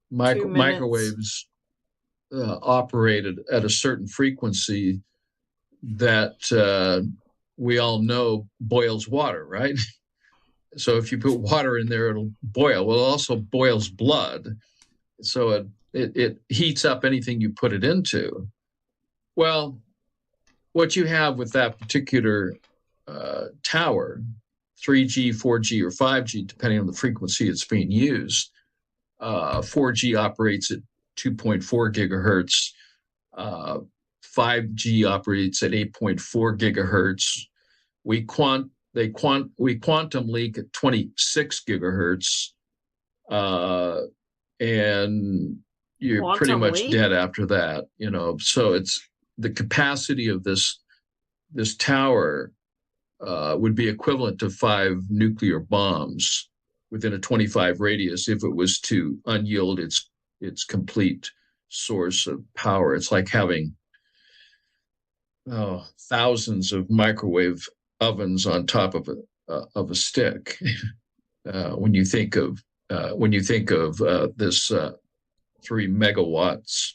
microwaves operated at a certain frequency that we all know boils water, right? So if you put water in there, it'll boil. Well, it also boils blood. So it heats up anything you put it into. Well, what you have with that particular tower, 3G, 4G, or 5G, depending on the frequency it's being used, 4G operates at 2.4 gigahertz. 5G operates at 8.4 gigahertz. We quantum leak at 26 gigahertz, and you're Quantum pretty much leak? dead after that. You know, so it's the capacity of this tower would be equivalent to 5 nuclear bombs within a 25 radius if it was to unyield its complete source of power. It's like having thousands of microwave ovens on top of a stick. When you think of this 3 megawatts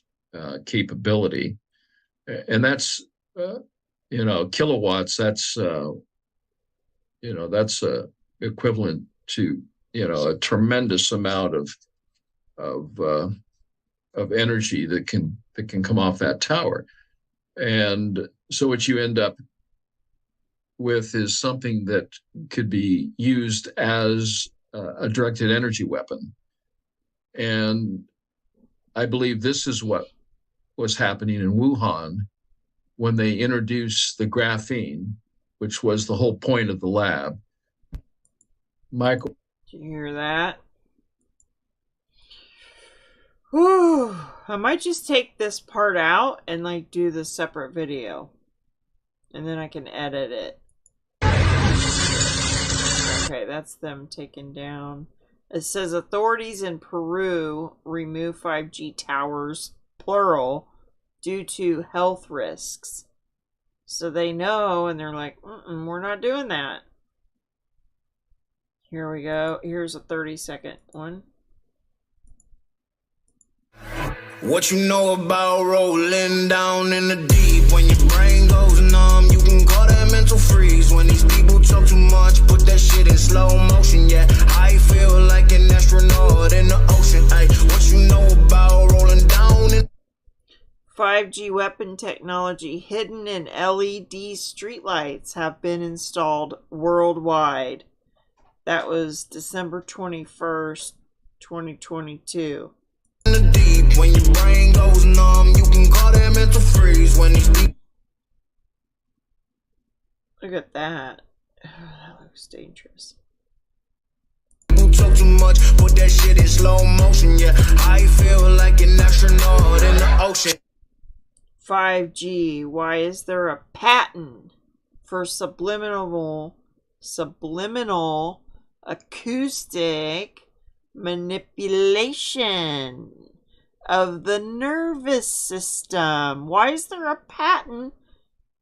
capability, and that's kilowatts. That's that's equivalent to a tremendous amount of energy that can come off that tower. And so what you end up with is something that could be used as a directed energy weapon. And I believe this is what was happening in Wuhan when they introduced the graphene, which was the whole point of the lab. Michael. Did you hear that? Whew. I might just take this part out and like do the separate video. And then I can edit it. Okay, that's them taken down. It says authorities in Peru remove 5G towers, plural, due to health risks. So they know, and they're like, we're not doing that. Here we go. Here's a 30-second one. What you know about rolling down in the deep? When your brain goes numb, you can call that mental freeze. When these people talk too much, put that shit in slow motion. Yeah, I feel like an astronaut in the ocean. Ay, what you know about rolling down in... 5G weapon technology hidden in LED streetlights have been installed worldwide. That was December 21st, 2022. When your brain goes numb, you can call that mental freeze. When these people... Look at that. That looks dangerous. People talk too much, put that shit in slow motion. Yeah, I feel like an astronaut in the ocean. 5G. Why is there a patent for subliminal acoustic manipulation of the nervous system? Why is there a patent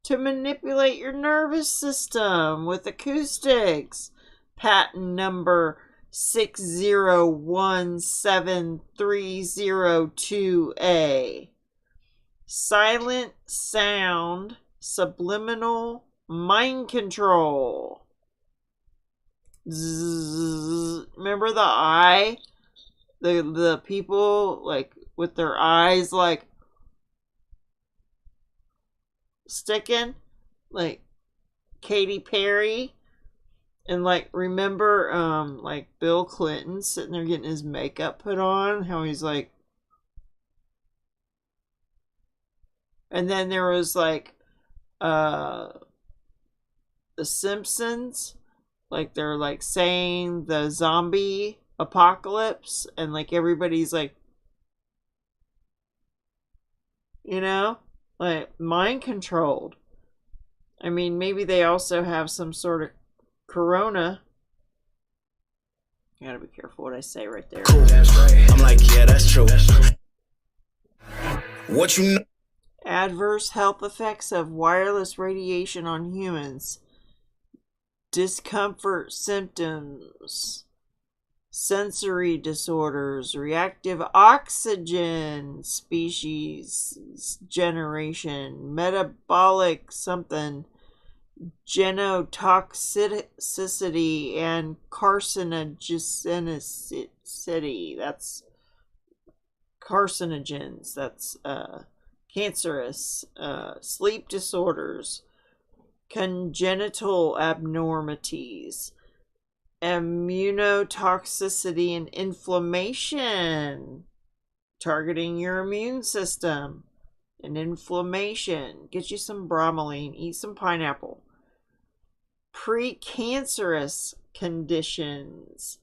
to manipulate your nervous system with acoustics? Patent number 6017302A. Silent sound subliminal mind control. Zzz. Remember the eye? The people like with their eyes like sticking, like Katy Perry, and like remember like Bill Clinton sitting there getting his makeup put on, how he's like. And then there was like The Simpsons, like they're like saying the zombie apocalypse, and like everybody's like, you know, like mind controlled. I mean, maybe they also have some sort of corona. I gotta be careful what I say right there. Cool. I'm like, yeah, that's true. What you know? Adverse health effects of wireless radiation on humans. Discomfort symptoms. Sensory disorders. Reactive oxygen species generation. Metabolic something. Genotoxicity and carcinogenicity. That's carcinogens. That's cancerous. Sleep disorders. Congenital abnormalities. Immunotoxicity and inflammation. Targeting your immune system. And inflammation. Get you some bromelain. Eat some pineapple. Precancerous conditions.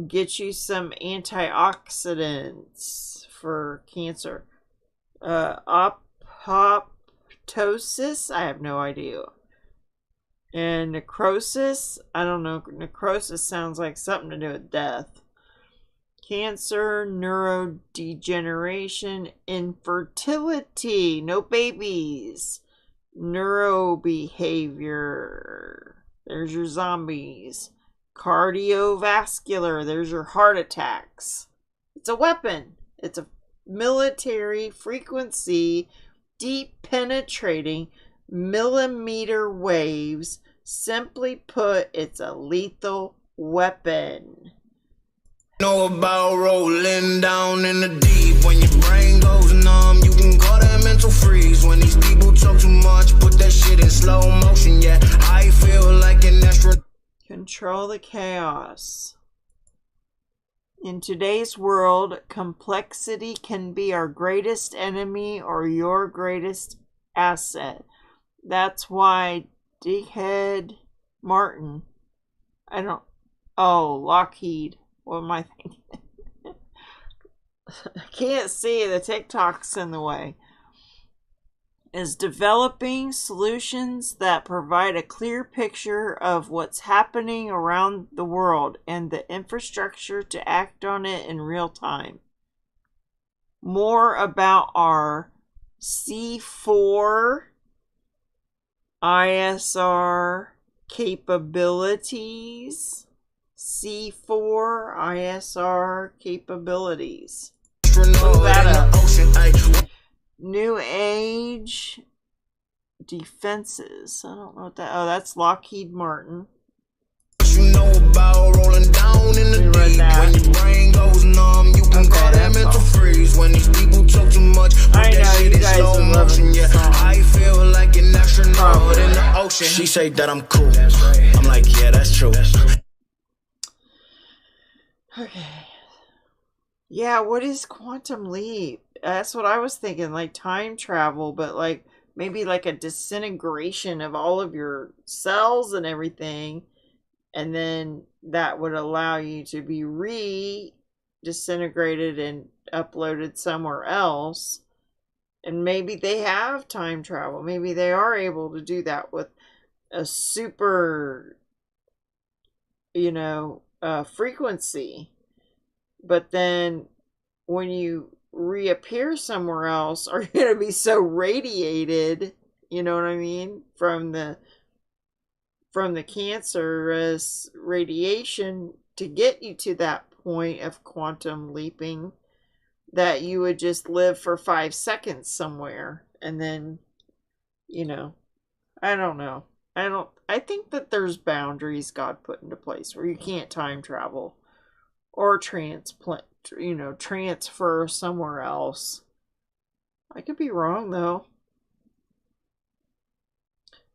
Get you some antioxidants for cancer. Apoptosis? I have no idea. And necrosis? I don't know. Necrosis sounds like something to do with death. Cancer, neurodegeneration, infertility, no babies, neurobehavior, there's your zombies, cardiovascular, there's your heart attacks. It's a weapon. It's a military frequency, deep penetrating millimeter waves. Simply put, it's a lethal weapon. Know about rolling down in the deep. When your brain goes numb, you can call that mental freeze. When these people talk too much, put that shit in slow motion. Yeah, I feel like an astronaut. Control the chaos. In today's world, complexity can be our greatest enemy or your greatest asset. That's why Dickhead Martin, Lockheed. What am I thinking? I can't see, the TikTok's in the way. Is developing solutions that provide a clear picture of what's happening around the world and the infrastructure to act on it in real time. More about our C4 ISR capabilities. C4 ISR capabilities. Look that up. New Age Defenses. I don't know what that. Oh, that's Lockheed Martin. You know about rolling down in the deep. When your brain goes numb, you can call that mental freeze. When these people talk too much, put that shit in yeah. I feel like an astronaut in the ocean. She say that I'm cool. I'm like, yeah, that's true. Okay. Yeah, what is quantum leap? That's what I was thinking, like time travel, but like maybe like a disintegration of all of your cells and everything, and then that would allow you to be disintegrated and uploaded somewhere else. And maybe they have time travel. Maybe they are able to do that with a super, frequency. But then when you reappear somewhere else, are you going to be so radiated, you know what I mean, from the cancerous radiation to get you to that point of quantum leaping, that you would just live for 5 seconds somewhere and then, I don't know. I think that there's boundaries God put into place where you can't time travel or transplant, transfer somewhere else. I could be wrong though.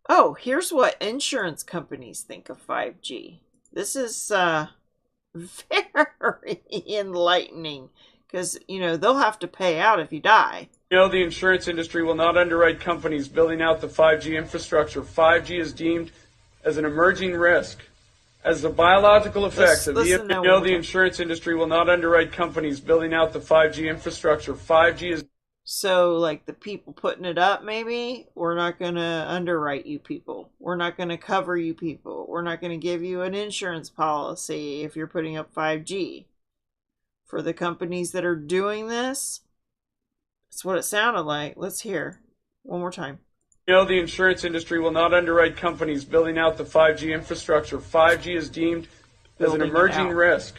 Oh, here's what insurance companies think of 5G. This is very enlightening because, they'll have to pay out if you die. The insurance industry will not underwrite companies building out the 5G infrastructure. 5G is deemed as an emerging risk. As the biological effects of the insurance industry will not underwrite companies building out the 5G infrastructure. 5G is... So, like the people putting it up, maybe, we're not going to underwrite you people. We're not going to cover you people. We're not going to give you an insurance policy if you're putting up 5G. For the companies that are doing this, that's what it sounded like. Let's hear one more time. The insurance industry will not underwrite companies building out the 5G infrastructure. 5G is deemed as an emerging risk.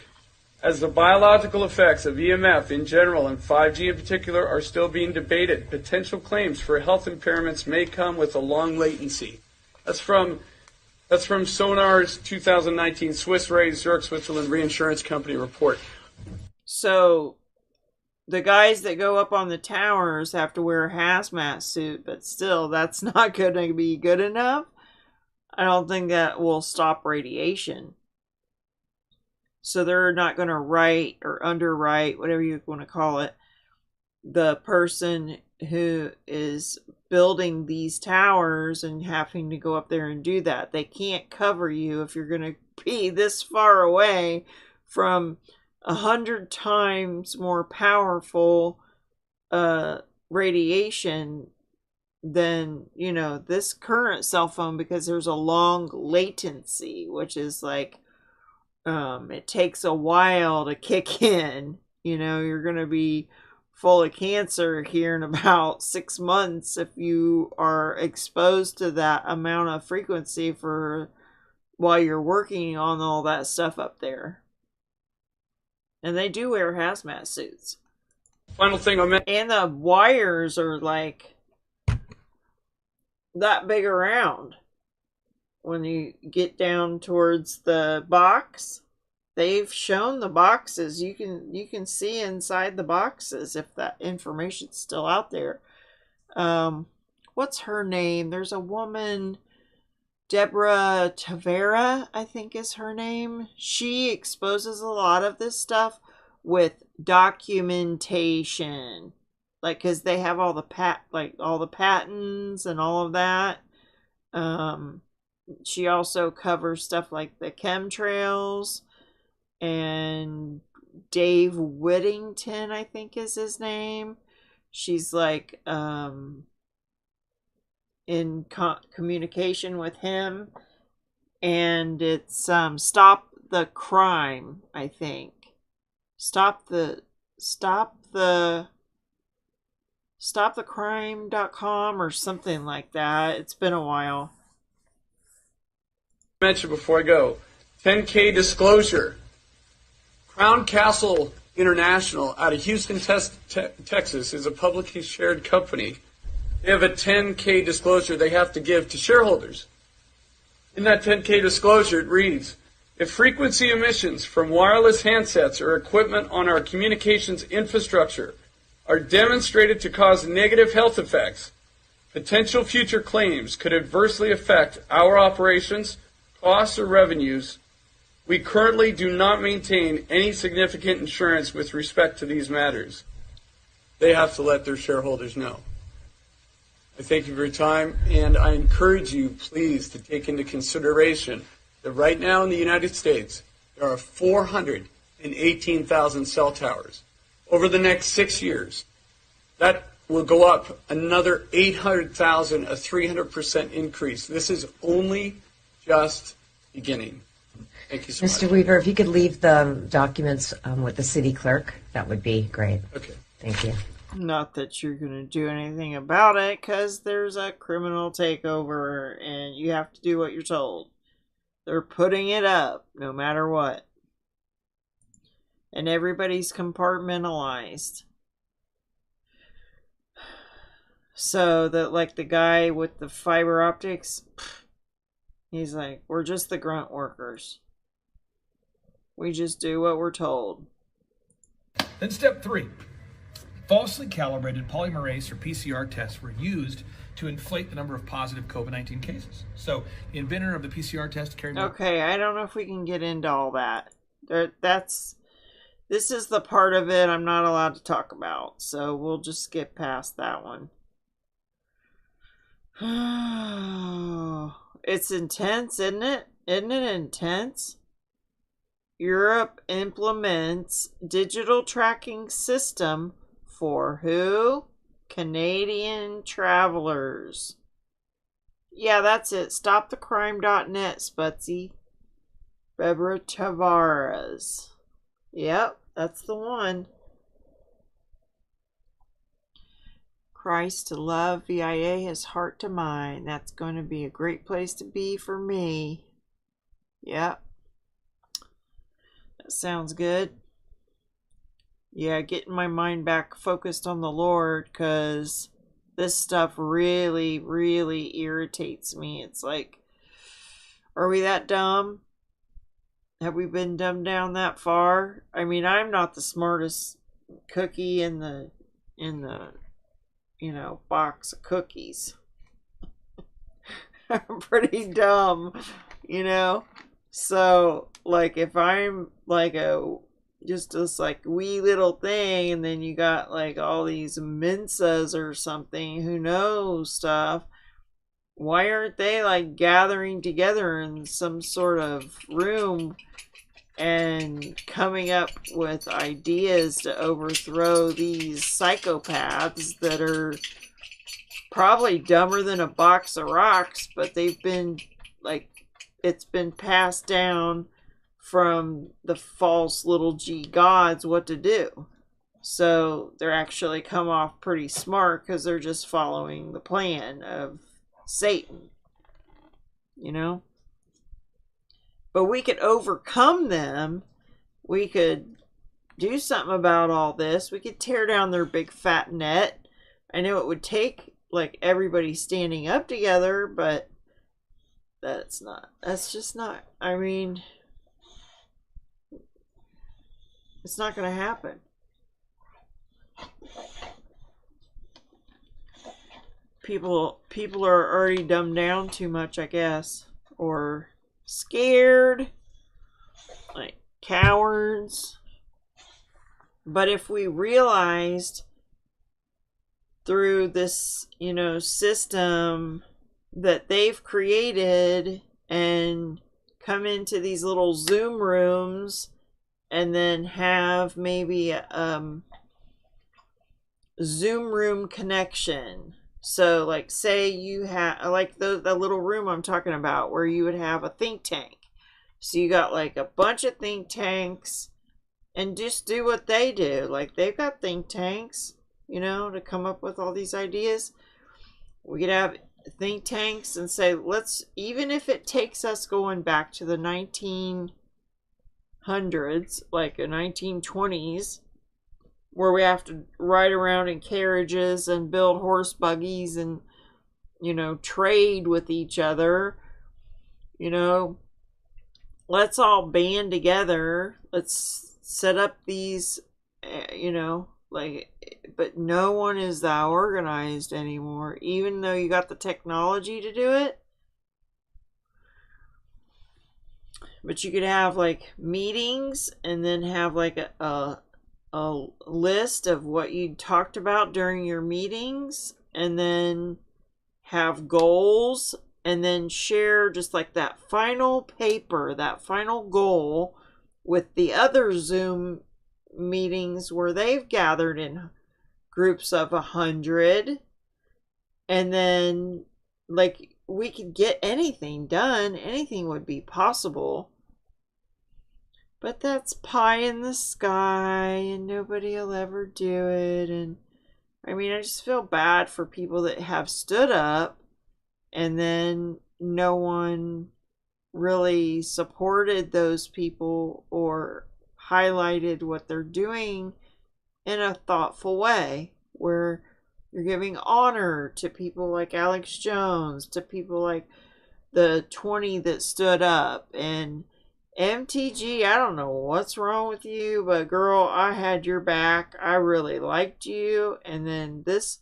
As the biological effects of EMF in general and 5G in particular are still being debated, potential claims for health impairments may come with a long latency. That's from Sonar's 2019 Swiss Re Zurich, Switzerland Reinsurance Company report. So the guys that go up on the towers have to wear a hazmat suit, but still, that's not going to be good enough. I don't think that will stop radiation. So they're not going to write or underwrite, whatever you want to call it, the person who is building these towers and having to go up there and do that. They can't cover you if you're going to be this far away from 100 times more powerful radiation than, this current cell phone, because there's a long latency, which is like, it takes a while to kick in. You're going to be full of cancer here in about 6 months if you are exposed to that amount of frequency while you're working on all that stuff up there. And they do wear hazmat suits. Final thing I meant. And the wires are like that big around. When you get down towards the box, they've shown the boxes. You can see inside the boxes if that information's still out there. What's her name? There's a woman, Deborah Tavera, I think is her name. She exposes a lot of this stuff with documentation, like, because they have all the patents and all of that. She also covers stuff like the chemtrails, and Dave Whittington, I think is his name. She's like in communication with him, and it's Stop the Crime, I think. stopthecrime.com or something like that. It's been a while. Mention before I go, 10K disclosure. Crown Castle International out of Houston, Texas is a publicly shared company. They have a 10K disclosure they have to give to shareholders. In that 10K disclosure, it reads, if frequency emissions from wireless handsets or equipment on our communications infrastructure are demonstrated to cause negative health effects, potential future claims could adversely affect our operations, costs, or revenues, we currently do not maintain any significant insurance with respect to these matters. They have to let their shareholders know. I thank you for your time, and I encourage you, please, to take into consideration that right now in the United States, there are 418,000 cell towers. Over the next 6 years, that will go up another 800,000, a 300% increase. This is only just beginning. Thank you so much. Mr. Weaver, if you could leave the documents with the city clerk, that would be great. Okay. Thank you. Not that you're going to do anything about it, because there's a criminal takeover and you have to do what you're told. They're putting it up no matter what. And everybody's compartmentalized. So that, like the guy with the fiber optics, he's like, we're just the grunt workers. We just do what we're told. Then step 3. Falsely calibrated polymerase or PCR tests were used to inflate the number of positive COVID-19 cases. So the inventor of the PCR test carried out... Okay, I don't know if we can get into all that. This is the part of it I'm not allowed to talk about. So we'll just skip past that one. It's intense, isn't it? Isn't it intense? Europe implements digital tracking system for who? Canadian travelers. Yeah, that's it. StopTheCrime.net, Sputsy. Barbara Tavares. Yep, that's the one. Christ to love, VIA, his heart to mine. That's going to be a great place to be for me. Yep. That sounds good. Yeah, getting my mind back focused on the Lord, because this stuff really, really irritates me. It's like, are we that dumb? Have we been dumbed down that far? I mean, I'm not the smartest cookie in the box of cookies. I'm pretty dumb, So, like, if I'm like just this like wee little thing, and then you got like all these Mensas or something who know stuff, why aren't they like gathering together in some sort of room and coming up with ideas to overthrow these psychopaths that are probably dumber than a box of rocks, but they've been like, it's been passed down from the false little g gods what to do. So they're actually come off pretty smart because they're just following the plan of Satan, But we could overcome them. We could do something about all this. We could tear down their big fat net. I know it would take like everybody standing up together, but that's just not, it's not going to happen. People are already dumbed down too much, I guess, or scared, like cowards. But if we realized through this, system that they've created and come into these little Zoom rooms and then have maybe a Zoom room connection. So like say you have like the little room I'm talking about where you would have a think tank. So you got like a bunch of think tanks and just do what they do. Like they've got think tanks, to come up with all these ideas. We could have think tanks and say, even if it takes us going back to the 1900s, like the 1920s, where we have to ride around in carriages and build horse buggies and, trade with each other, let's all band together. Let's set up these, Like, but no one is that organized anymore, even though you got the technology to do it. But you could have like meetings and then have like a list of what you talked about during your meetings, and then have goals, and then share just like that final paper, that final goal with the other Zoom meetings where they've gathered in groups of 100, and then like we could get anything done. Anything would be possible. But that's pie in the sky, and nobody will ever do it. And I mean, I just feel bad for people that have stood up and then no one really supported those people or highlighted what they're doing in a thoughtful way, where you're giving honor to people like Alex Jones, to people like the 20 that stood up. And MTG, I don't know what's wrong with you, but girl, I had your back. I really liked you. And then this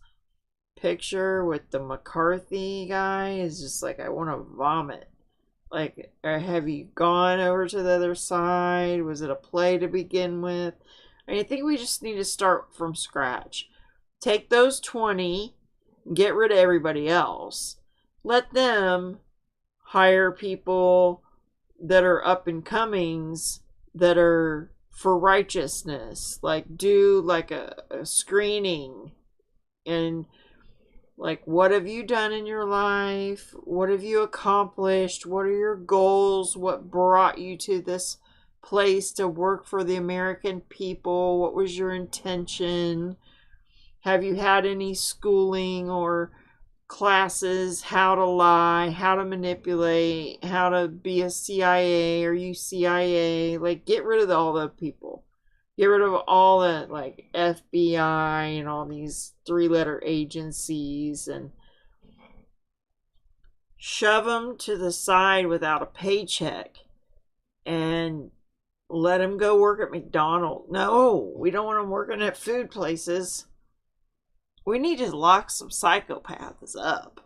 picture with the McCarthy guy is just like, I want to vomit. Like, have you gone over to the other side? Was it a play to begin with? I think we just need to start from scratch. Take those 20, get rid of everybody else. Let them hire people that are up and comings, that are for righteousness. Like, do like a screening, and like, what have you done in your life? What have you accomplished? What are your goals? What brought you to this place to work for the American people? What was your intention? Have you had any schooling or classes? How to lie, how to manipulate, how to be a CIA? Are you CIA? Like, get rid of all the people. Get rid of all the like FBI and all these 3-letter agencies, and shove them to the side without a paycheck and let them go work at McDonald's. No, we don't want them working at food places. We need to lock some psychopaths up.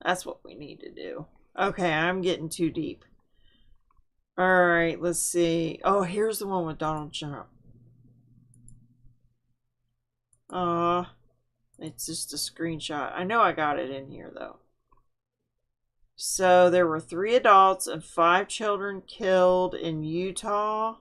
That's what we need to do. Okay, I'm getting too deep. Alright, let's see. Oh, here's the one with Donald Trump. It's just a screenshot. I know I got it in here, though. So, there were 3 adults and 5 children killed in Utah.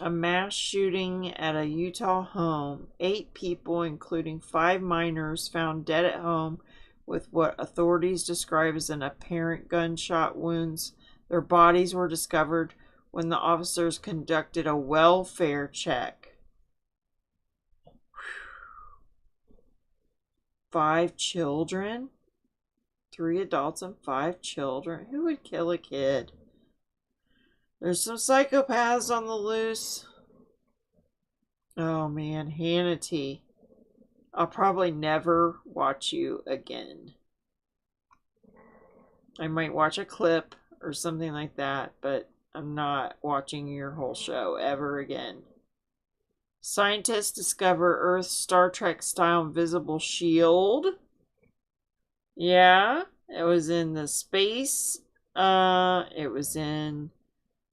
A mass shooting at a Utah home. 8 people, including 5 minors, found dead at home with what authorities describe as an apparent gunshot wounds. Their bodies were discovered when the officers conducted a welfare check. 5 children? 3 adults and 5 children? Who would kill a kid? There's some psychopaths on the loose. Oh man, Hannity. I'll probably never watch you again. I might watch a clip or something like that, but I'm not watching your whole show ever again. Scientists discover Earth's Star Trek style invisible shield. Yeah, it was in the space. It was in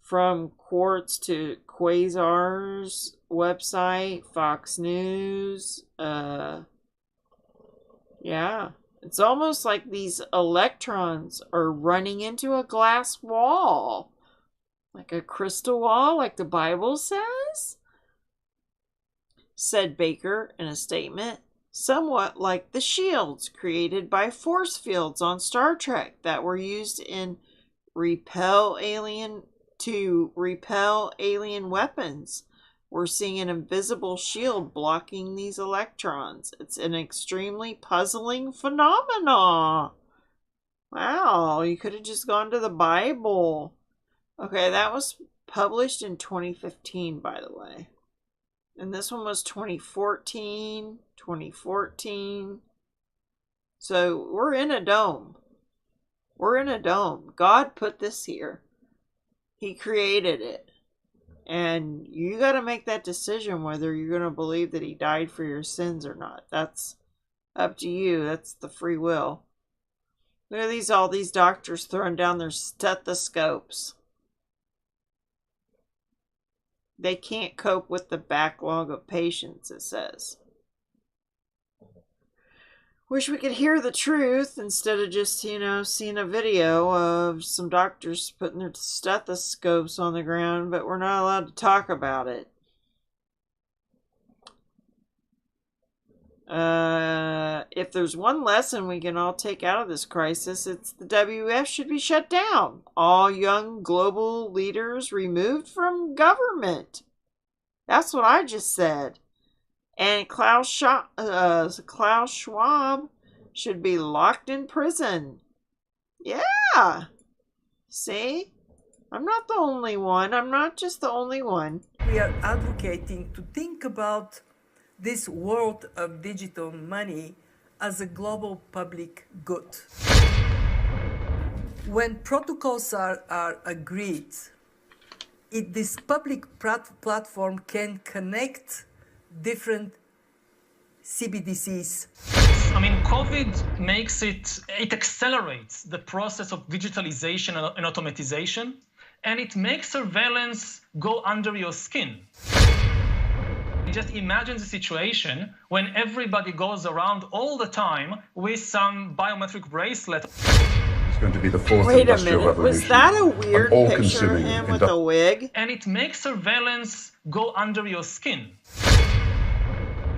From Quartz to Quasars website, Fox News. Yeah, it's almost like these electrons are running into a glass wall, like a crystal wall, like the Bible says, said Baker in a statement, somewhat like the shields created by force fields on Star Trek that were used in to repel alien weapons. We're seeing an invisible shield blocking these electrons. It's an extremely puzzling phenomenon. Wow, you could have just gone to the Bible. Okay, that was published in 2015, by the way. And this one was 2014. So we're in a dome. We're in a dome. God put this here. He created it. And you got to make that decision whether you're going to believe that he died for your sins or not. That's up to you. That's the free will. Look at all these doctors throwing down their stethoscopes. They can't cope with the backlog of patients, it says. Wish we could hear the truth instead of just, seeing a video of some doctors putting their stethoscopes on the ground, but we're not allowed to talk about it. If there's one lesson we can all take out of this crisis, it's the WF should be shut down. All young global leaders removed from government. That's what I just said. And Klaus Schwab should be locked in prison. Yeah. See? I'm not the only one. I'm not just the only one. We are advocating to think about this world of digital money as a global public good. When protocols are agreed, this public platform can connect different CBDCs. I mean, COVID makes it accelerates the process of digitalization and automatization, and it makes surveillance go under your skin. Just imagine the situation when everybody goes around all the time with some biometric bracelet. It's going to be the fourth Wait a industrial minute, revolution. was that a weird picture of all-consuming him with a wig? And it makes surveillance go under your skin.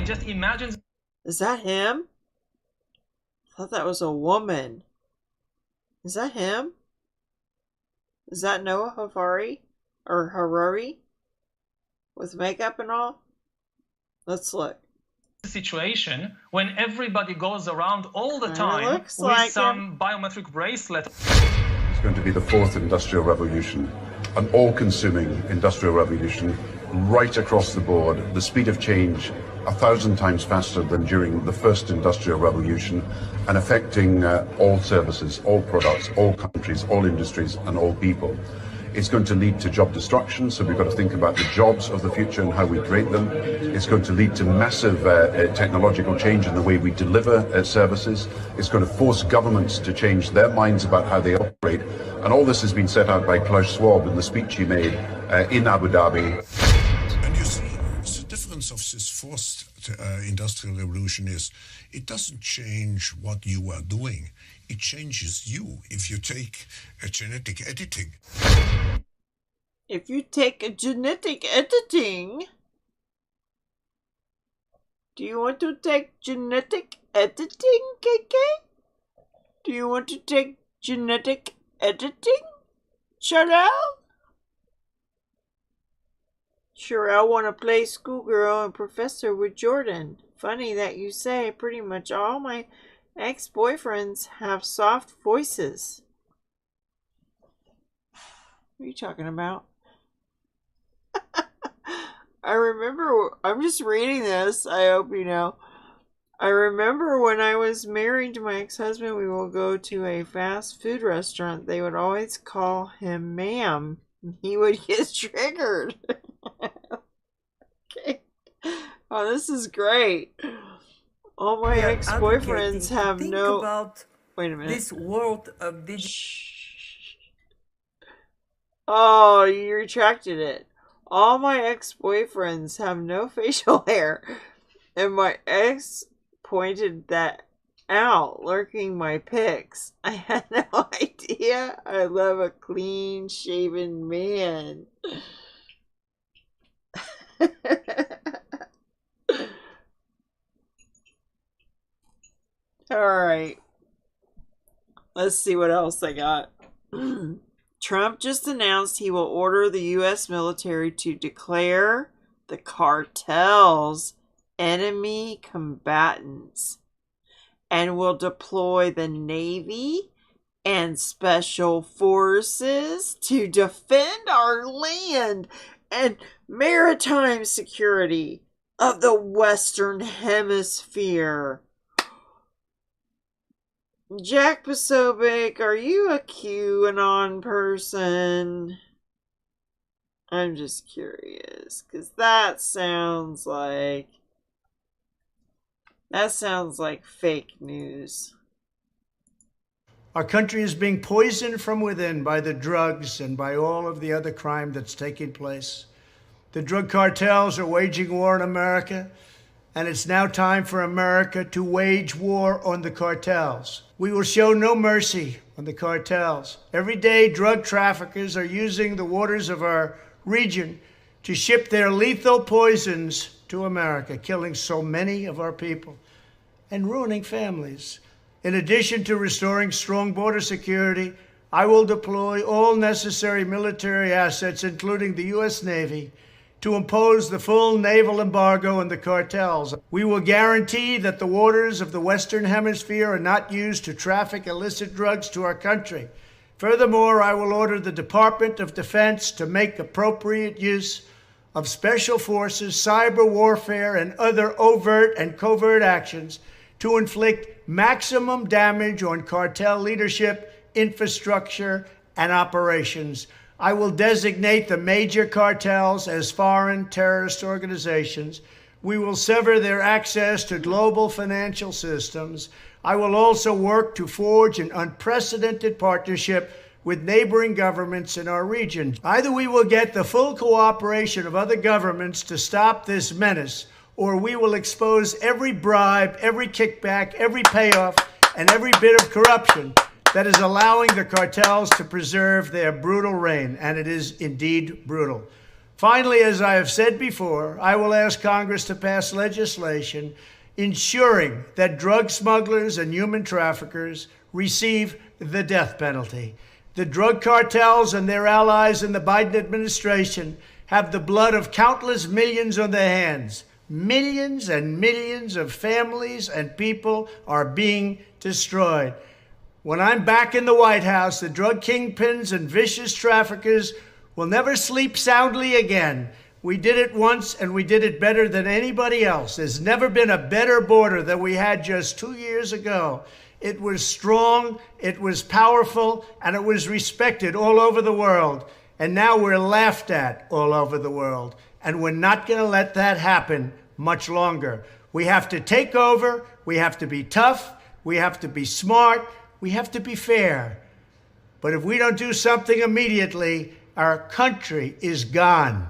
Just imagine. Is that him? I thought that was a woman. Is that him? Is that Noah Harari? With makeup and all? Let's look. Situation when everybody goes around all the time with like some biometric bracelet. It's going to be the fourth industrial revolution, an all-consuming industrial revolution right across the board. The speed of change 1,000 times faster than during the first industrial revolution, and affecting all services, all products, all countries, all industries, and all people. It's going to lead to job destruction, so we've got to think about the jobs of the future and how we create them. It's going to lead to massive technological change in the way we deliver services. It's going to force governments to change their minds about how they operate. And all this has been set out by Klaus Schwab in the speech he made in Abu Dhabi. And you see, the difference of this fourth industrial revolution is it doesn't change what you are doing. It changes you if you take a genetic editing. If you take a genetic editing, do you want to take genetic editing, KK? Do you want to take genetic editing, Sherelle? Sherelle want to play schoolgirl and professor with Jordan. Funny that you say. Pretty much all my ex-boyfriends have soft voices. What are you talking about? I remember, I'm just reading this, I hope you know. I remember when I was married to my ex-husband, we will go to a fast food restaurant. They would always call him ma'am. He would get triggered. Okay. Oh, this is great. All my ex-boyfriends have no... About Wait a minute. This world of digital... Oh, you retracted it. All my ex-boyfriends have no facial hair. And my ex pointed that out, lurking my pics. I had no idea. I love a clean-shaven man. Alright. Let's see what else I got. Trump just announced he will order the U.S. military to declare the cartels enemy combatants and will deploy the Navy and Special Forces to defend our land and maritime security of the Western Hemisphere. Jack Posobiec, are you a QAnon person? I'm just curious, because that sounds like fake news. Our country is being poisoned from within by the drugs and by all of the other crime that's taking place. The drug cartels are waging war in America, and it's now time for America to wage war on the cartels. We will show no mercy on the cartels. Every day, drug traffickers are using the waters of our region to ship their lethal poisons to America, killing so many of our people and ruining families. In addition to restoring strong border security, I will deploy all necessary military assets, including the U.S. Navy, to impose the full naval embargo on the cartels. We will guarantee that the waters of the Western Hemisphere are not used to traffic illicit drugs to our country. Furthermore, I will order the Department of Defense to make appropriate use of special forces, cyber warfare, and other overt and covert actions to inflict maximum damage on cartel leadership, infrastructure, and operations. I will designate the major cartels as foreign terrorist organizations. We will sever their access to global financial systems. I will also work to forge an unprecedented partnership with neighboring governments in our region. Either we will get the full cooperation of other governments to stop this menace, or we will expose every bribe, every kickback, every payoff, and every bit of corruption that is allowing the cartels to preserve their brutal reign, and it is indeed brutal. Finally, as I have said before, I will ask Congress to pass legislation ensuring that drug smugglers and human traffickers receive the death penalty. The drug cartels and their allies in the Biden administration have the blood of countless millions on their hands. Millions and millions of families and people are being destroyed. When I'm back in the White House, the drug kingpins and vicious traffickers will never sleep soundly again. We did it once, and we did it better than anybody else. There's never been a better border than we had just 2 years ago. It was strong, it was powerful, and it was respected all over the world. And now we're laughed at all over the world. And we're not going to let that happen much longer. We have to take over. We have to be tough. We have to be smart. We have to be fair. But if we don't do something immediately, our country is gone.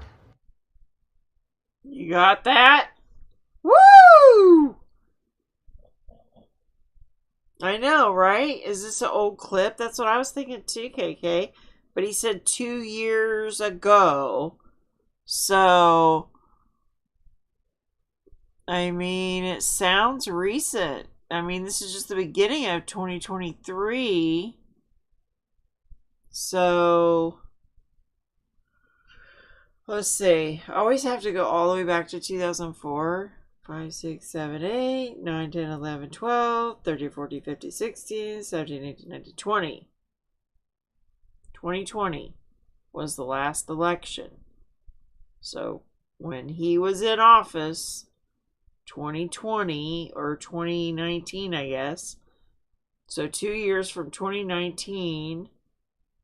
You got that? Woo! I know, right? Is this an old clip? That's what I was thinking too, KK. But he said 2 years ago. So, I mean, it sounds recent. I mean, this is just the beginning of 2023. So, let's see. I always have to go all the way back to 2004. 5, 6, 7, 8, 9, 10, 11, 12, 13, 14, 15, 16, 17, 18, 19, 20. 2020 was the last election. So, when he was in office, 2020 or 2019, I guess. So 2 years from 2019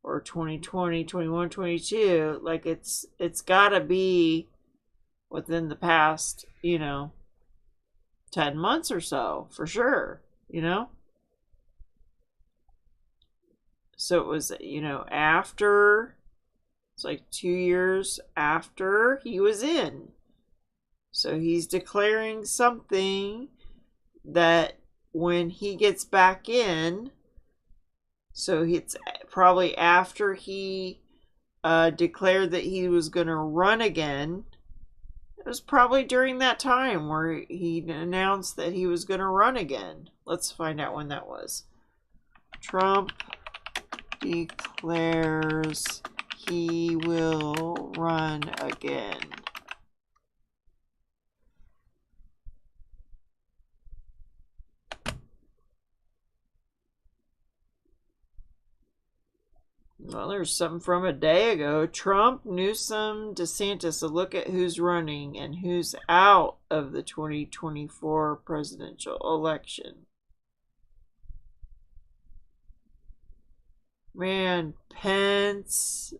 or 2020, 21, 22, like it's got to be within the past, 10 months or so, for sure, So it was, after, it's like 2 years after he was in. So he's declaring something that when he gets back in, so it's probably after he declared that he was going to run again. It was probably during that time where he announced that he was going to run again. Let's find out when that was. Trump declares he will run again. Well, there's something from a day ago. Trump, Newsom, DeSantis, a look at who's running and who's out of the 2024 presidential election. Man, Pence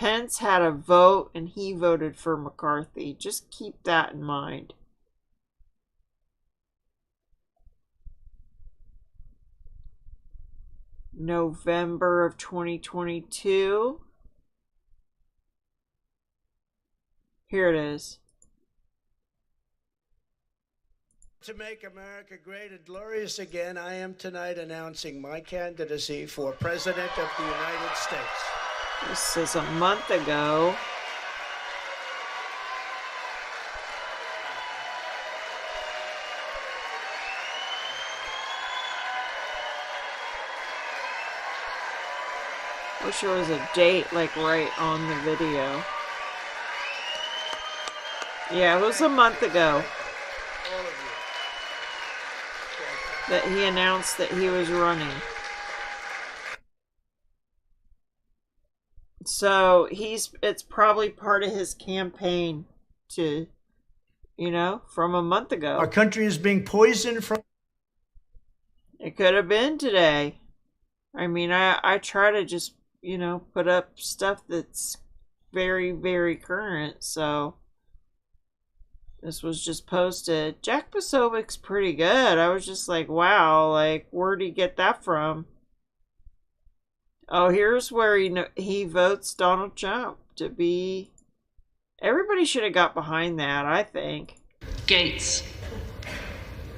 Pence had a vote and he voted for McCarthy. Just keep that in mind. November of 2022. Here it is. To make America great and glorious again, I am tonight announcing my candidacy for President of the United States. This is a month ago. Wish there was a date like right on the video. Yeah, it was a month ago that he announced that he was running. So it's probably part of his campaign to, from a month ago. Our country is being poisoned from... It could have been today. I mean, I try to just, put up stuff that's very, very current, so... This was just posted. Jack Posovic's pretty good. I was just like, wow, like, where'd he get that from? Oh, here's where he votes Donald Trump to be... Everybody should have got behind that, I think. Gates.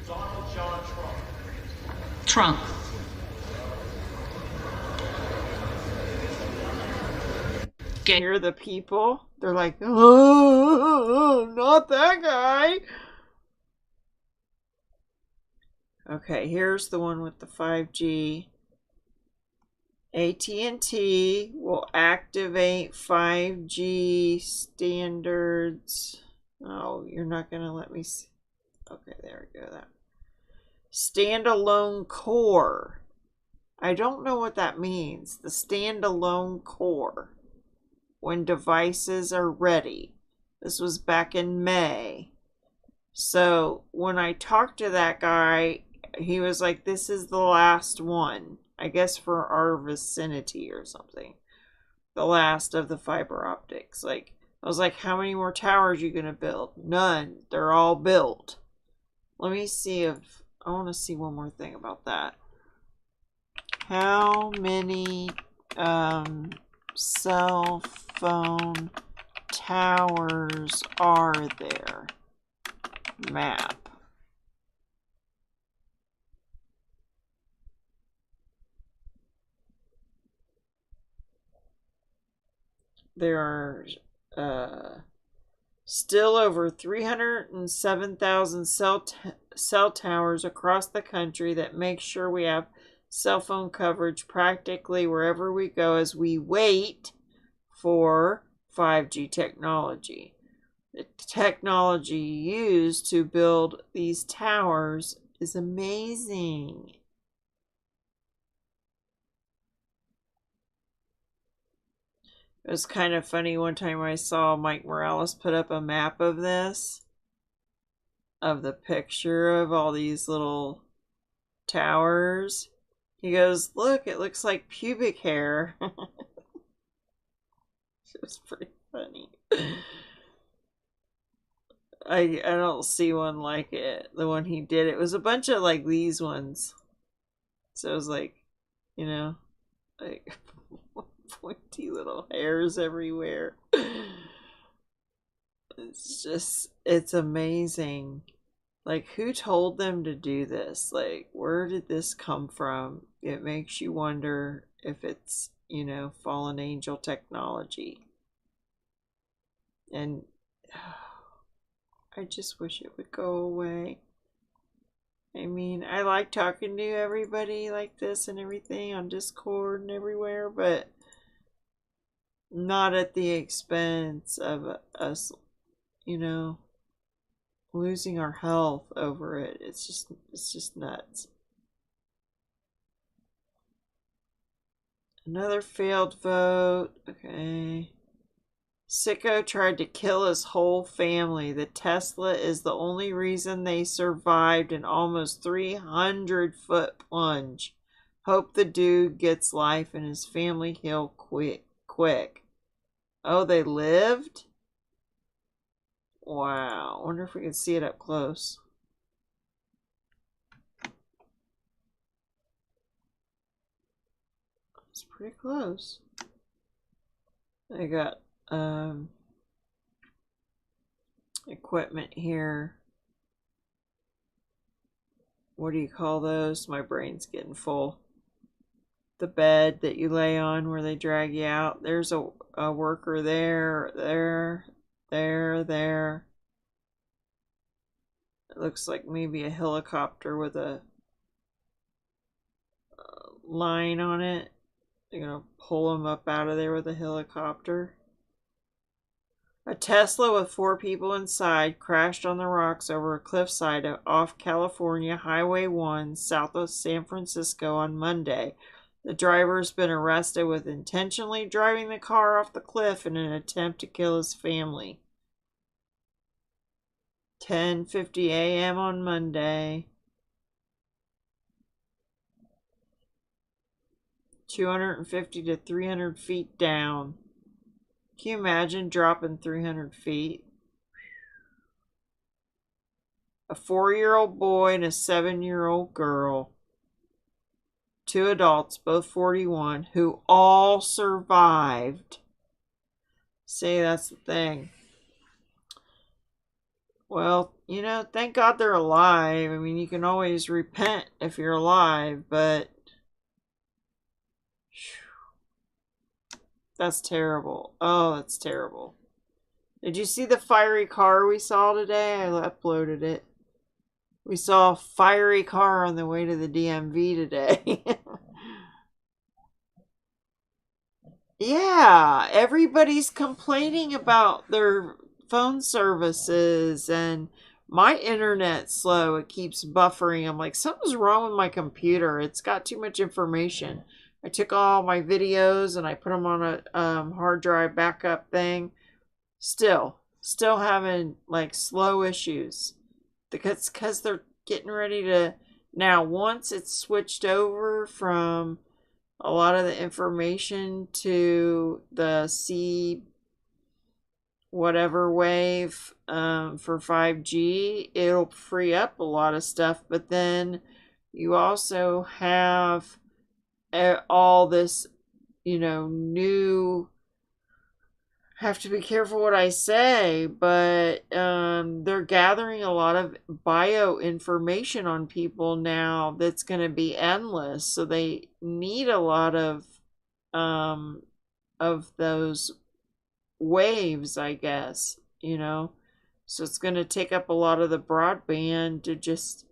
Donald John Trump. Trump. Hear the people? They're like, oh, not that guy. Okay, here's the one with the 5G. AT&T will activate 5G standards. Oh, you're not going to let me see. Okay, there we go. That standalone core. I don't know what that means. The standalone core. When devices are ready. This was back in May. So when I talked to that guy, he was like, this is the last one. I guess for our vicinity or something. The last of the fiber optics. Like, I was like, how many more towers are you going to build? None. They're all built. Let me see if... I want to see one more thing about that. How many cell phone towers are there? Map. There are still over 307,000 cell towers across the country that make sure we have cell phone coverage practically wherever we go as we wait for 5G technology. The technology used to build these towers is amazing. It was kind of funny one time I saw Mike Morales put up a map of this, of the picture of all these little towers. He goes, look, it looks like pubic hair. It was pretty funny. I don't see one like it. The one he did, it was a bunch of like these ones. So it was like, like pointy little hairs everywhere. It's amazing. Like, who told them to do this? Like, where did this come from? It makes you wonder if it's, fallen angel technology. And I just wish it would go away. I mean, I like talking to everybody like this and everything on Discord and everywhere, but not at the expense of us, losing our health over it. It's just nuts. Another failed vote. Okay. Sicko tried to kill his whole family. The Tesla is the only reason they survived an almost 300-foot plunge. Hope the dude gets life and his family heal quick. Oh, they lived? Wow. I wonder if we can see it up close. It's pretty close. I got equipment here. What do you call those? My brain's getting full. The bed that you lay on where they drag you out. There's a worker there. It looks like maybe a helicopter with a line on it. They're going to pull them up out of there with a helicopter. A Tesla with 4 people inside crashed on the rocks over a cliffside off California Highway 1 south of San Francisco on Monday. The driver has been arrested with intentionally driving the car off the cliff in an attempt to kill his family. 10:50 a.m. on Monday. 250 to 300 feet down. Can you imagine dropping 300 feet? A 4-year-old boy and a 7-year-old girl. 2 adults, both 41, who all survived. See, that's the thing. Well, you know, thank God they're alive. I mean, you can always repent if you're alive, but that's terrible. Oh, that's terrible. Did you see the fiery car we saw today? I uploaded it. We saw a fiery car on the way to the DMV today. Yeah, everybody's complaining about their phone services and my internet's slow. It keeps buffering. I'm like, something's wrong with my computer. It's got too much information. I took all my videos and I put them on a hard drive backup thing. Still having like slow issues. Because they're getting ready to, now once it's switched over from a lot of the information to the C whatever wave for 5G, it'll free up a lot of stuff. But then you also have all this, you know, new, have to be careful what I say, but they're gathering a lot of bio information on people now that's going to be endless. So they need a lot of those waves, I guess, you know. So it's going to take up a lot of the broadband to just,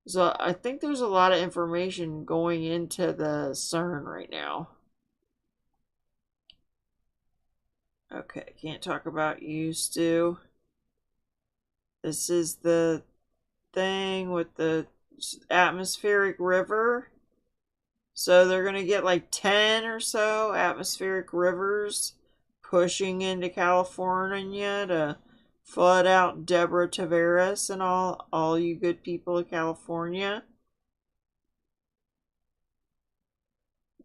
so I think there's a lot of information going into the CERN right now. Okay, can't talk about you, Stu. This is the thing with the atmospheric river. So they're going to get like 10 or so atmospheric rivers pushing into California to flood out Deborah Tavares and all you good people of California.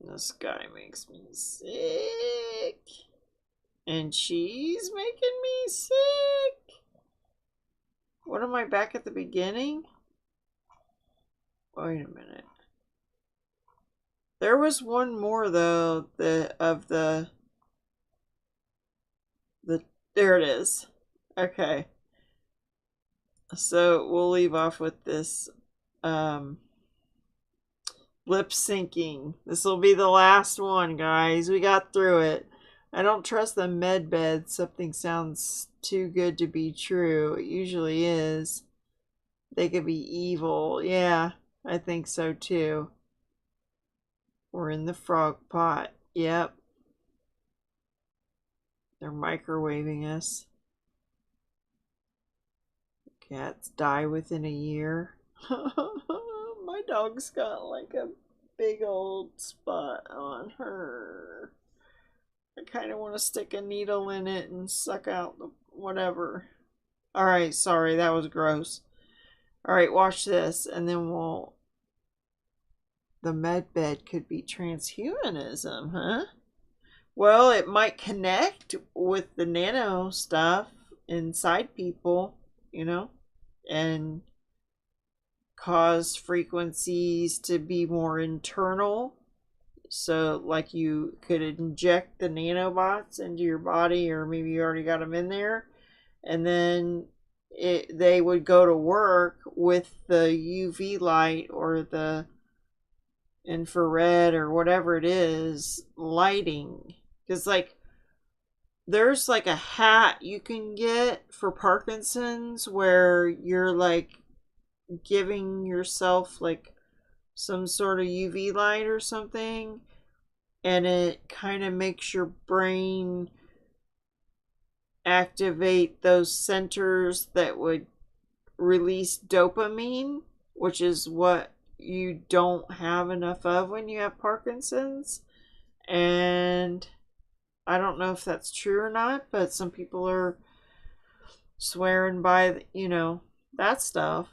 This guy makes me sick. And she's making me sick. What am I back at the beginning? Wait a minute. There was one more though, there it is. Okay. So we'll leave off with this lip syncing. This will be the last one, guys. We got through it. I don't trust the med bed. Something sounds too good to be true. It usually is. They could be evil. Yeah, I think so too. We're in the frog pot. Yep. They're microwaving us. Cats die within a year. My dog's got like a big old spot on her. I kind of want to stick a needle in it and suck out the whatever. Alright, sorry, that was gross. Alright, watch this, and then we'll... The med bed could be transhumanism, huh? Well, it might connect with the nano stuff inside people, and cause frequencies to be more internal. So, like, you could inject the nanobots into your body, or maybe you already got them in there, and then they would go to work with the UV light or the infrared or whatever it is lighting. Because, like, there's like a hat you can get for Parkinson's where you're like giving yourself like some sort of UV light or something, and it kind of makes your brain activate those centers that would release dopamine, which is what you don't have enough of when you have Parkinson's. And I don't know if that's true or not, but some people are swearing by, that stuff.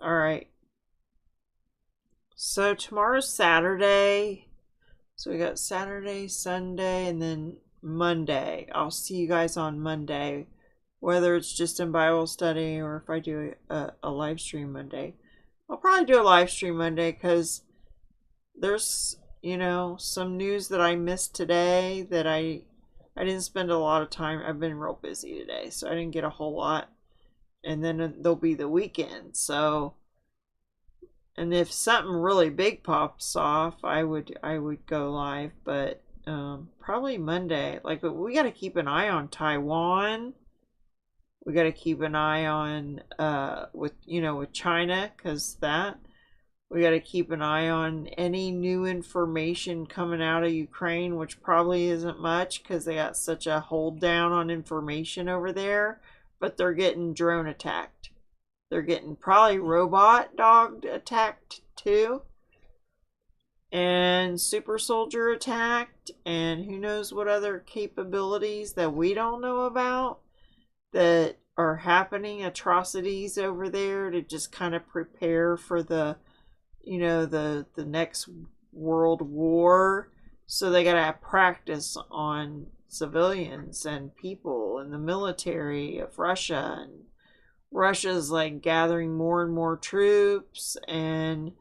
All right. So tomorrow's Saturday. So we got Saturday, Sunday, and then Monday. I'll see you guys on Monday, whether it's just in Bible study or if I do a live stream Monday. I'll probably do a live stream Monday because there's, some news that I missed today that I didn't spend a lot of time. I've been real busy today, so I didn't get a whole lot. And then there'll be the weekend. So, and if something really big pops off, I would go live, but probably Monday. Like, but we got to keep an eye on Taiwan. We got to keep an eye on with China, because we got to keep an eye on any new information coming out of Ukraine, which probably isn't much because they got such a hold down on information over there, but they're getting drone attacked. They're getting probably robot dog attacked too. And super soldier attacked, and who knows what other capabilities that we don't know about that are happening, atrocities over there to just kind of prepare for the next world war. So they gotta have practice on civilians and people in the military of Russia, and Russia's like gathering more and more troops and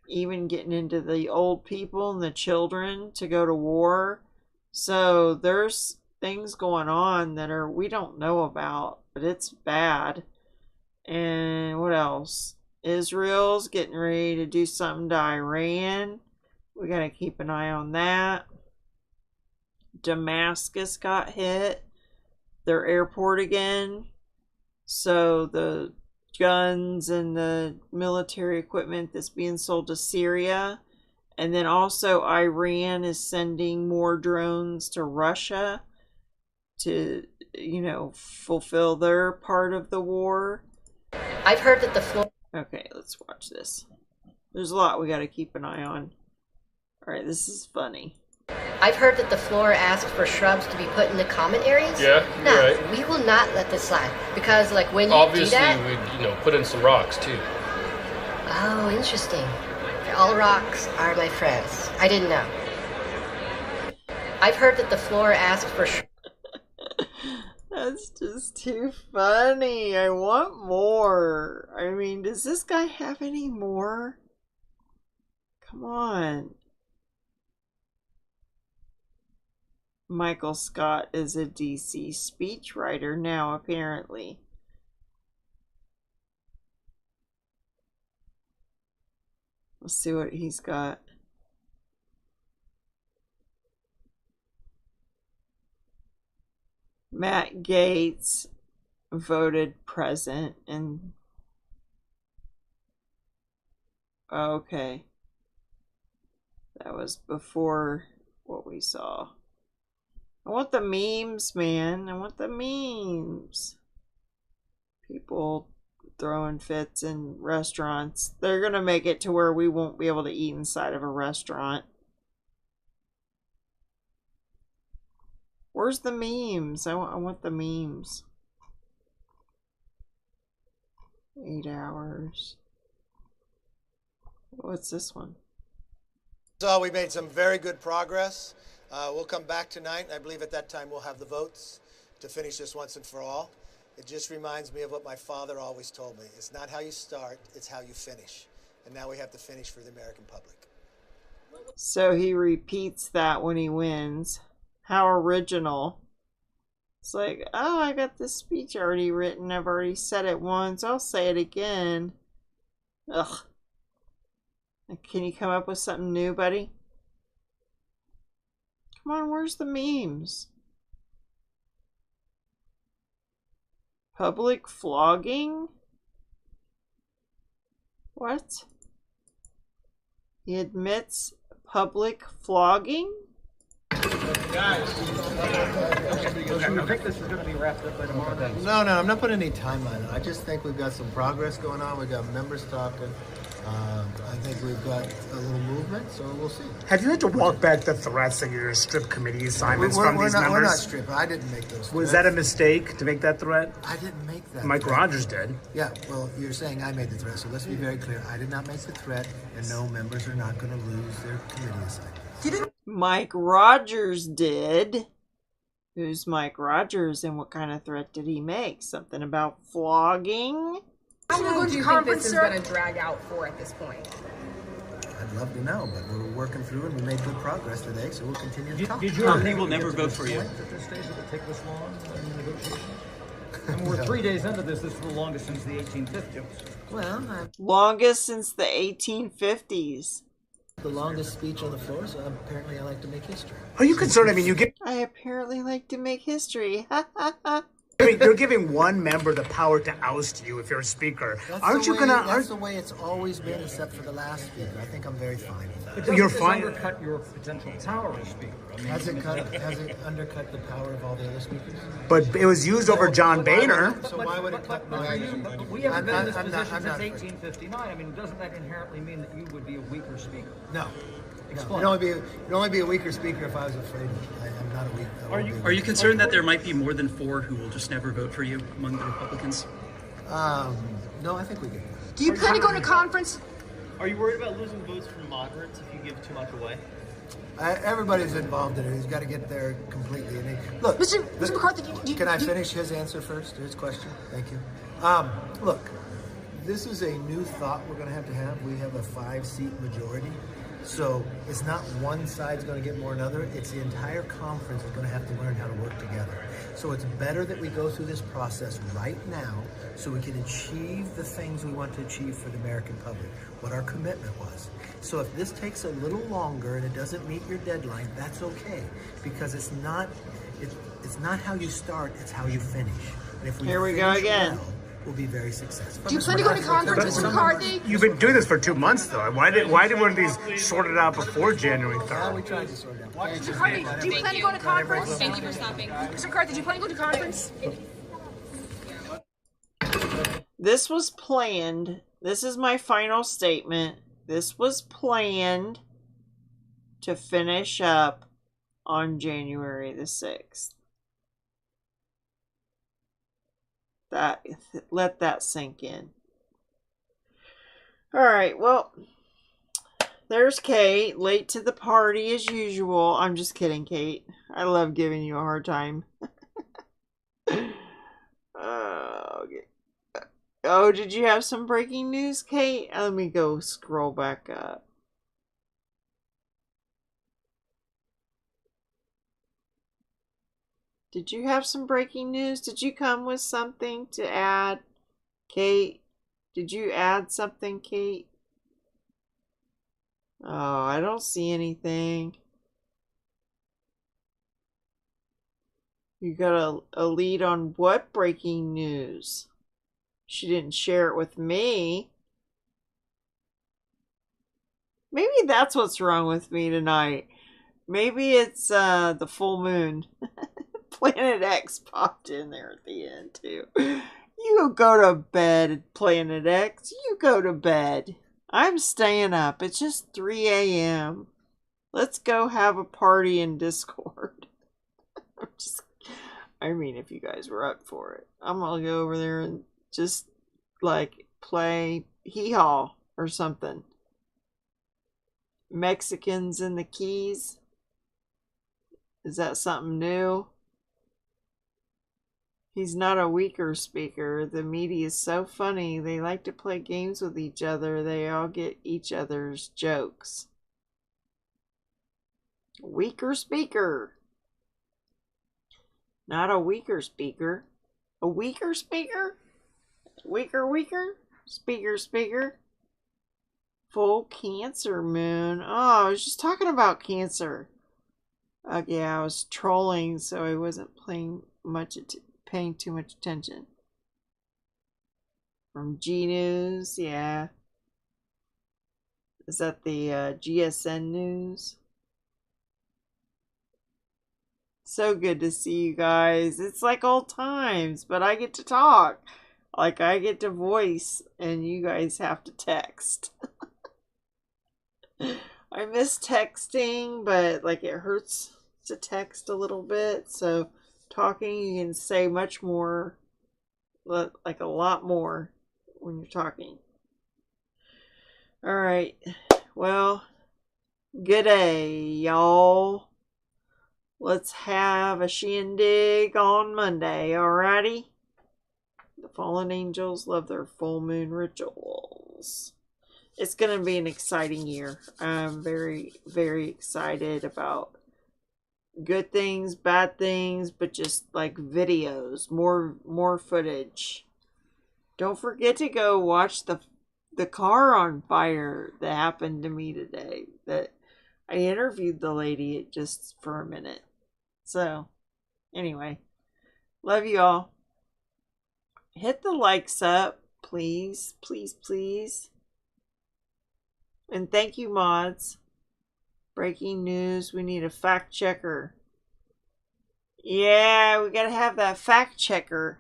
even getting into the old people and the children to go to war. So there's things going on that we don't know about, but it's bad. And what else? Israel's getting ready to do something to Iran. We got to keep an eye on that. Damascus got hit, their airport again. So the guns and the military equipment that's being sold to Syria. And then also Iran is sending more drones to Russia to, fulfill their part of the war. I've heard that the floor... Okay, let's watch this. There's a lot we got to keep an eye on. All right, this is funny. I've heard that the floor asked for shrubs to be put in the common areas. Yeah, no, right. We will not let this slide because, like, when you obviously do that, we'd put in some rocks too. Oh, interesting. All rocks are my friends. I didn't know. I've heard that the floor asked for. That's just too funny. I want more. I mean, does this guy have any more? Come on. Michael Scott is a DC speechwriter now, apparently. Let's see what he's got. Matt Gaetz voted present and okay. That was before what we saw. I want the memes, man. I want the memes. People throwing fits in restaurants. They're going to make it to where we won't be able to eat inside of a restaurant. Where's the memes? I want the memes. 8 hours. What's this one? So we made some very good progress. We'll come back tonight, and I believe at that time we'll have the votes to finish this once and for all. It just reminds me of what my father always told me. It's not how you start, it's how you finish. And now we have to finish for the American public. So he repeats that when he wins. How original. It's like, oh, I got this speech already written. I've already said it once. I'll say it again. Ugh. Can you come up with something new, buddy? Come on, where's the memes? Public flogging? What? He admits public flogging? Guys, I think this is going to be wrapped up by tomorrow then. No, I'm not putting any time on it. I just think we've got some progress going on. We've got members talking. I think we've got a little movement, so we'll see. Have you had to walk back the threats of your strip committee assignments from these members? We're not stripping. I didn't make those threats. Was that a mistake to make that threat? I didn't make that Mike threat. Rogers did. Yeah, well, you're saying I made the threat, so let's be very clear. I did not make the threat, and no, members are not going to lose their committee assignments. Mike Rogers did. Who's Mike Rogers, and what kind of threat did he make? Something about flogging? How long do you think this is going to drag out for at this point? I'd love to know, but we're working through and we made good progress today, so we'll continue to talk. Did you he will never vote for you? At this stage, it will take this long in the negotiation? I mean, we're 3 days into this. This is the longest since the 1850s. Well, longest since the 1850s. The longest speech on the floor, so apparently I like to make history. Are you concerned? I mean, I apparently like to make history. you're giving one member the power to oust you if you're a speaker. That's the way it's always been, except for the last speaker. I think I'm very fine with that. But you're fine. Undercut your potential power as speaker. I mean, has it undercut the power of all the other speakers? But it was used over John Boehner. So why would it cut mine? We haven't been in this position since 1859. I mean, doesn't that inherently mean that you would be a weaker speaker? No. Explain. You'd only be a weaker speaker if I was afraid of it. I'm not a weak. Are you concerned that there might be more than 4 who will just never vote for you among the Republicans? No, I think we can. Do you plan to go to conference? Are you worried about losing votes from moderates if you give too much away? Everybody's involved in it. He's got to get there completely. And look, Mr. McCarthy, can I finish his answer first? His question. Thank you. Look, this is a new thought we're going to have. We have a 5-seat majority. So it's not one side's going to get more than another. It's the entire conference is going to have to learn how to work together. So it's better that we go through this process right now so we can achieve the things we want to achieve for the American public, what our commitment was. So if this takes a little longer and it doesn't meet your deadline, that's okay, because it's not how you start, it's how you finish. And if we Here we go again. Well, we'll be very successful. Do you plan to go to conference, Mr. McCarthy? You've been doing this for 2 months, though. Why did one of these sorted out before January 3rd? We tried to sort it out. Mr. McCarthy, do you plan to go to conference? Thank you for stopping. Mr. McCarthy, do you plan to go to conference? This was planned. This is my final statement. This was planned to finish up on January the 6th. Let that sink in. All right, well, there's Kate, late to the party as usual. I'm just kidding, Kate. I love giving you a hard time. Okay. Oh, did you have some breaking news, Kate? Let me go scroll back up. Did you have some breaking news? Did you come with something to add, Kate? Did you add something, Kate? Oh, I don't see anything. You got a lead on what breaking news? She didn't share it with me. Maybe that's what's wrong with me tonight. Maybe it's the full moon. Planet X popped in there at the end too. You go to bed, Planet X. You go to bed. I'm staying up. It's just 3 a.m. Let's go have a party in Discord. I mean, if you guys were up for it. I'm gonna go over there and just like play hee-haw or something. Mexicans in the Keys. Is that something new? He's not a weaker speaker. The media is so funny. They like to play games with each other. They all get each other's jokes. Weaker speaker. Not a weaker speaker. A weaker speaker? Weaker? Speaker. Full Cancer moon. Oh, I was just talking about Cancer. Yeah, I was trolling, so I wasn't paying too much attention. From G News, yeah. Is that the GSN News? So good to see you guys. It's like old times, but I get to talk. Like, I get to voice, and you guys have to text. I miss texting, but, like, it hurts to text a little bit. So, talking, you can say much more, like a lot more when you're talking. Alright. Well, good day, y'all. Let's have a shindig on Monday, alrighty? The fallen angels love their full moon rituals. It's going to be an exciting year. I'm very, very excited about good things, bad things, but just like videos, more footage. Don't forget to go watch the car on fire that happened to me today. That I interviewed the lady just for a minute. So, anyway, love you all. Hit the likes up, please. And thank you, mods. Breaking news, we need a fact checker. Yeah, we gotta have that fact checker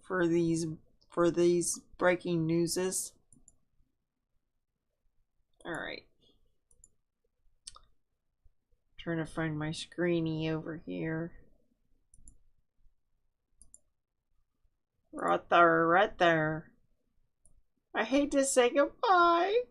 for these breaking newses. Alright. Trying to find my screeny over here. Right there. I hate to say goodbye.